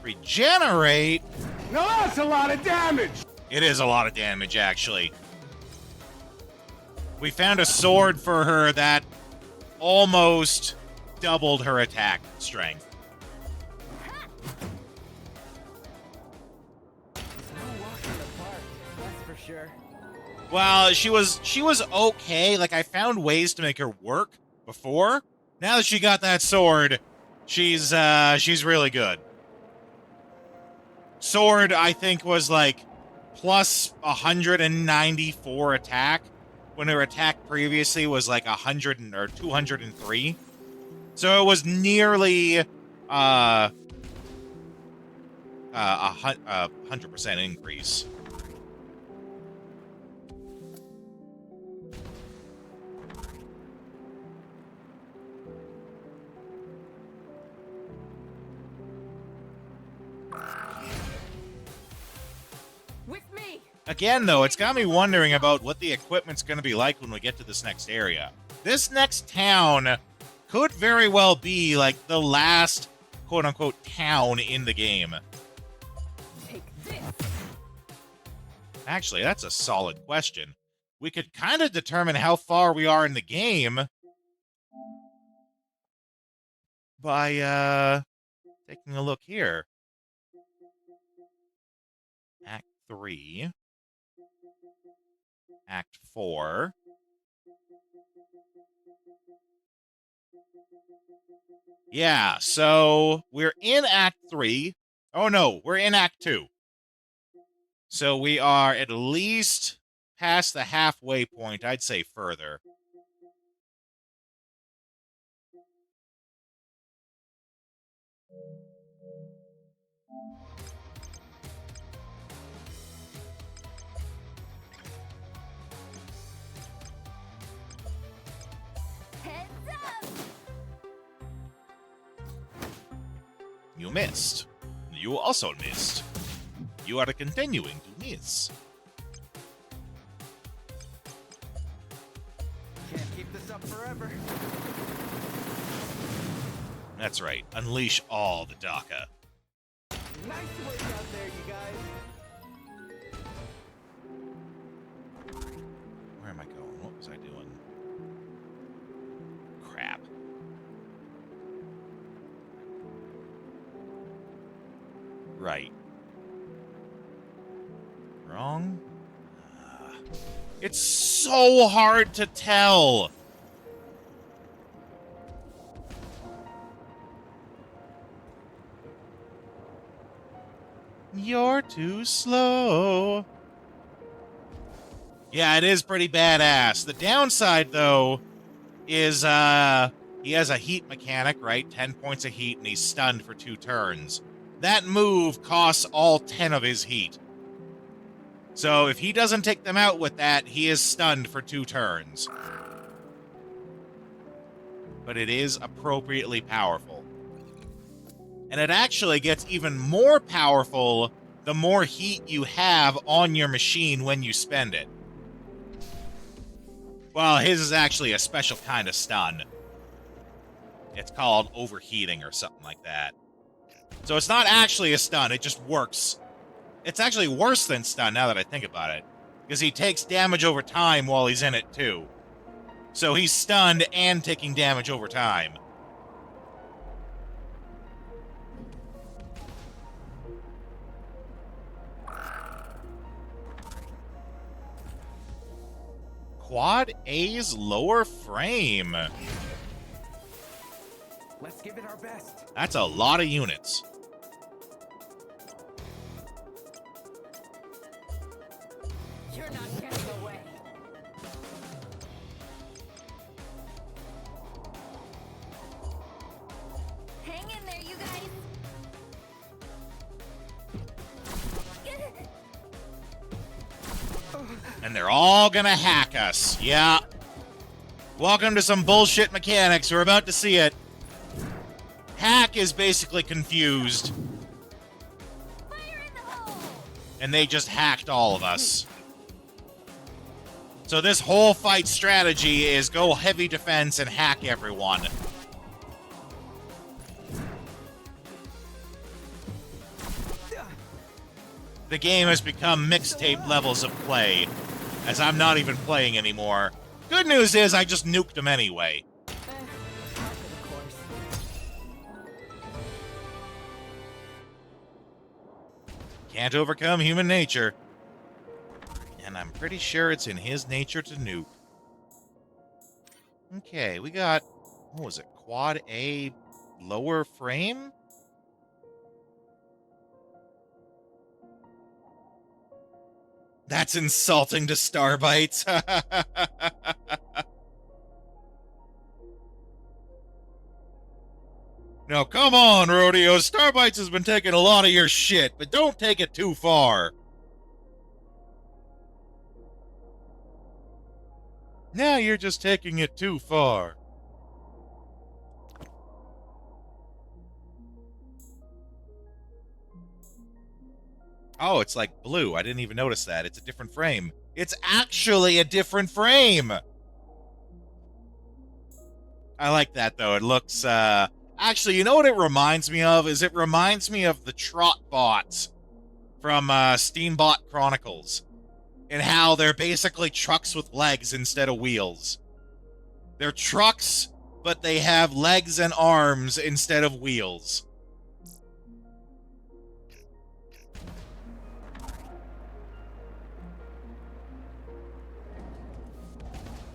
Regenerate? Now that's a lot of damage! It is a lot of damage, actually. We found a sword for her that almost doubled her attack strength. That's for sure. Well, she was okay. Like, I found ways to make her work before. Now that she got that sword, she's really good. Sword, I think, was like plus 194 attack, when her attack previously was like 100 or 203. So it was nearly 100% increase. With me! Again, though, it's got me wondering about what the equipment's going to be like when we get to this next area. This next town could very well be, like, the last, quote-unquote, town in the game. Take this! Actually, that's a solid question. We could kind of determine how far we are in the game by, taking a look here. Act 3. Act 4. Yeah, so we're in Act 3. Oh no, we're in Act 2. So we are at least past the halfway point, I'd say further. You missed. You also missed. You are continuing to miss. Can't keep this up forever. That's right. Unleash all the DACA. Nice work out there, you guys. Where am I going? What was I doing? Crap. Right. Wrong? It's so hard to tell. You're too slow. Yeah, it is pretty badass. The downside, though, is he has a heat mechanic, right? 10 points of heat, and he's stunned for 2 turns. That move costs all 10 of his heat. So if he doesn't take them out with that, he is stunned for 2 turns. But it is appropriately powerful. And it actually gets even more powerful the more heat you have on your machine when you spend it. Well, his is actually a special kind of stun. It's called overheating or something like that. So it's not actually a stun, it just works. It's actually worse than stun now that I think about it, because he takes damage over time while he's in it too. So he's stunned and taking damage over time. Quad A's lower frame. Let's give it our best. That's a lot of units. You're not getting away. Hang in there, you guys. And they're all gonna hack us. Yeah. Welcome to some bullshit mechanics. We're about to see it. Hack is basically confused. And they just hacked all of us. So this whole fight strategy is go heavy defense and hack everyone. The game has become mixtape levels of play, as I'm not even playing anymore. Good news is I just nuked them anyway. Can't overcome human nature. And I'm pretty sure it's in his nature to nuke. Okay, we got, what was it, Quad A lower frame? That's insulting to Starbites. No, come on, Rodeo. Starbites has been taking a lot of your shit, but don't take it too far. Now you're just taking it too far. Oh, it's like blue. I didn't even notice that. It's a different frame. It's actually a different frame. I like that, though. It looks, actually, you know what it reminds me of? Is it reminds me of the Trotbots from, Steambot Chronicles. And how they're basically trucks with legs instead of wheels. They're trucks, but they have legs and arms instead of wheels.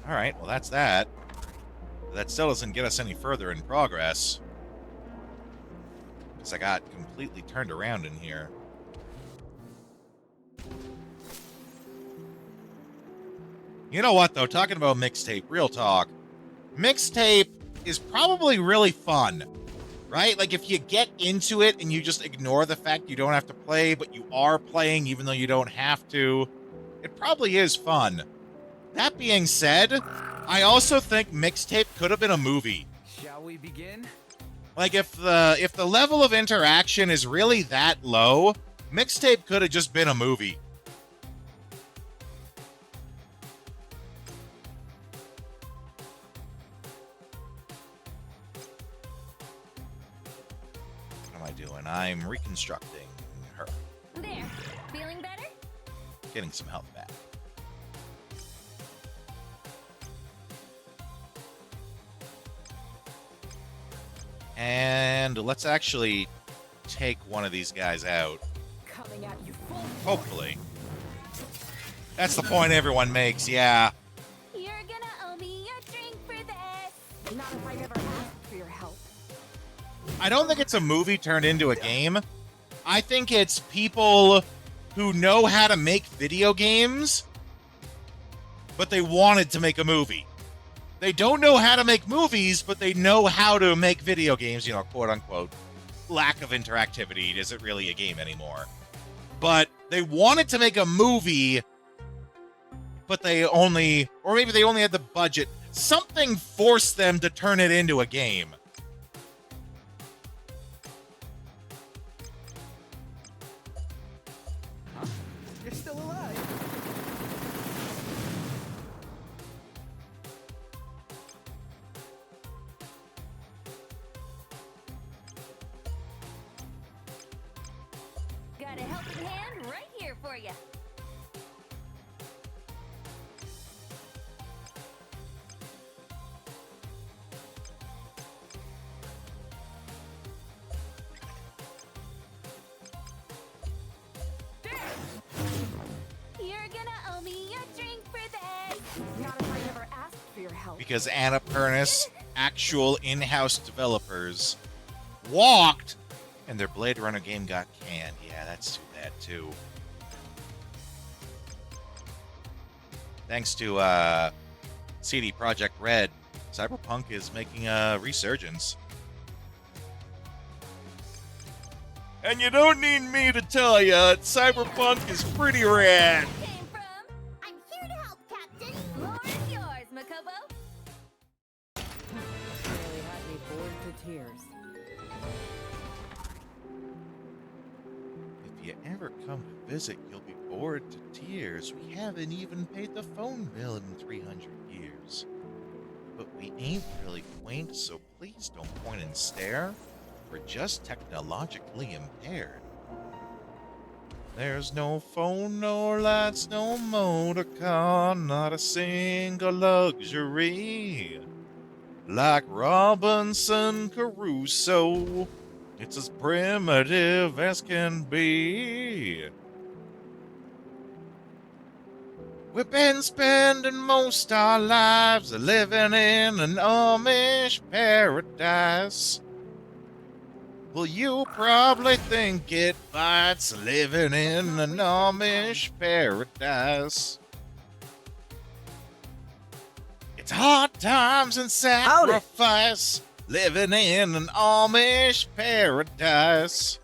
Alright, well that's that. That still doesn't get us any further in progress. Because I got completely turned around in here. You know what, though? Talking about mixtape, real talk. Mixtape is probably really fun, right? Like, if you get into it and you just ignore the fact you don't have to play, but you are playing even though you don't have to, it probably is fun. That being said, I also think mixtape could have been a movie. Shall we begin? Like, if the level of interaction is really that low, mixtape could have just been a movie. What am I doing? I'm reconstructing her. There. Feeling better? Getting some health back. And let's actually take one of these guys out. Coming at you full Hopefully. That's the point everyone makes, yeah. You're gonna owe me a drink for this. Not if I never asked for your help. I don't think it's a movie turned into a game. I think it's people who know how to make video games, but they wanted to make a movie. They don't know how to make movies, but they know how to make video games, you know, quote unquote. Lack of interactivity. Is it really a game anymore? But they wanted to make a movie, but they only, or maybe they only had the budget. Something forced them to turn it into a game. You're still alive. Got a helping hand right here for you. You're gonna owe me a drink for this. Not if because Annapurna's actual in-house developers walked and their Blade Runner game got canned. Yeah, that's too bad too. Thanks to CD Projekt Red, Cyberpunk is making a resurgence. And you don't need me to tell you, Cyberpunk is pretty rad. I'm here to help, Captain. Floor is yours, Makobo. Really had me bored to tears. If you ever come to visit, you'll be bored to tears. We haven't even paid the phone bill in 300 years. But we ain't really quaint, so please don't point and stare. We're just technologically impaired. There's no phone, no lights, no motor car, not a single luxury. Like Robinson Crusoe, it's as primitive as can be. We've been spending most our lives living in an Amish paradise. Well, you probably think it bites living in an Amish paradise. It's hard times and sacrifice living in an Amish paradise.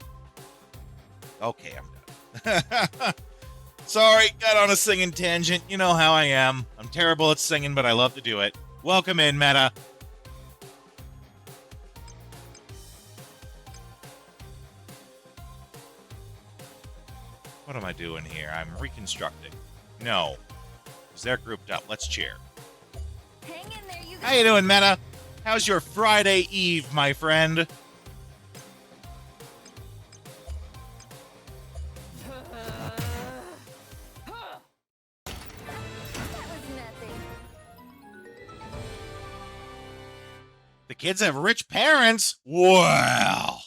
Okay, I'm done. Sorry, got on a singing tangent. You know how I am. I'm terrible at singing, but I love to do it. Welcome in, Meta. What am I doing here? I'm reconstructing. No. Because they're grouped up. Let's cheer. Hang in there, you guys. How you doing, Meta? How's your Friday Eve, my friend? That was nothing. The kids have rich parents? Wow.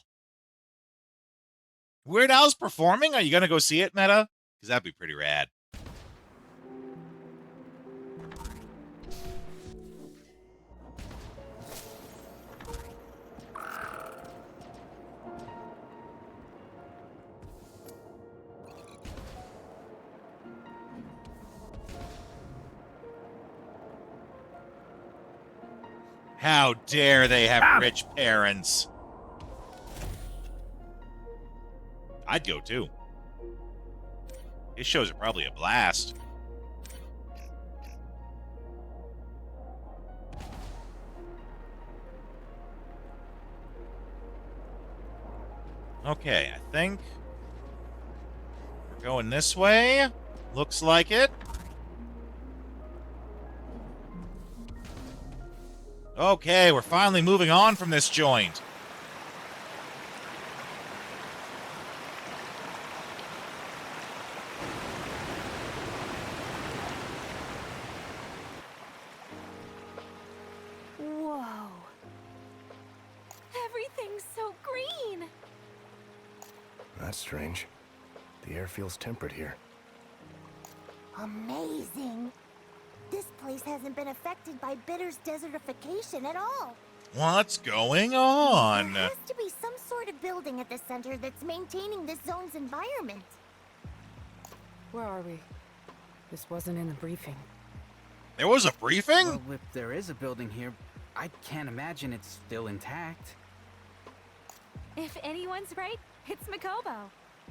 Weird Al's performing? Are you going to go see it, Meta? Because that'd be pretty rad. How dare they have rich parents? I'd go too. His shows are probably a blast. Okay, I think we're going this way. Looks like it. Okay, we're finally moving on from this joint. Whoa. Everything's so green. That's strange. The air feels temperate here. Amazing. This place hasn't been affected by Bitter's desertification at all. What's going on? There has to be some sort of building at the center that's maintaining this zone's environment. Where are we? This wasn't in the briefing. There was a briefing? Well, if there is a building here, I can't imagine it's still intact. If anyone's right, it's Makobo.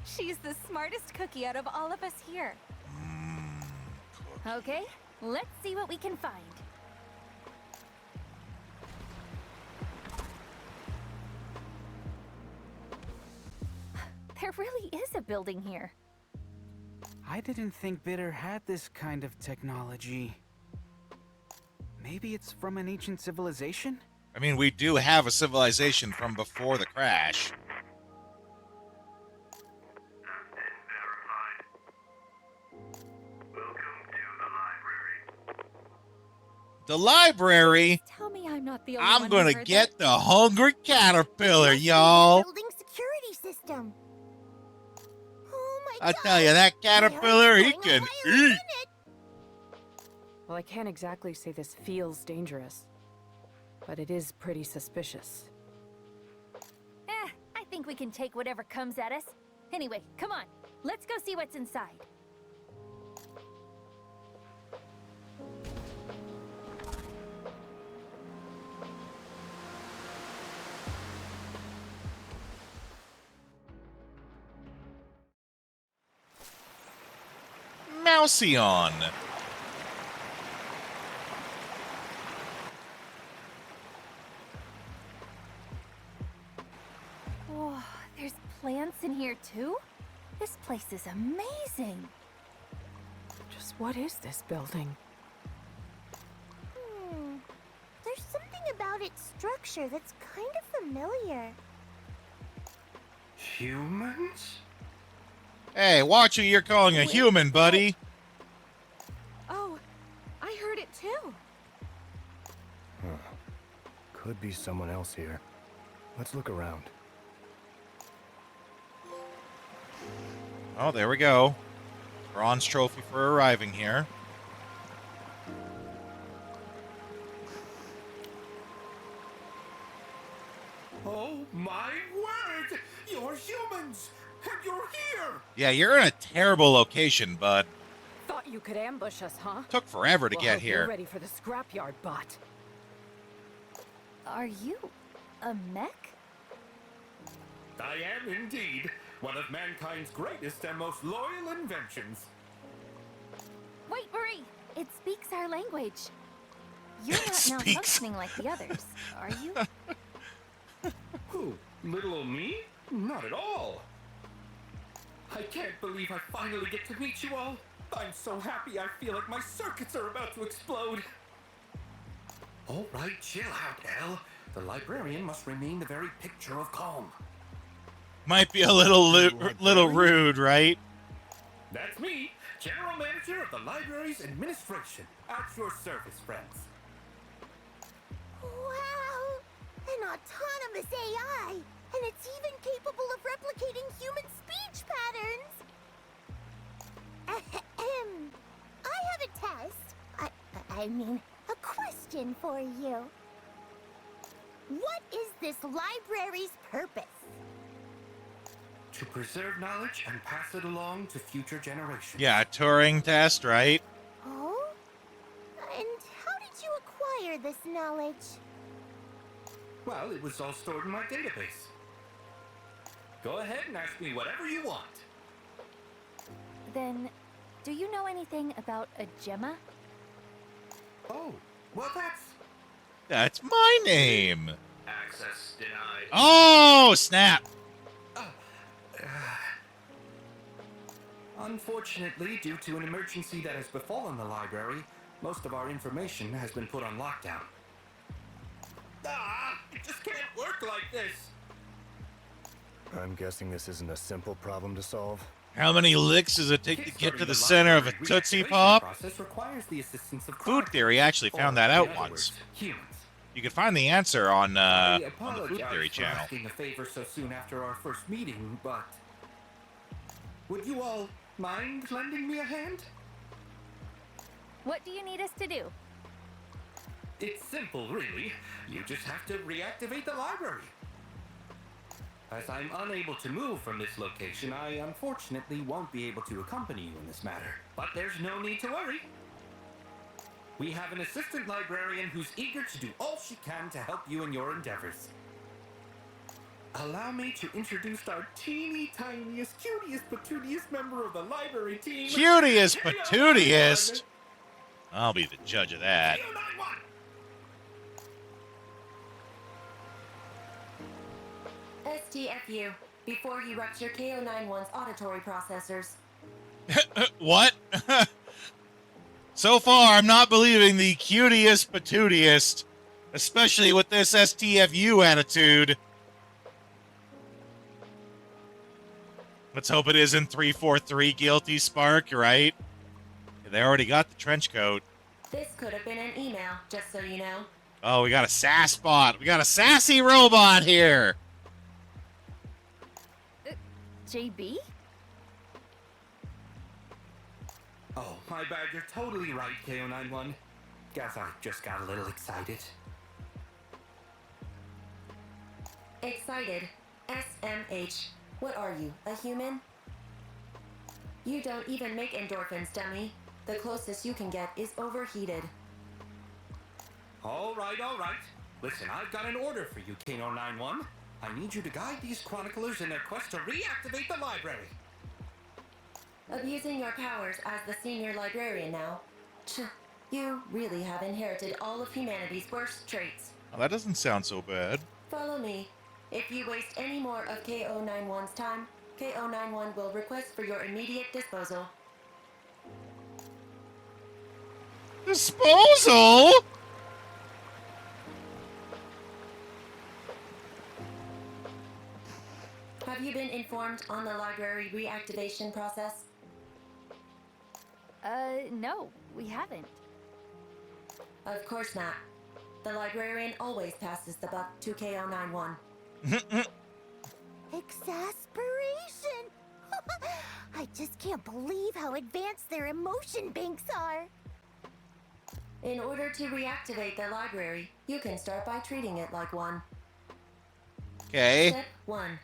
She's the smartest cookie out of all of us here. Okay, let's see what we can find. There really is a building here. I didn't think Bitter had this kind of technology. Maybe it's from an ancient civilization? I mean, we do have a civilization from before the crash. The library? Tell me I'm not the only I'm one gonna who heard get that. the hungry caterpillar, y'all. Building security system. Oh my I god. tell you, that caterpillar, he can eat. Well, I can't exactly say this feels dangerous, but it is pretty suspicious. I think we can take whatever comes at us. Anyway, come on. Let's go see what's inside. Mouseon. Whoa, there's plants in here too? This place is amazing. Just what is this building? There's something about its structure that's kind of familiar. Humans? Hey, watch who you're calling a human, buddy. Oh, I heard it too. Huh. Could be someone else here. Let's look around. Oh, there we go. Bronze trophy for arriving here. Oh my word! You're humans! And you're here! Yeah, you're in a terrible location, bud. Thought you could ambush us, huh? Took forever to Well, get hope here. You're ready for the scrapyard, bot. Are you a mech? I am indeed one of mankind's greatest and most loyal inventions. Wait, Marie! It speaks our language. You're not malfunctioning like the others, are you? Who? Little old me? Not at all. I can't believe I finally get to meet you all. I'm so happy I feel like my circuits are about to explode. All right, chill out, Elle. The librarian must remain the very picture of calm. Might be a little rude, right? That's me, General Manager of the library's administration. At your service, friends. Wow! An autonomous AI! And it's even capable of replicating human speech patterns! Ahem. I have a test. I mean, a question for you. What is this library's purpose? To preserve knowledge and pass it along to future generations. Yeah, a Turing test, right? Oh? And how did you acquire this knowledge? Well, it was all stored in my database. Go ahead and ask me whatever you want. Then, do you know anything about a Gemma? Oh, well That's my name. Access denied. Oh, snap. Unfortunately, due to an emergency that has befallen the library, most of our information has been put on lockdown. It just can't work like this. I'm guessing this isn't a simple problem to solve. How many licks does it take to get to the center of a Tootsie Pop? Process requires the assistance of Food Theory actually found that out once. Humans. You can find the answer on the Food Theory for channel. asking a favor so soon after our first meeting, but would you all mind lending me a hand? What do you need us to do? It's simple, really. You just have to reactivate the library. As I'm unable to move from this location, I unfortunately won't be able to accompany you in this matter. But there's no need to worry. We have an assistant librarian who's eager to do all she can to help you in your endeavors. Allow me to introduce our teeny tiniest, cutiest, patootiest member of the library team. Cutiest, patootiest? I'll be the judge of that. STFU, before you wrecked your KO91's auditory processors. What? So far, I'm not believing the cutiest, patootiest, especially with this STFU attitude. Let's hope it isn't 343 Guilty Spark, right? They already got the trench coat. This could have been an email, just so you know. Oh, we got a sass bot. We got a sassy robot here. JB? Oh, my bad. You're totally right, KO91. Guess I just got a little excited. Excited. SMH. What are you, a human? You don't even make endorphins, dummy. The closest you can get is overheated. All right. Listen, I've got an order for you, KO91. I need you to guide these chroniclers in their quest to reactivate the library. Abusing your powers as the senior librarian now. You really have inherited all of humanity's worst traits. Well, that doesn't sound so bad. Follow me. If you waste any more of KO91's time, KO91 will request for your immediate disposal. Disposal? Have you been informed on the library reactivation process? No, we haven't. Of course not. The librarian always passes the buck to KO91. Exasperation! I just can't believe how advanced their emotion banks are. In order to reactivate the library, you can start by treating it like one. Okay. Step 1.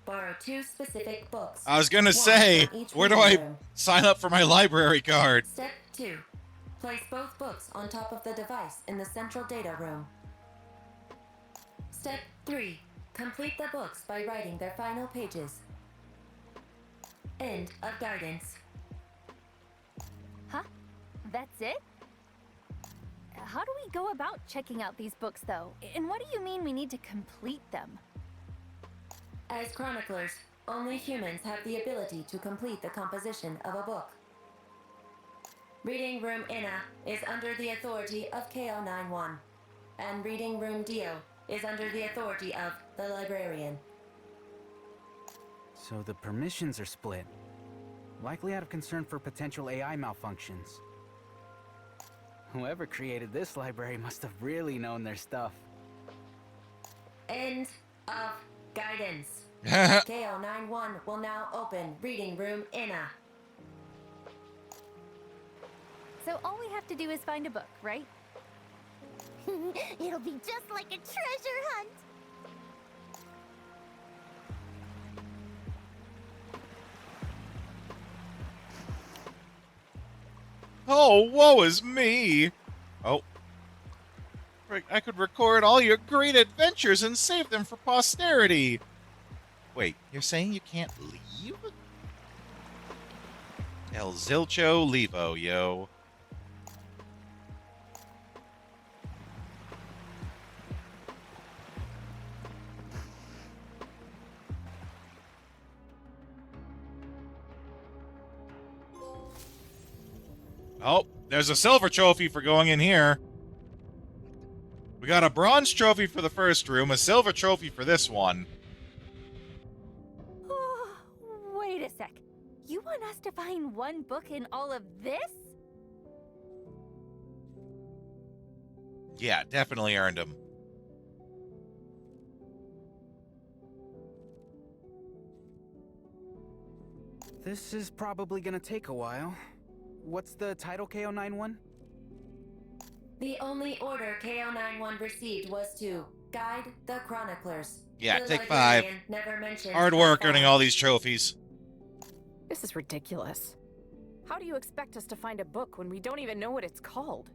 Borrow 2 specific books. I was gonna say, where do I sign up for my library card? Step 2. Place both books on top of the device in the central data room. Step 3. Complete the books by writing their final pages. End of guidance. Huh? That's it? How do we go about checking out these books, though? And what do you mean we need to complete them? As chroniclers, only humans have the ability to complete the composition of a book. Reading Room Inna is under the authority of KO91, and Reading Room Dio is under the authority of the librarian. So the permissions are split. Likely out of concern for potential AI malfunctions. Whoever created this library must have really known their stuff. End of guidance. KO91 will now open Reading Room Inna. So all we have to do is find a book, right? It'll be just like a treasure hunt. Oh, woe is me! Oh. I could record all your great adventures and save them for posterity! Wait, you're saying you can't leave? El Zilcho Levo, yo. Oh, there's a silver trophy for going in here. We got a bronze trophy for the first room, a silver trophy for this one. Wait a sec. You want us to find one book in all of this? Yeah, definitely earned him. This is probably gonna take a while. What's the title, KO91? The only order KO91 received was to guide the chroniclers. Yeah, the take 5. Never mentioned Hard work earning all these trophies. This is ridiculous. How do you expect us to find a book when we don't even know what it's called?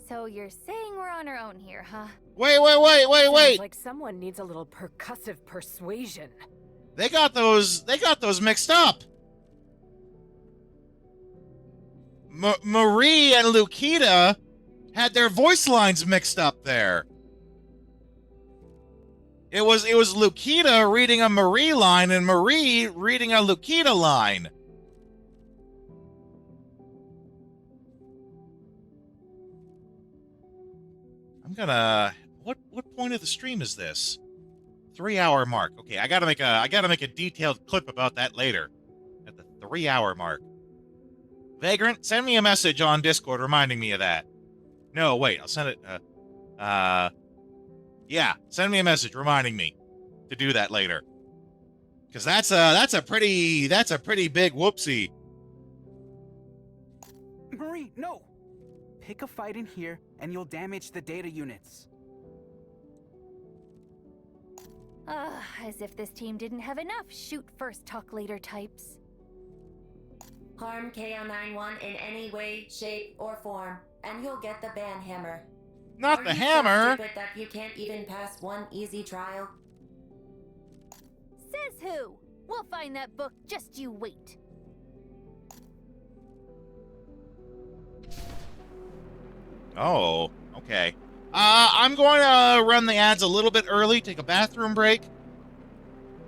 So you're saying we're on our own here, huh? Wait! Sounds like someone needs a little percussive persuasion. They got those mixed up. Marie and Lukita had their voice lines mixed up there. It was Lukita reading a Marie line and Marie reading a Lukita line. I'm gonna what point of the stream is this? 3-hour mark. Okay, I gotta make a detailed clip about that later. At the 3-hour mark. Vagrant, send me a message on Discord reminding me of that. No, wait, I'll send it. Yeah, send me a message reminding me to do that later. Because that's a pretty big whoopsie. Hey, no! Pick a fight in here, and you'll damage the data units. As if this team didn't have enough shoot first, talk later types. Harm KO91 in any way, shape, or form, and you'll get the ban hammer. Not the hammer! So stupid that you can't even pass one easy trial? Says who? We'll find that book, just you wait. Oh, okay. I'm going to run the ads a little bit early, take a bathroom break,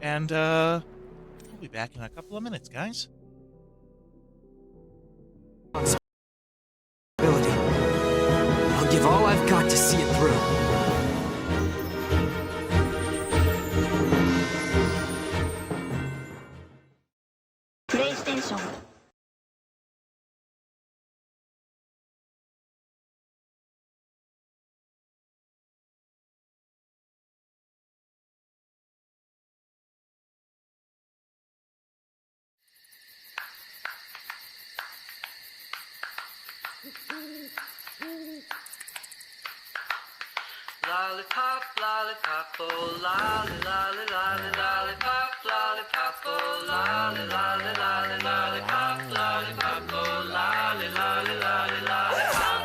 and we'll be back in a couple of minutes, guys. I'll give all I've got to see it through. PlayStation. Lollipop, lollipop, oh lolly, lolly, lolly, lollipop, lollipop, oh lolly, lolly, lolly, lollipop, lollipop, oh lolly, lolly, lolly, lollipop.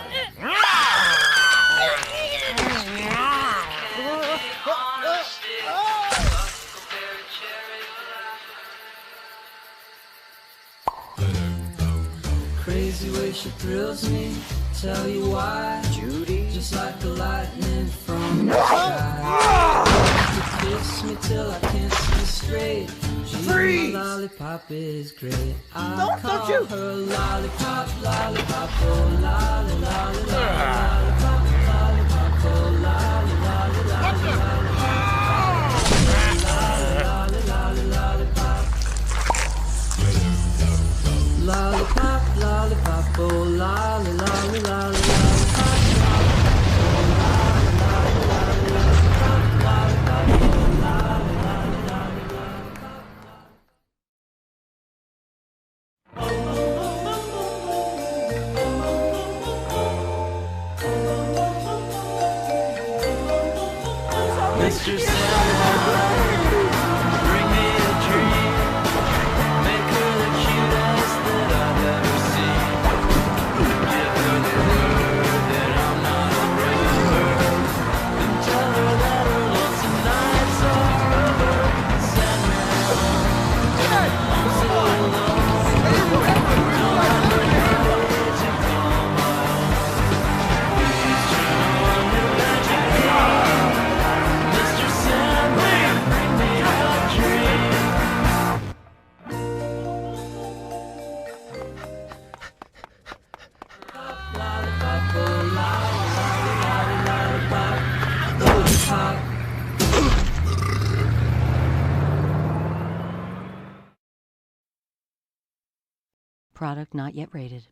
Crazy way she thrills me. Tell you why, Judy. Just like the lightning from the sky. You kiss me till I can't see straight. Freeze! My lollipop is great. I call her lollipop, lollipop, oh lolly, lolly, lollipop, lollipop, oh lolly, lolly, lolly, lollipop. Lollipop, lollipop, oh lolly, lolly, lolly, Mr. Sandman, bring me a dream. Make her the cutest that I've ever seen. Give her the word that I'm not afraid of her. And tell her that her lonesome nights are over. Sandman, I'm so alone. Don't have nobody to call my own. Please turn on your magic light. Mr. Sandman, bring me a dream. Lollipop, oh lolly, lolly, lollipop, lollipop. Product not yet rated.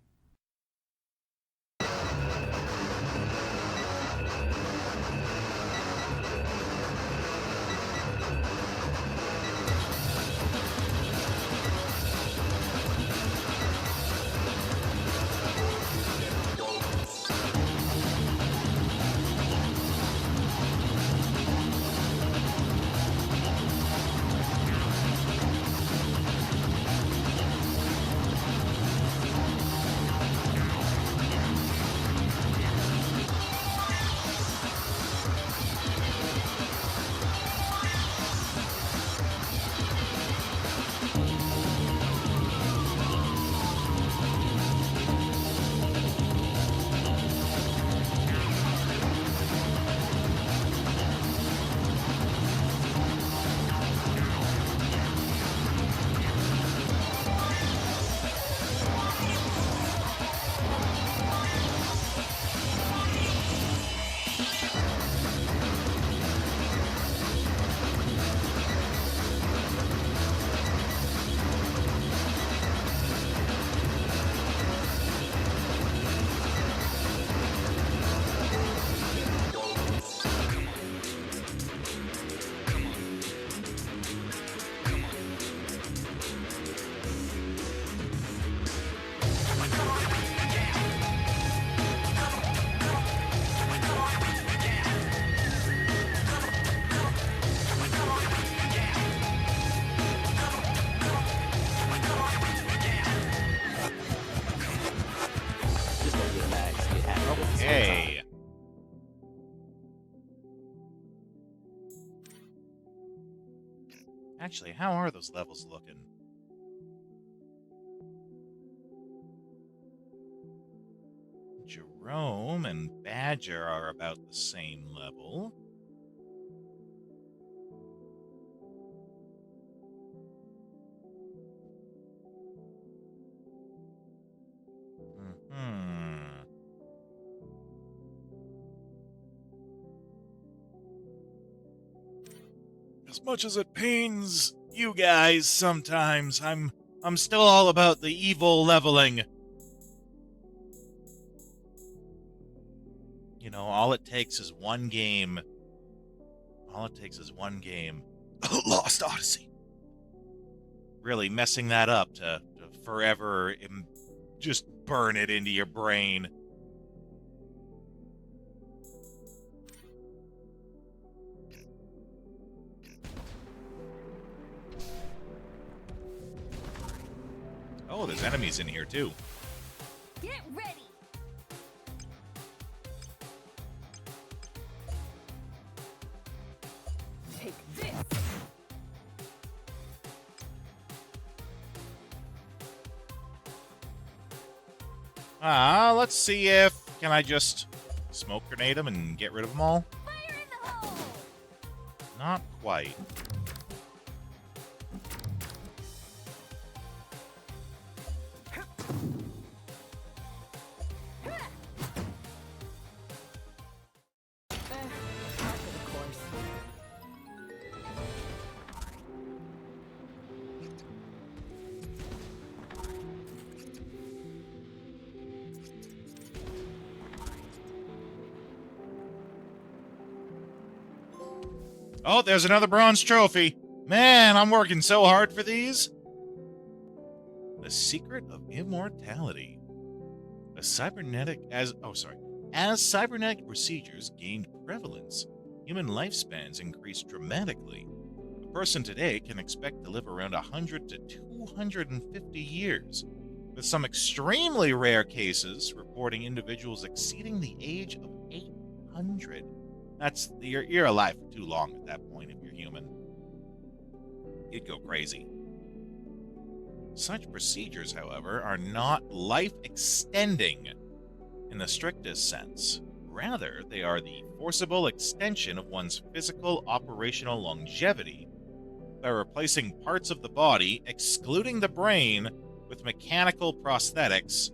Actually, how are those levels looking? Jerome and Badger are about the same level. As much as it pains you guys sometimes, I'm still all about the evil leveling. You know, all it takes is one game. All it takes is one game. Lost Odyssey. Really messing that up to forever just burn it into your brain. Oh, there's enemies in here too. Get ready. Take this. Let's see if... Can I just smoke grenade them and get rid of them all? Fire in the hole. Not quite. Oh, there's another bronze trophy. Man, I'm working so hard for these. The Secret of Immortality. As cybernetic procedures gained prevalence, human lifespans increased dramatically. A person today can expect to live around 100 to 250 years, with some extremely rare cases reporting individuals exceeding the age of 800. You're alive for too long at that point if you're human. You'd go crazy. Such procedures, however, are not life-extending in the strictest sense. Rather, they are the forcible extension of one's physical operational longevity by replacing parts of the body, excluding the brain, with mechanical prosthetics.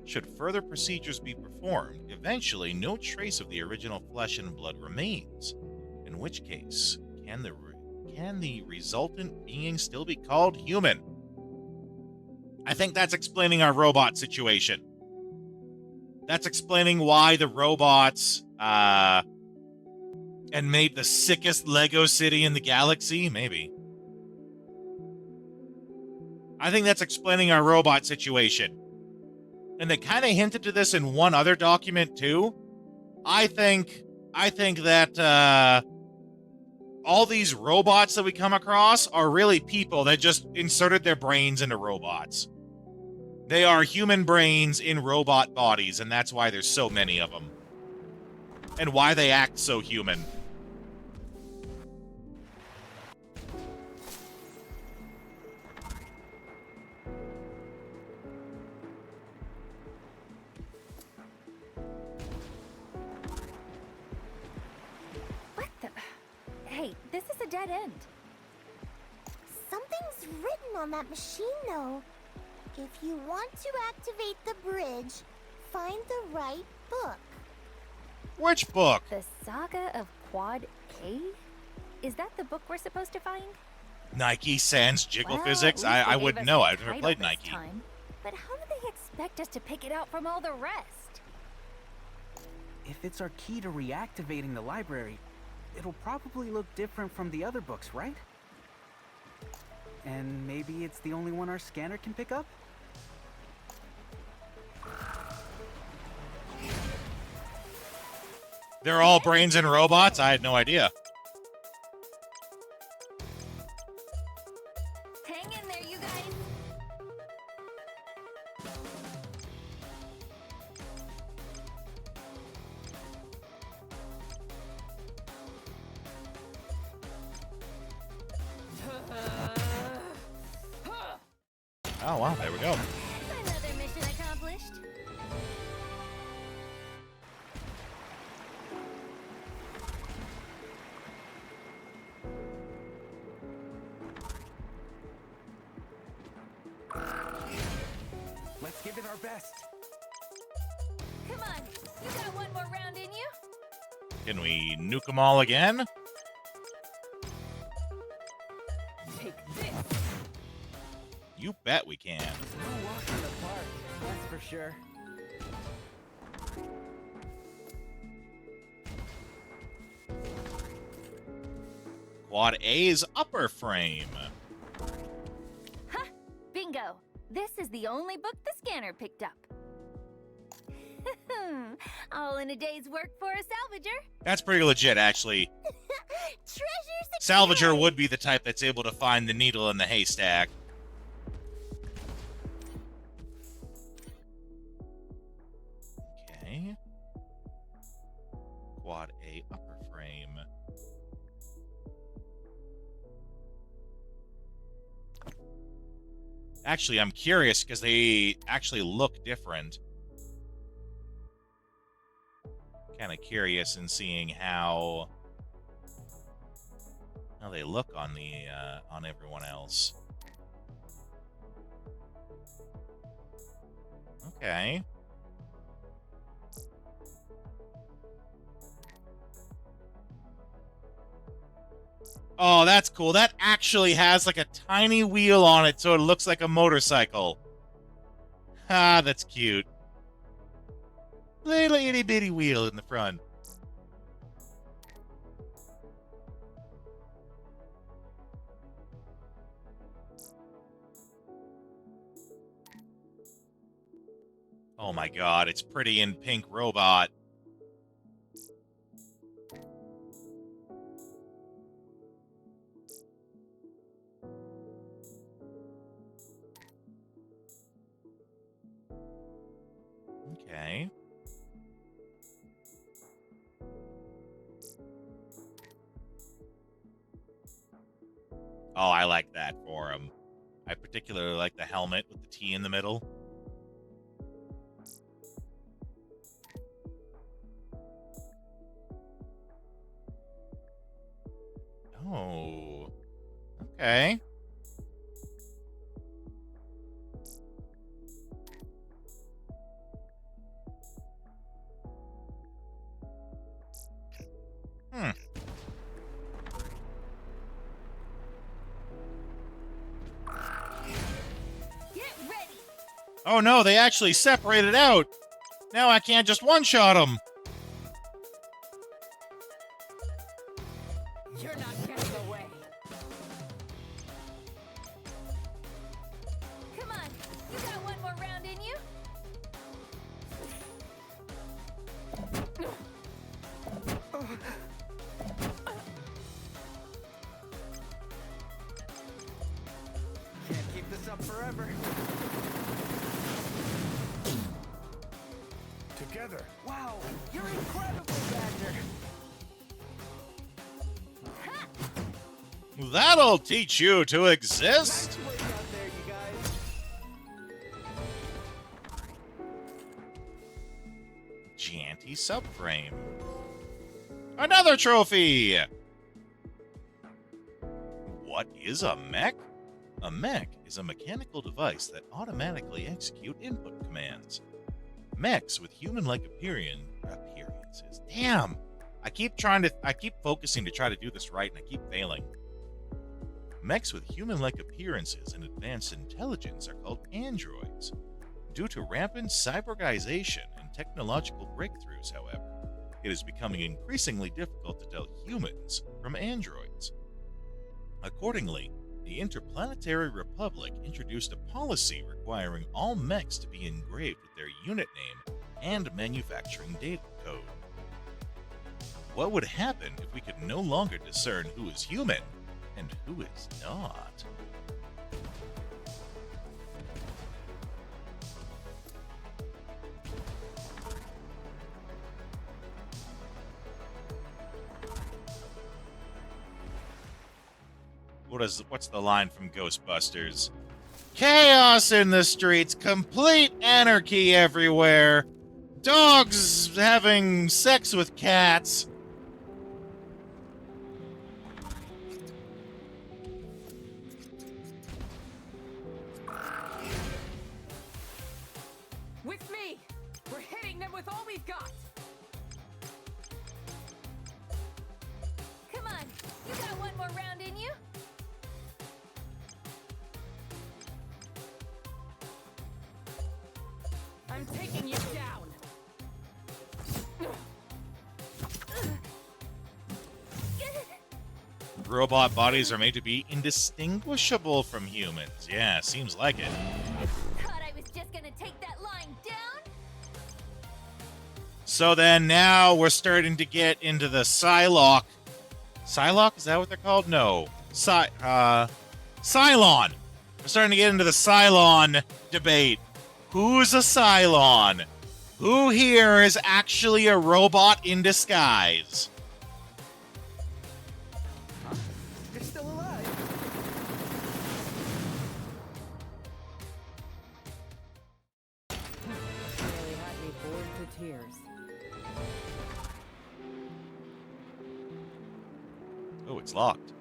Should further procedures be performed, eventually no trace of the original flesh and blood remains. In which case, can the resultant being still be called human? I think that's explaining our robot situation. That's explaining why the robots and made the sickest Lego city in the galaxy, maybe. I think that's explaining our robot situation. And they kind of hinted to this in one other document too. I think that all these robots that we come across are really people that just inserted their brains into robots. They are human brains in robot bodies, and that's why there's so many of them. And why they act so human. What the? Hey, this is a dead end. Something's written on that machine, though. If you want to activate the bridge, find the right book. Which book? The Saga of Quad A? Is that the book we're supposed to find? Nike Sans Jiggle Well, Physics? at least I they wouldn't gave know. us I've the never title played this Nike. time. But how do they expect us to pick it out from all the rest? If it's our key to reactivating the library, it'll probably look different from the other books, right? And maybe it's the only one our scanner can pick up? They're all brains and robots? I had no idea. Hang in there, you guys. Oh, wow, there we go. Another mission accomplished. Let's give it our best. Come on, you got one more round in you? Can we nuke them all again? Take this. You bet we can. No walk in the park, that's for sure. Quad A's upper frame. Ha! Bingo! This is the only book the scanner picked up. All in a day's work for a salvager. That's pretty legit, actually. Treasure Salvager would be the type that's able to find the needle in the haystack. Okay. Quad A upper frame. Actually, I'm curious because they actually look different. Kind of curious in seeing how they look on the on everyone else. Okay. Oh, that's cool. That actually has like a tiny wheel on it, so it looks like a motorcycle. Ah, that's cute. Little itty bitty wheel in the front. Oh my god, it's Pretty in Pink Robot. Okay. Oh, I like that for him. I particularly like the helmet with the T in the middle. Oh. Okay. Get ready. Oh no, they actually separated out. Now I can't just one-shot them. You're not getting away. Come on, you got one more round in you? Can't keep this up forever. Together. Wow, you're incredible, Badger. That'll teach you to exist. Nice work out there, you guys. Gianti subframe. Another trophy! What is a mech? A mech is a mechanical device that automatically execute input commands. Mechs with human-like appearances. Damn! I keep focusing to try to do this right, and I keep failing. Mechs with human-like appearances and advanced intelligence are called androids. Due to rampant cyborgization and technological breakthroughs, however, it is becoming increasingly difficult to tell humans from androids. Accordingly, the Interplanetary Republic introduced a policy requiring all mechs to be engraved with their unit name and manufacturing data code. What would happen if we could no longer discern who is human and who is not? What's the line from Ghostbusters? Chaos in the streets, complete anarchy everywhere, dogs having sex with cats. With me! We're hitting them with all we've got! Come on, you got one more round in you. I'm taking you down! Robot bodies are made to be indistinguishable from humans. Yeah, seems like it. Thought I was just gonna take that line down? So then now we're starting to get into the Psylocke. Psylocke? Is that what they're called? No. Cylon. We're starting to get into the Cylon debate. Who's a Cylon? Who here is actually a robot in disguise? You're still alive. Really had me bored to tears. Oh, it's locked.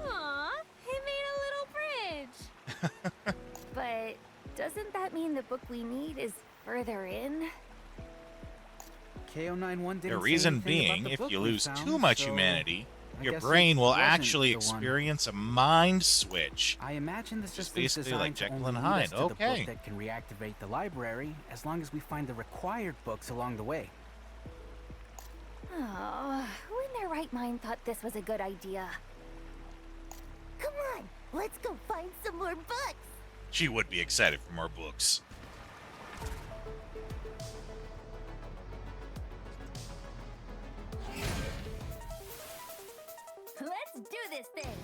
Aw, he made a little bridge. But doesn't that mean the book we need is further in? KO91 didn't The say reason anything being, about the if book you we lose found, too much so humanity, I your guess brain it will wasn't actually the one. experience a mind switch. I imagine the Just system's basically like designed to Jekyll only and lead Hyde. us to the Okay. book that can reactivate the library, as long as we find the required books along the way. Oh, who in their right mind thought this was a good idea? Come on, let's go find some more books. She would be excited for more books. Let's do this thing.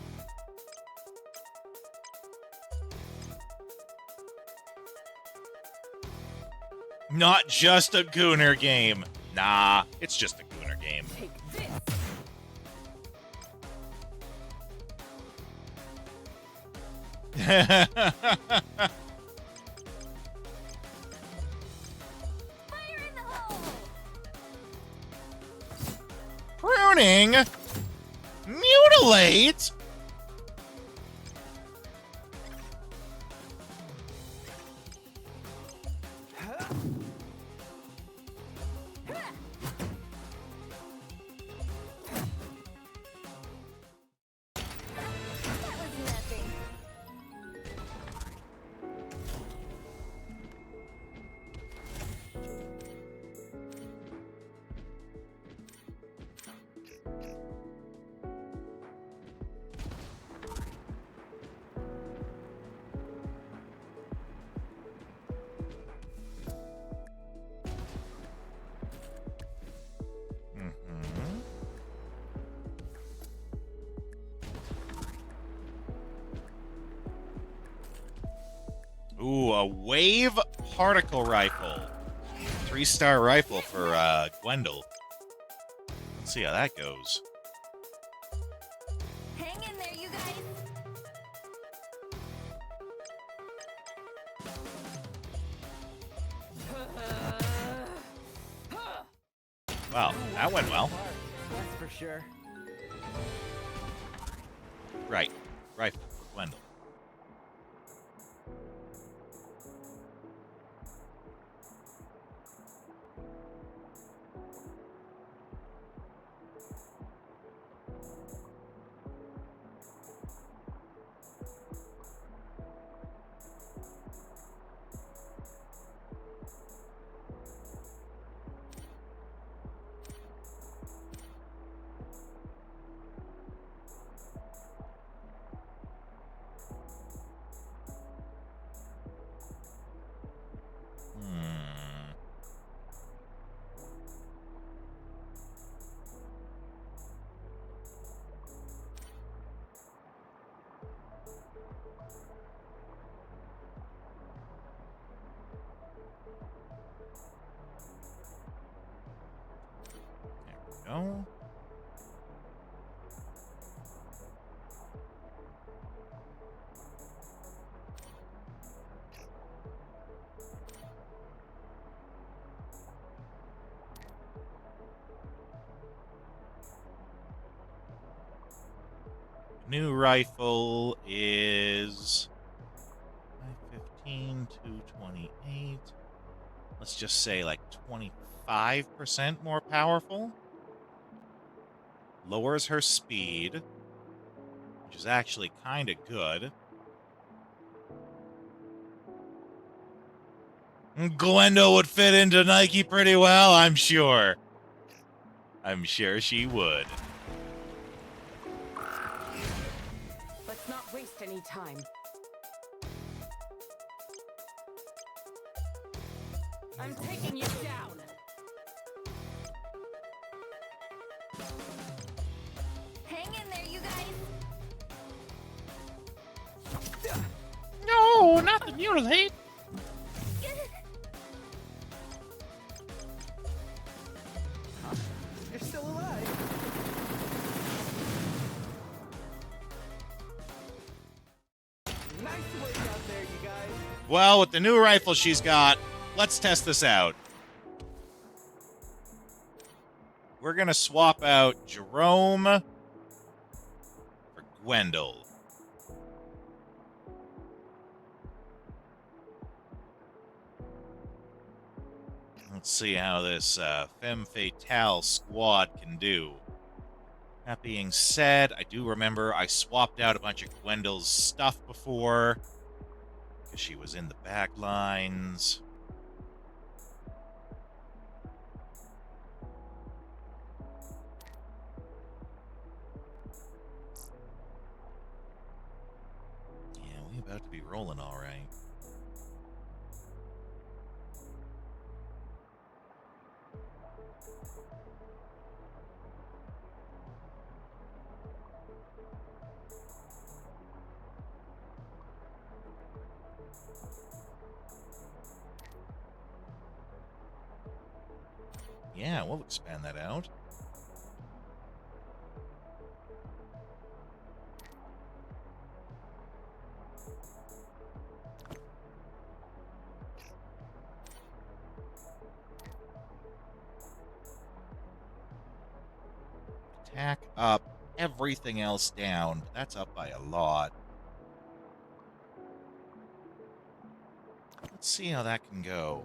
Not just a Gooner game. Nah, it's just a Gooner game. Take this! Fire in the hole! Pruning? Mutilate? That was nothing. Ooh, a wave particle rifle. 3-star rifle for Gwendol. Let's see how that goes. Hang in there, you guys. Wow, that went well. That's for sure. Right. Rifle for Gwendol. New rifle is 515 to 28. Let's just say like 25% more powerful. Lowers her speed, which is actually kind of good. Gwendol would fit into Nike pretty well, I'm sure. I'm sure she would. Let's not waste any time. I'm taking you down. Hang in there, you guys. No, not the mutilate. You're still alive. Nice work out there, you guys. Well, with the new rifle she's got, let's test this out. We're gonna swap out Jerome for Gwendol. Let's see how this Femme Fatale squad can do. That being said, I do remember I swapped out a bunch of Gwendol's stuff before, because she was in the back lines. Yeah, we about to be rolling all right. Yeah, we'll expand that out. Attack up, everything else down. That's up by a lot. Let's see how that can go.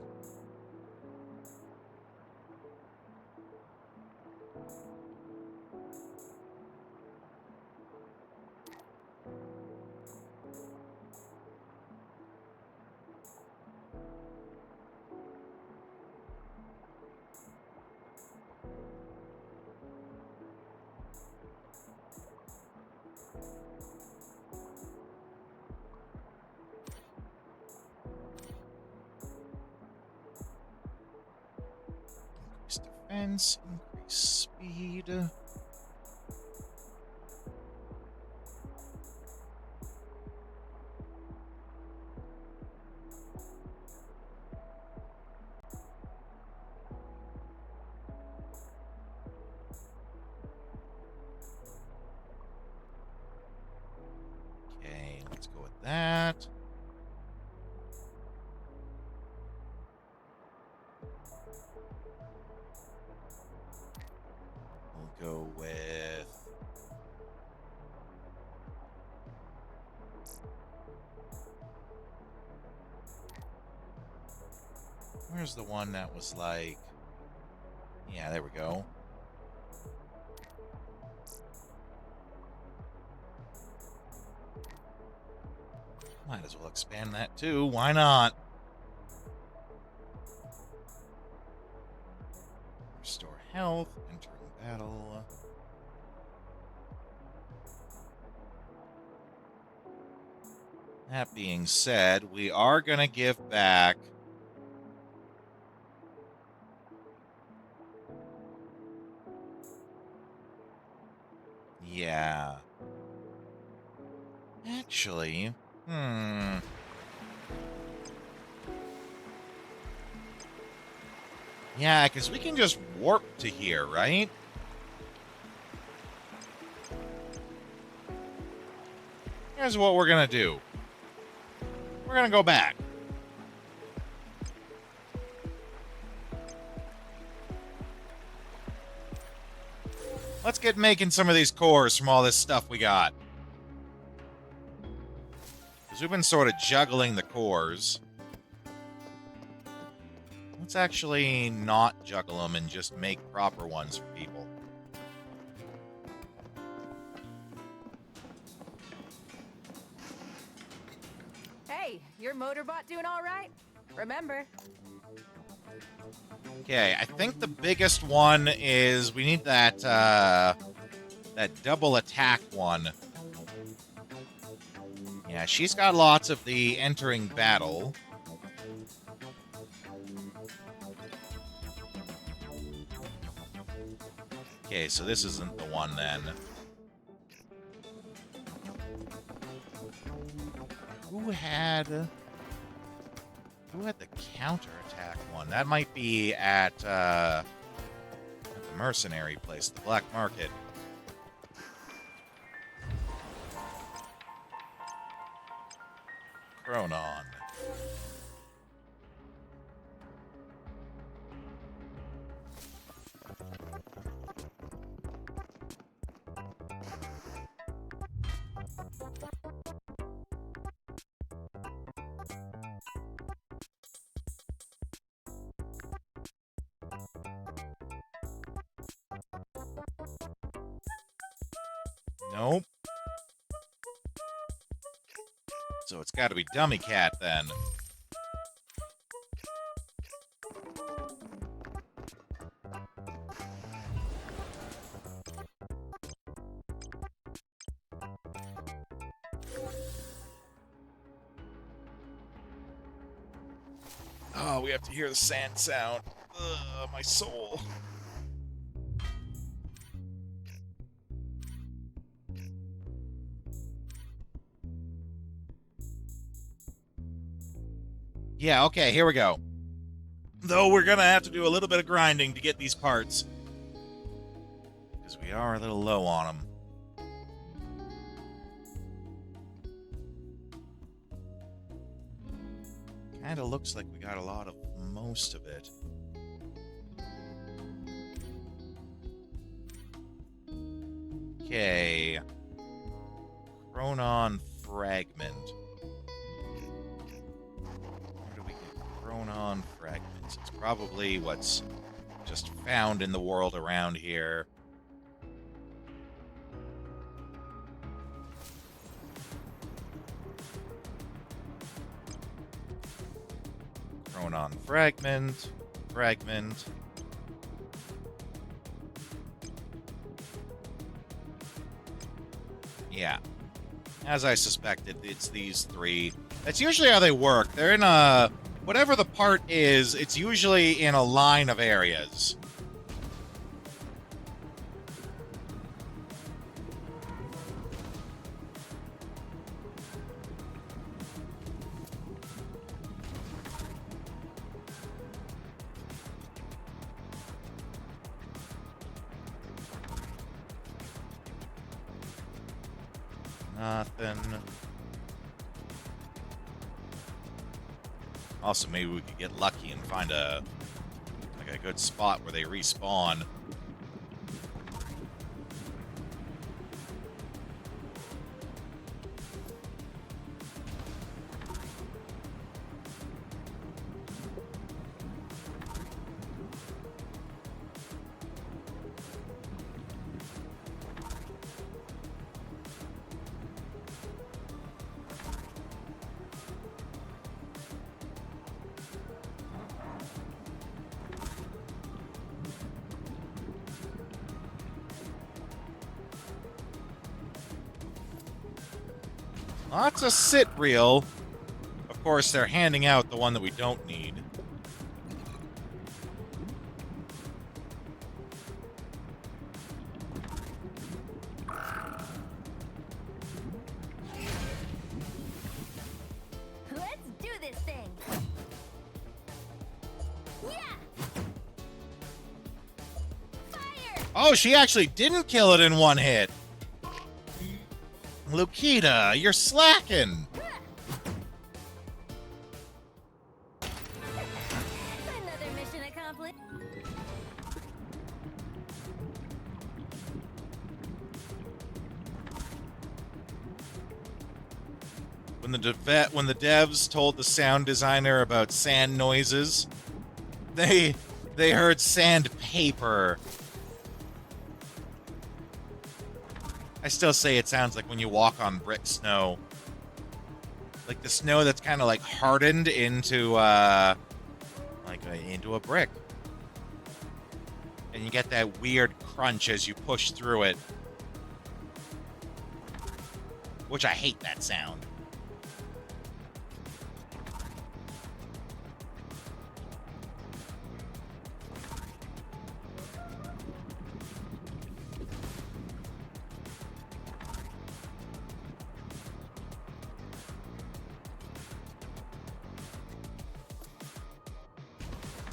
Increase defense, increase speed. Okay, let's go with that. We'll go with... Where's the one that was like... Yeah, there we go. Might as well expand that too. Why not? Restore health. Entering battle. That being said, we are going to give back... Yeah. Actually, yeah, because we can just warp to here, right? Here's what we're going to do. We're going to go back. Let's get making some of these cores from all this stuff we got. Because we've been sort of juggling the cores. Let's actually not juggle them and just make proper ones for people. Hey, your motorbot doing all right? Remember. Okay, I think the biggest one is we need that that double attack one. Yeah, she's got lots of the entering battle. Okay, so this isn't the one then. Who had the counterattack one? That might be at the mercenary place, the black market. Chronon. Nope. So it's got to be Dummy Cat then. Oh, we have to hear the sand sound. Ugh, my soul. Yeah, okay, here we go. Though we're gonna have to do a little bit of grinding to get these parts. Because we are a little low on them. Kinda looks like we got a lot of most of it. Okay. Chronon fragment. Chronon fragments. It's probably what's just found in the world around here. Chronon fragment. Fragment. Yeah. As I suspected, it's these three. That's usually how they work. They're in a... Whatever the part is, it's usually in a line of areas. Nothing. Also, maybe we could get lucky and find a good spot where they respawn. Lots of sit reel. Of course, they're handing out the one that we don't need. Let's do this thing. Oh, she actually didn't kill it in one hit. Lukita, you're slacking. Another mission accomplished. when the devs told the sound designer about sand noises, they heard sandpaper. I still say it sounds like when you walk on brick snow. Like the snow that's kind of like hardened into into a brick. And you get that weird crunch as you push through it. Which I hate that sound.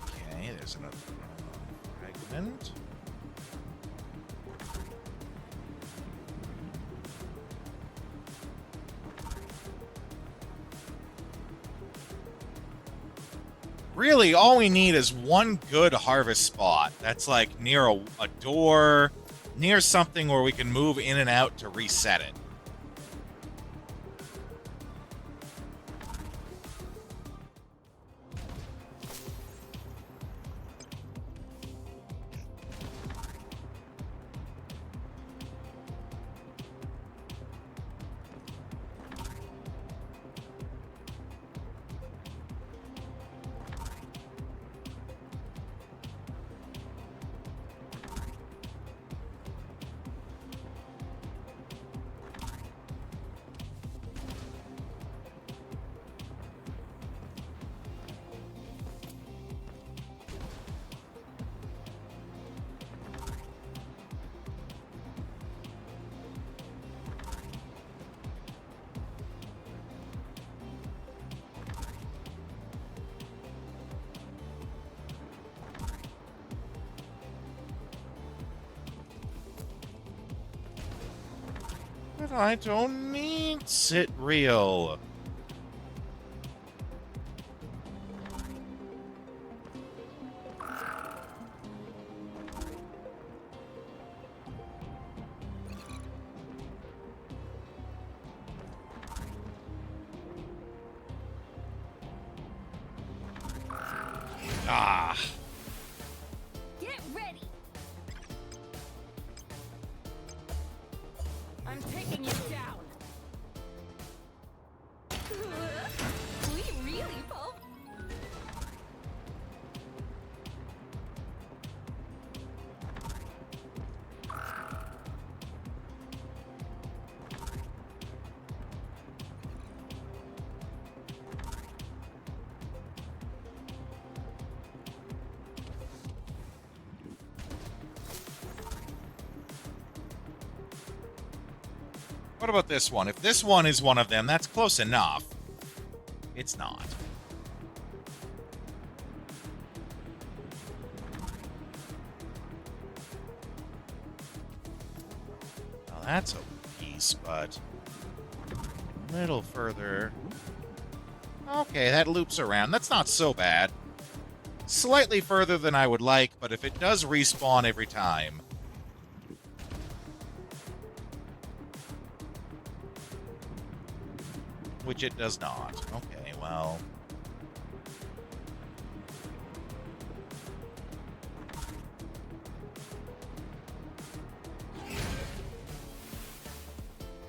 Okay, there's another fragment. Really, all we need is one good harvest spot that's like near a door, near something where we can move in and out to reset it. But I don't need sit real. Ah. Get ready. I'm taking you down. We really pulp. What about this one? If this one is one of them, that's close enough. It's not. Well, that's a piece, but a little further. Okay, that loops around. That's not so bad. Slightly further than I would like, but if it does respawn every time, which it does not. Okay, well.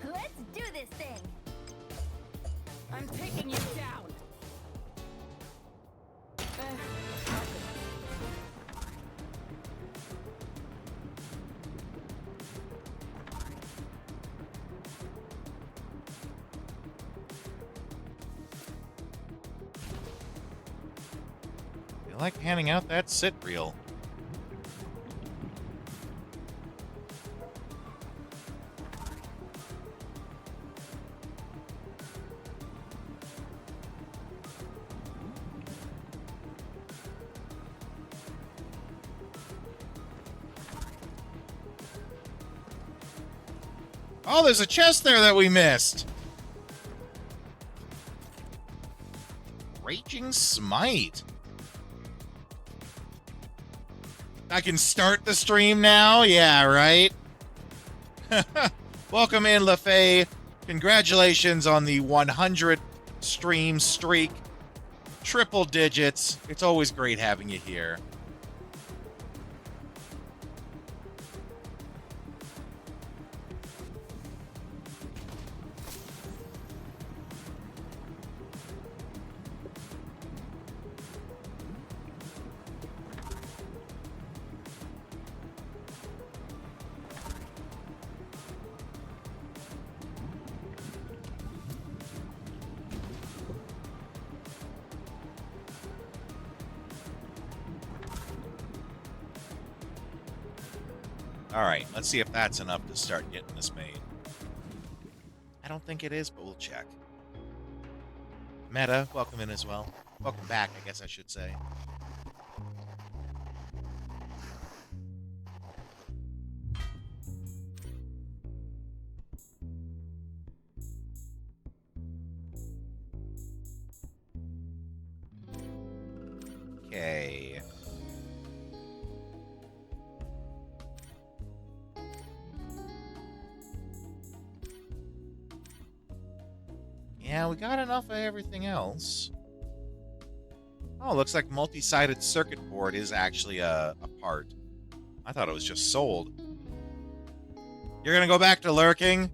Let's do this thing. I'm taking you down. You like handing out that sit reel. Oh, there's a chest there that we missed. Raging Smite. I can start the stream now? Yeah, right? Welcome in, LaFay. Congratulations on the 100 stream streak. Triple digits. It's always great having you here. Alright, let's see if that's enough to start getting this made. I don't think it is, but we'll check. Meta, welcome in as well. Welcome back, I guess I should say. Okay. Yeah, we got enough of everything else. Oh, looks like multi-sided circuit board is actually a part. I thought it was just sold. You're gonna go back to lurking?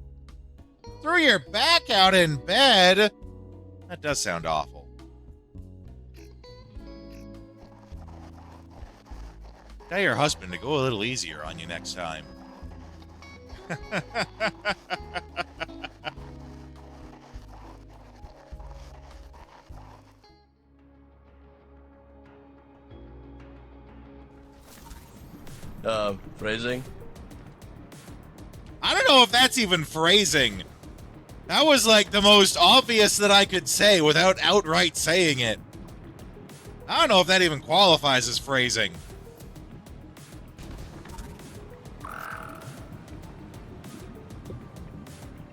Threw your back out in bed? That does sound awful. Tell your husband to go a little easier on you next time. Phrasing? I don't know if that's even phrasing. That was like the most obvious that I could say without outright saying it. I don't know if that even qualifies as phrasing.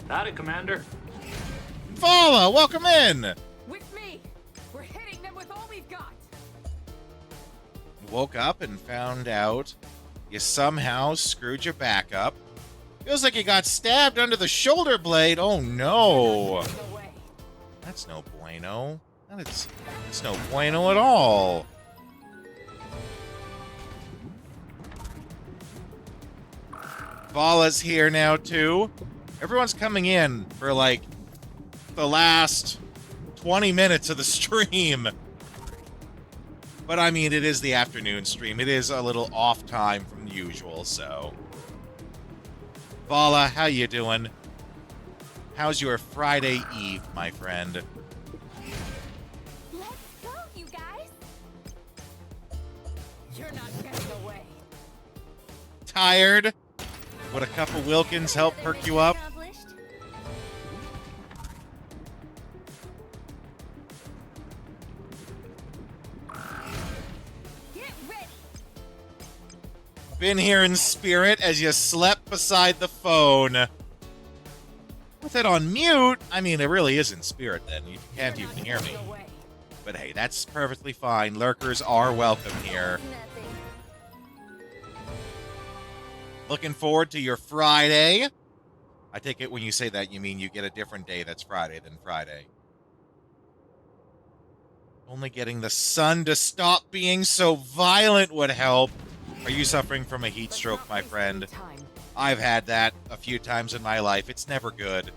Howdy, Commander. Vala, welcome in! With me! We're hitting them with all we've got! Woke up and found out you somehow screwed your back up. Feels like you got stabbed under the shoulder blade. Oh no. That's no bueno. That's no bueno at all. Vala's here now too. Everyone's coming in for like the last 20 minutes of the stream. But I mean, it is the afternoon stream. It is a little off time from the usual, so. Vala, how you doing? How's your Friday Eve, my friend? Let's go, you guys. You're not getting away. Tired? Would a cup of Wilkins help perk you up? Been here in spirit as you slept beside the phone. With it on mute, I mean, it really is in spirit then. You can't even hear me. But hey, that's perfectly fine. Lurkers are welcome here. Looking forward to your Friday. I take it when you say that, you mean you get a different day that's Friday than Friday. Only getting the sun to stop being so violent would help. Are you suffering from a heat stroke, my friend? I've had that a few times in my life. It's never good.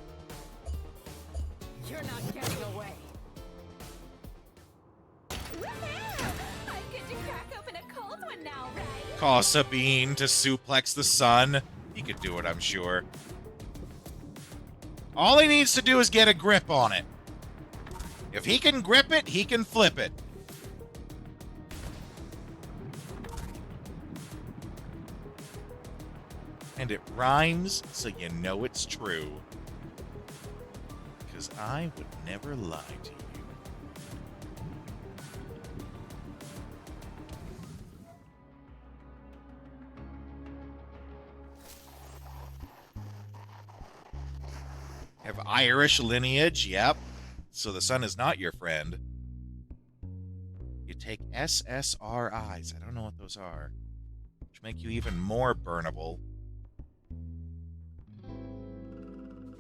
You're not getting away. I get to crack open a cold one now, right? Call Sabine to suplex the sun. He could do it, I'm sure. All he needs to do is get a grip on it. If he can grip it, he can flip it. And it rhymes, so you know it's true. Because I would never lie to you. Have Irish lineage, yep. So the sun is not your friend. You take SSRIs, I don't know what those are, which make you even more burnable.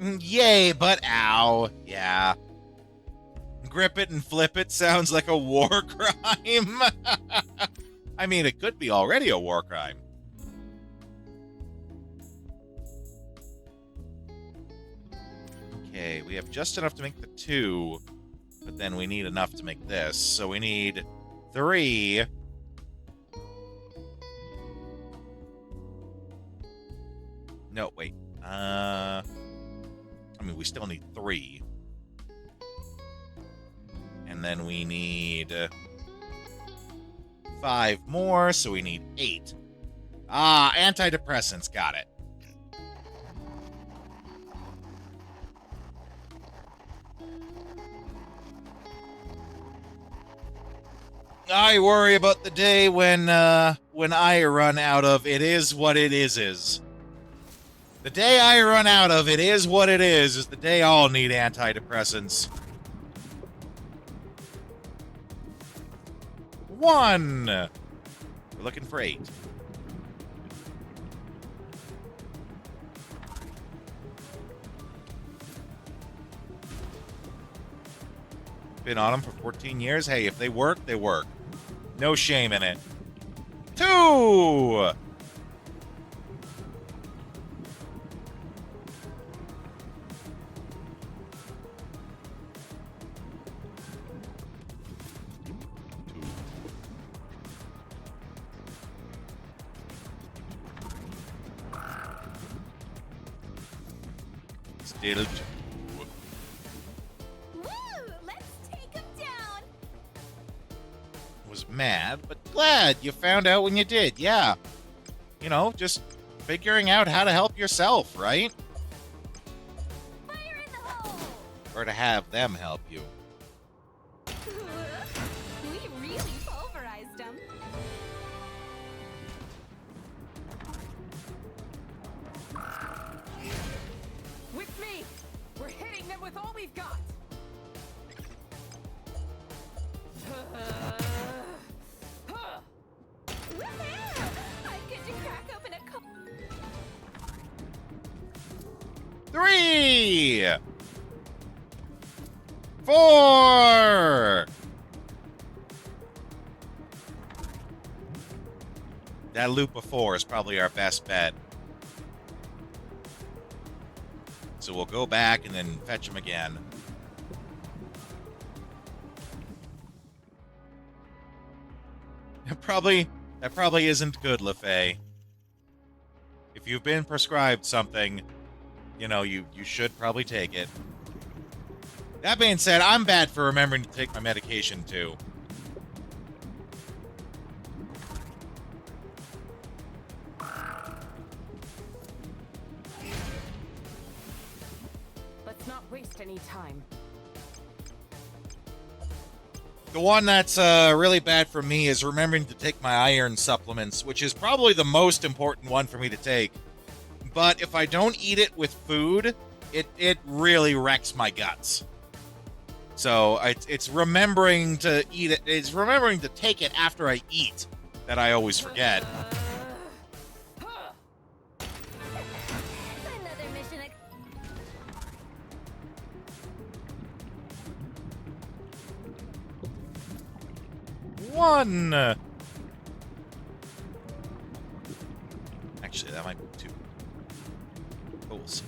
Yay, but ow. Yeah. Grip it and flip it sounds like a war crime. I mean, it could be already a war crime. Okay, we have just enough to make the 2, but then we need enough to make this. So we need 3. No, wait. I mean, we still need 3. And then we need 5 more, so we need 8. Ah, antidepressants, got it. I worry about the day when I run out of it is what it is. The day I run out of it is what it is the day I'll need antidepressants. 1. We're looking for 8. Been on them for 14 years. Hey, if they work, they work. No shame in it. 2! Still 2. Was mad, but glad you found out when you did. Yeah. You know, just figuring out how to help yourself, right? Fire in the hole! Or to have them help you. We really pulverized them. With me! We're hitting them with all we've got! I get to crack open a 3! 4! That loop of 4 is probably our best bet. So we'll go back and then fetch him again. That probably isn't good, LaFay. If you've been prescribed something, you know, you should probably take it. That being said, I'm bad for remembering to take my medication, too. Let's not waste any time. The one that's really bad for me is remembering to take my iron supplements, which is probably the most important one for me to take. But if I don't eat it with food, it really wrecks my guts. So it's remembering to eat it. It's remembering to take it after I eat that I always forget. Another mission. 1. Actually, that might be 2. But we'll see.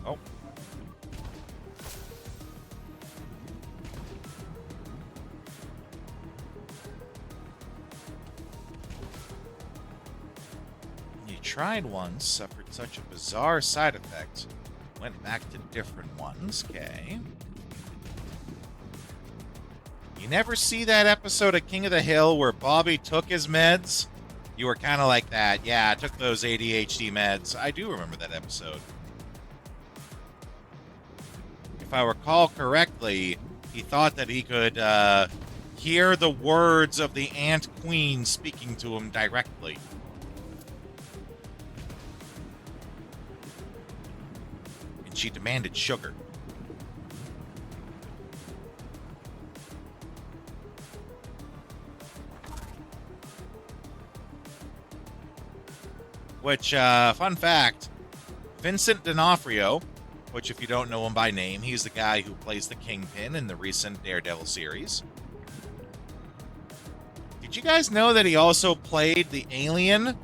Oh. You tried once, suffered such a bizarre side effect, went back to different ones, okay. You never see that episode of King of the Hill where Bobby took his meds? You were kind of like that. Yeah, I took those ADHD meds. I do remember that episode. If I recall correctly, he thought that he could hear the words of the Ant Queen speaking to him directly. And she demanded sugar. Which, fun fact, Vincent D'Onofrio, which if you don't know him by name, he's the guy who plays the Kingpin in the recent Daredevil series. Did you guys know that he also played the alien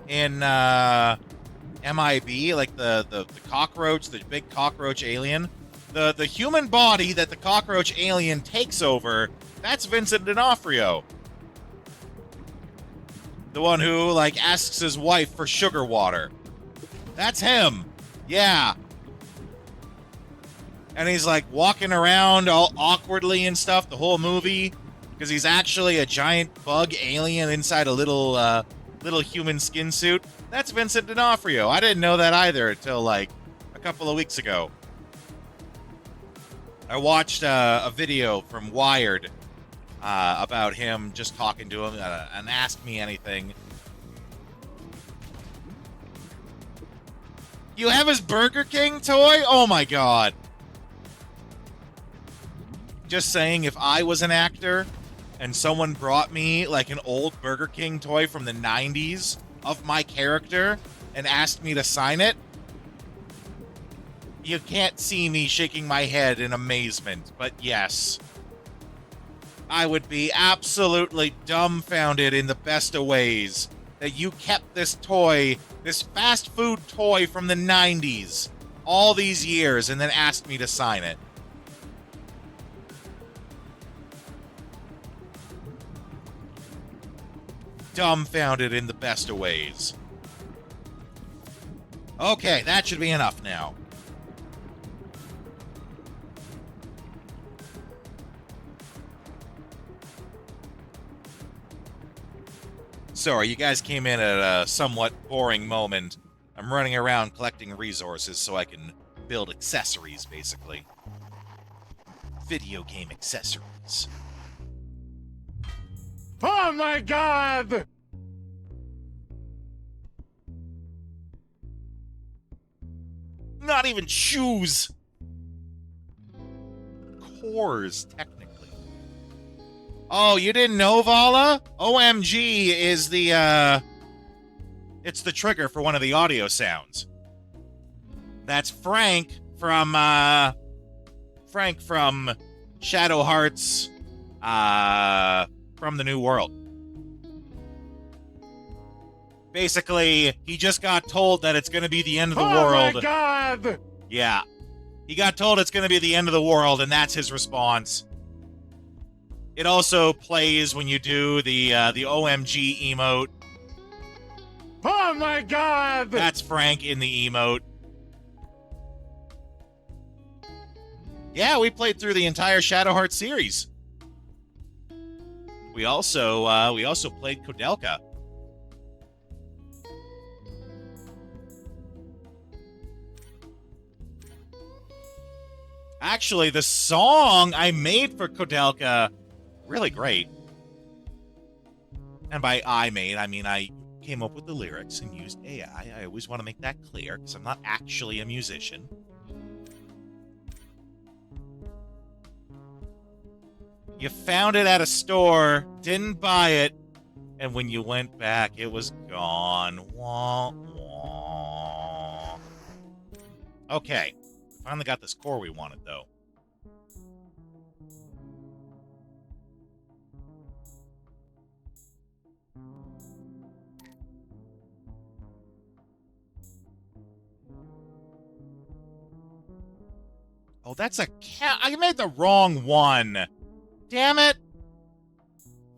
in MIB, like the cockroach, the big cockroach alien? The human body that the cockroach alien takes over, that's Vincent D'Onofrio. The one who, like, asks his wife for sugar water. That's him. Yeah. And he's, like, walking around all awkwardly and stuff the whole movie because he's actually a giant bug alien inside a little human skin suit. That's Vincent D'Onofrio. I didn't know that either until, like, a couple of weeks ago. I watched a video from Wired about him, just talking to him and Ask Me Anything. You have his Burger King toy? Oh my god. Just saying, if I was an actor and someone brought me like an old Burger King toy from the 90s of my character and asked me to sign it, you can't see me shaking my head in amazement, but yes. I would be absolutely dumbfounded in the best of ways that you kept this toy, this fast food toy from the 90s, all these years and then asked me to sign it. Dumbfounded in the best of ways. Okay, that should be enough now. Sorry, you guys came in at a somewhat boring moment. I'm running around collecting resources so I can build accessories, basically. Video game accessories. Oh my god! Not even shoes! Cores, technically. Oh, you didn't know, Vala? OMG is the, it's the trigger for one of the audio sounds. That's Frank from Shadow Hearts, from the New World. Basically, he just got told that it's gonna be the end of the world. Oh my god! Yeah. He got told it's gonna be the end of the world, and that's his response. It also plays when you do the OMG emote. Oh my god! That's Frank in the emote. Yeah, we played through the entire Shadow Hearts series. We also played Kodelka. Actually, the song I made for Kodelka, really great. And by I made, I mean I came up with the lyrics and used AI. I always want to make that clear, because I'm not actually a musician. You found it at a store, didn't buy it, and when you went back, it was gone. Wah, wah. Okay. Finally got this core we wanted, though. Oh, that's a cat. I made the wrong one. Damn it.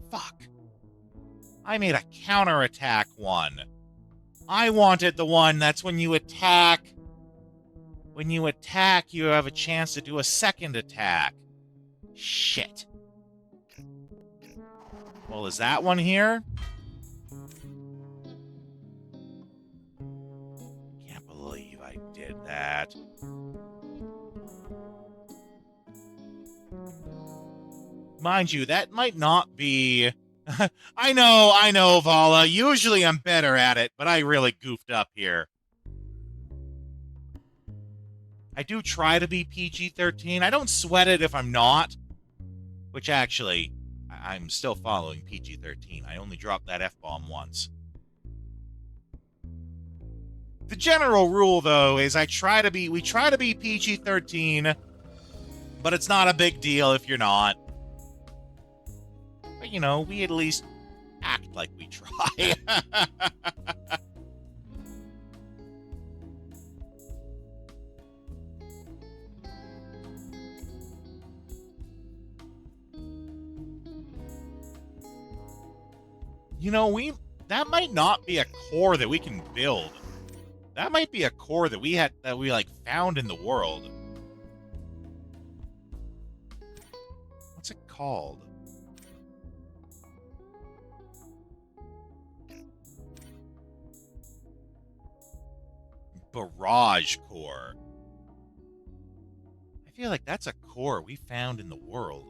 Fuck. I made a counterattack one. I wanted the one that's when you attack. When you attack, you have a chance to do a second attack. Shit. Well, is that one here? Can't believe I did that. Mind you, that might not be... I know, Vala. Usually I'm better at it, but I really goofed up here. I do try to be PG-13. I don't sweat it if I'm not. Which actually, I'm still following PG-13. I only dropped that F-bomb once. The general rule, though, is we try to be PG-13, but it's not a big deal if you're not. But, you know, we at least act like we try. You know, that might not be a core that we can build. That might be a core that we like found in the world. What's it called? Barrage core. I feel like that's a core we found in the world.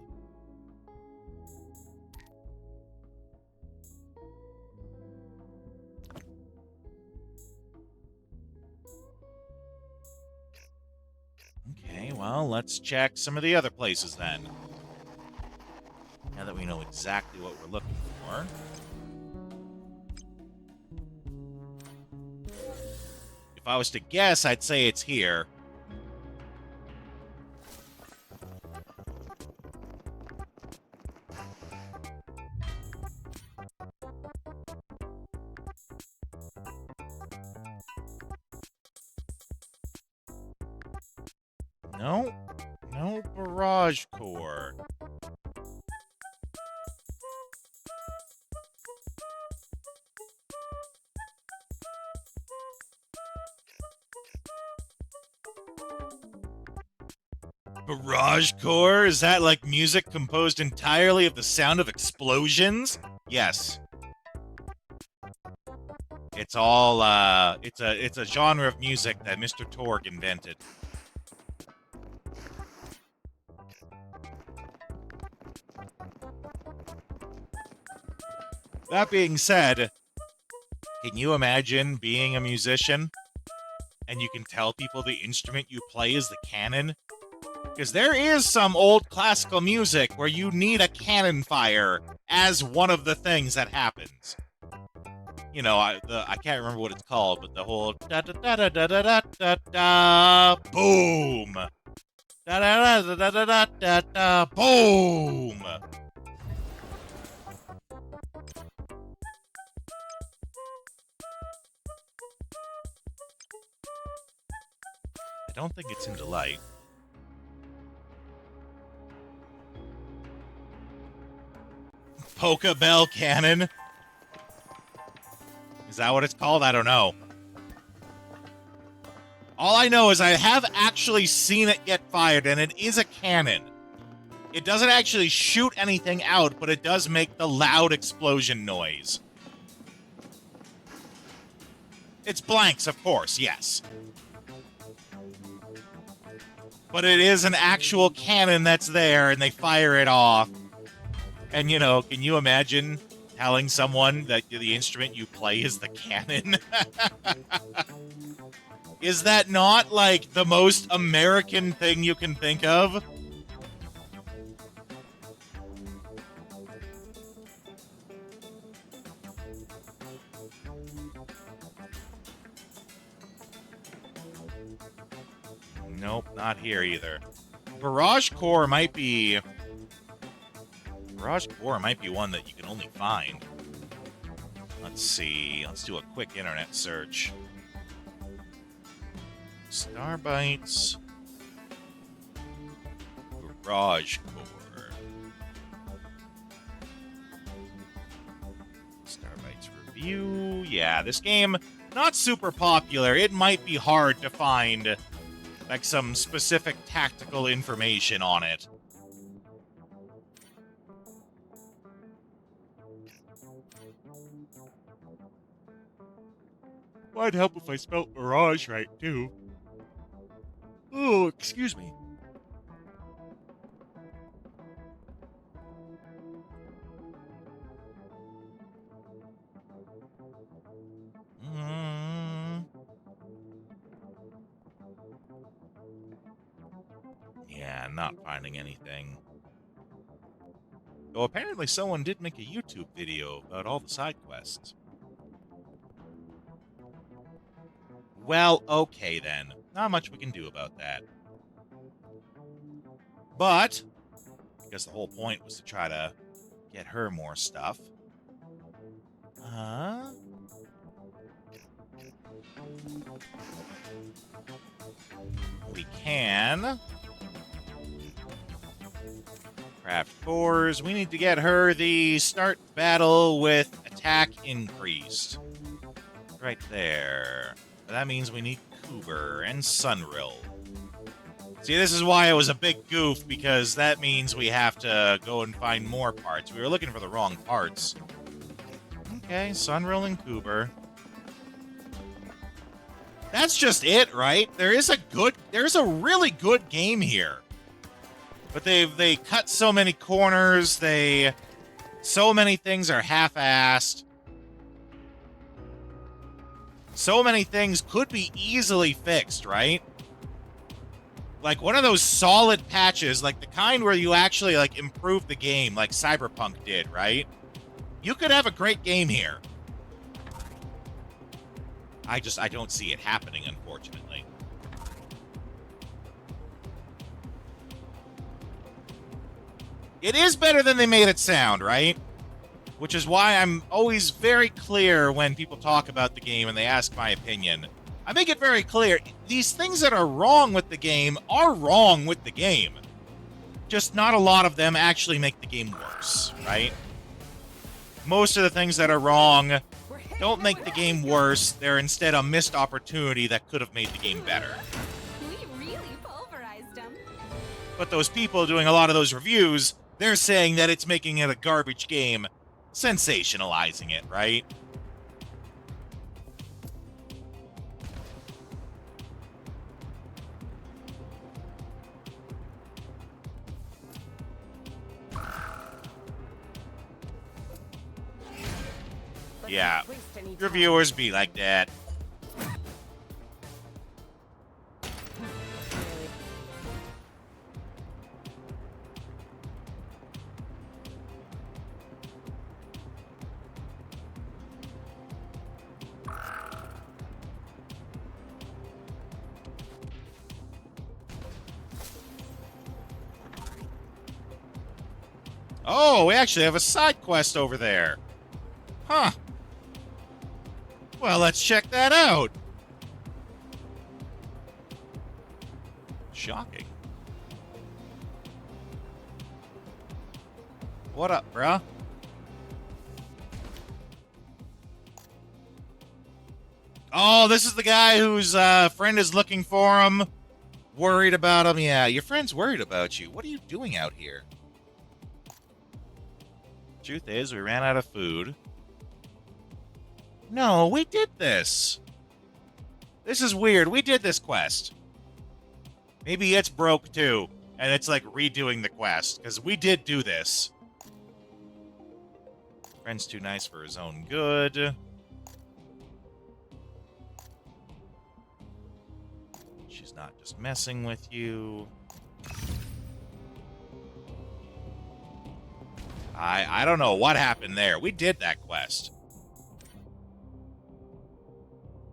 Okay, well, let's check some of the other places then. Now that we know exactly what we're looking for. If I was to guess, I'd say it's here. No, no barrage core. Barrage core? Is that like music composed entirely of the sound of explosions? Yes. It's all it's a genre of music that Mr. Torg invented. That being said, can you imagine being a musician and you can tell people the instrument you play is the cannon? Because there is some old classical music where you need a cannon fire as one of the things that happens. You know, I can't remember what it's called, but the whole da da da da da da da da boom, da da da da da da da da boom. I don't think it's in Delight. Polka Bell Cannon? Is that what it's called? I don't know. All I know is I have actually seen it get fired, and it is a cannon. It doesn't actually shoot anything out, but it does make the loud explosion noise. It's blanks, of course, yes. But it is an actual cannon that's there, and they fire it off. And, you know, can you imagine telling someone that the instrument you play is the cannon? Is that not, like, the most American thing you can think of? Nope, not here either. Barrage core might be... Barrage core might be one that you can only find. Let's see. Let's do a quick internet search. Startbites. Barrage core. Startbites review. Yeah, this game, not super popular. It might be hard to find, like, some specific tactical information on it. Might help if I spelt barrage right, too. Oh, excuse me. Yeah, not finding anything. Though apparently someone did make a YouTube video about all the side quests. Well, okay then. Not much we can do about that. But, because the whole point was to try to get her more stuff. We can craft cores. We need to get her the start battle with attack increased. Right there. That means we need Kuber and Sunrill. See, this is why it was a big goof, because that means we have to go and find more parts. We were looking for the wrong parts. Okay, Sunrill and Kuber. That's just it, right? There's a really good game here. But they cut so many corners, so many things are half-assed. So many things could be easily fixed, right? Like one of those solid patches, like the kind where you actually like improve the game like Cyberpunk did, right? You could have a great game here. I don't see it happening, unfortunately. It is better than they made it sound, right? Which is why I'm always very clear when people talk about the game and they ask my opinion. I make it very clear, these things that are wrong with the game are wrong with the game. Just not a lot of them actually make the game worse, right? Most of the things that are wrong don't make the game worse. They're instead a missed opportunity that could have made the game better. We really pulverized them. But those people doing a lot of those reviews, they're saying that it's making it a garbage game, sensationalizing it, right? Yeah, reviewers be like that. Oh, we actually have a side quest over there. Huh. Well, let's check that out. Shocking. What up, bruh? Oh, this is the guy whose friend is looking for him. Worried about him. Yeah, your friend's worried about you. What are you doing out here? Truth is, we ran out of food. No, we did this. This is weird. We did this quest. Maybe it's broke too, and it's like redoing the quest, because we did do this. Friend's too nice for his own good. She's not just messing with you. I don't know what happened there. We did that quest.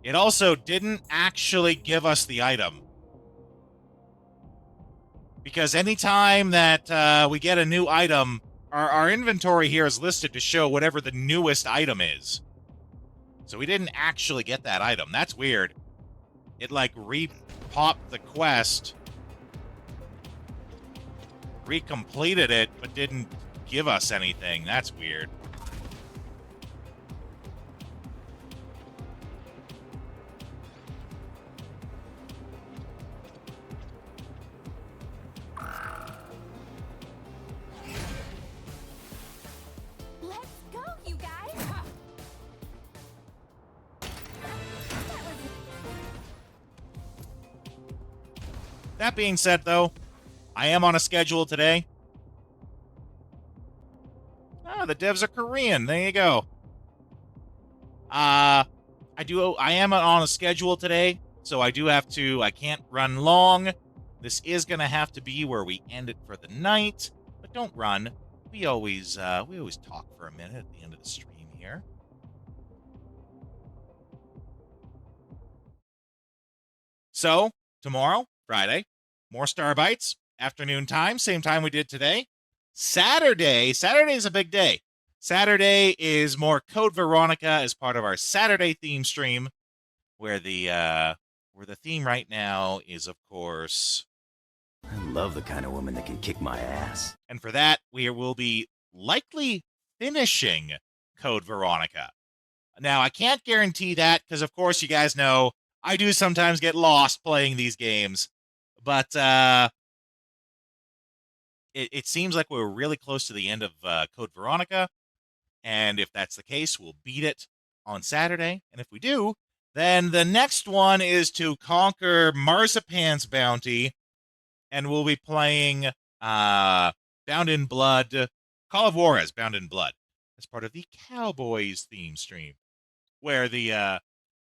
It also didn't actually give us the item. Because anytime that we get a new item, our inventory here is listed to show whatever the newest item is. So we didn't actually get that item. That's weird. It like re-popped the quest, recompleted it, but didn't give us anything. That's weird. Let's go, you guys. That being said, though, I am on a schedule today. Oh, the devs are Korean. There you go. I am on a schedule today, so I can't run long. This is gonna have to be where we end it for the night, but don't run. We always talk for a minute at the end of the stream here. So, tomorrow, Friday, more Starbites, afternoon time, same time we did today. Saturday is a big day. Saturday is more Code Veronica as part of our Saturday theme stream, where the theme right now is, of course... I love the kind of woman that can kick my ass. And for that, we will be likely finishing Code Veronica. Now, I can't guarantee that, because of course you guys know I do sometimes get lost playing these games. But it seems like we're really close to the end of Code Veronica. And if that's the case, we'll beat it on Saturday. And if we do, then the next one is to conquer Marzipan's bounty. And we'll be playing Bound in Blood, Call of Juarez, Bound in Blood, as part of the Cowboys theme stream, where the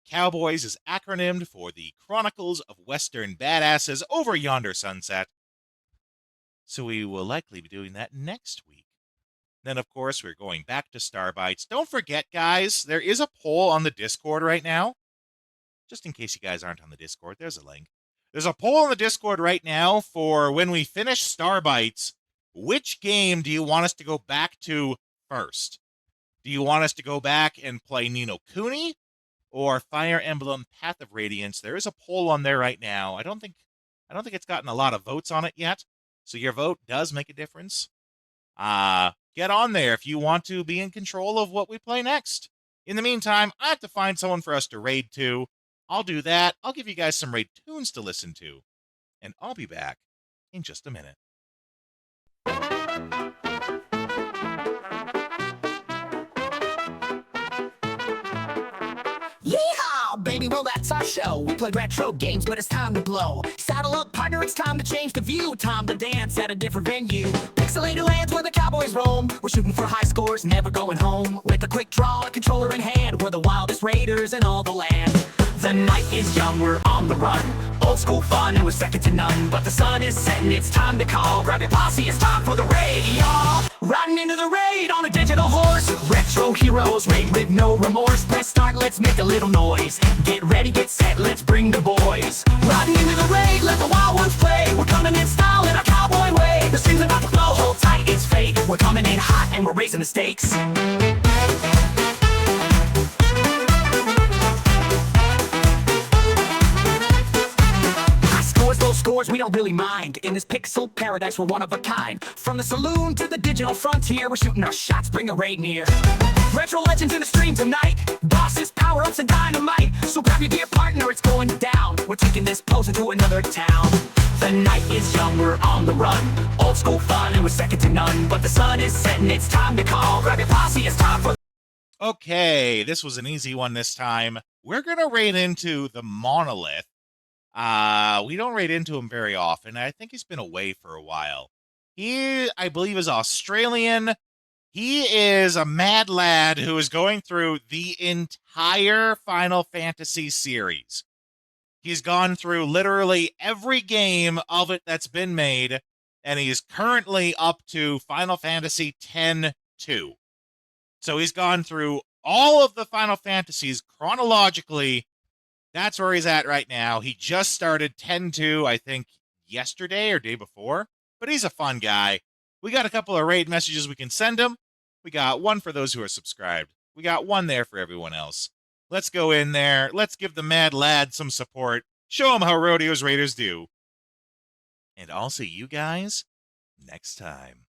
Cowboys is acronymed for the Chronicles of Western Badasses Over Yonder Sunset. So we will likely be doing that next week. Then, of course, we're going back to Starbites. Don't forget, guys, there is a poll on the Discord right now. Just in case you guys aren't on the Discord, there's a link. There's a poll on the Discord right now for when we finish Starbites. Which game do you want us to go back to first? Do you want us to go back and play Ni no Kuni or Fire Emblem Path of Radiance? There is a poll on there right now. I don't think it's gotten a lot of votes on it yet. So your vote does make a difference. Get on there if you want to be in control of what we play next. In the meantime, I have to find someone for us to raid to. I'll do that. I'll give you guys some raid tunes to listen to. And I'll be back in just a minute. Yeehaw, baby, well that's our show. We play retro games, but it's time to blow. Saddle up, partner, it's time to change the view. Time to dance at a different venue. Pixelated lands where the cowboys roam. We're shooting for high scores, never going home. With a quick draw, a controller in hand, we're the wildest raiders in all the land. The night is young, we're on the run. Old school fun, and we're second to none. But the sun is setting, it's time to call. Grab your posse, it's time for the raid, y'all. Riding into the raid on a digital horse. Retro heroes, raid with no remorse. Press start, let's make a little noise. Get ready, get set, let's bring the boys. Riding into the raid, let the wild ones play. We're coming in style in a cowboy way. The stream's about to blow, hold tight, it's fake. We're coming in hot and we're raising the stakes. Scores we don't really mind. In this pixel paradise we're one of a kind. From the saloon to the digital frontier, we're shooting our shots, bring a raid near. Retro legends in the stream tonight. Bosses, power-ups, and dynamite. So grab your gear, partner, it's going down. We're taking this pose into another town. The night is young, we're on the run. Old school fun, and we're second to none. But the sun is setting, it's time to call. Grab your posse, it's time for... Okay, this was an easy one this time. We're gonna raid into the Monolith. We don't raid into him very often. I think he's been away for a while. He, I believe, is Australian. He is a mad lad who is going through the entire Final Fantasy series. He's gone through literally every game of it that's been made, and he's currently up to Final Fantasy X-2. So he's gone through all of the Final Fantasies chronologically. That's where he's at right now. He just started 10-2, I think, yesterday or day before. But he's a fun guy. We got a couple of raid messages we can send him. We got one for those who are subscribed. We got one there for everyone else. Let's go in there. Let's give the mad lad some support. Show him how Rodeo's Raiders do. And I'll see you guys next time.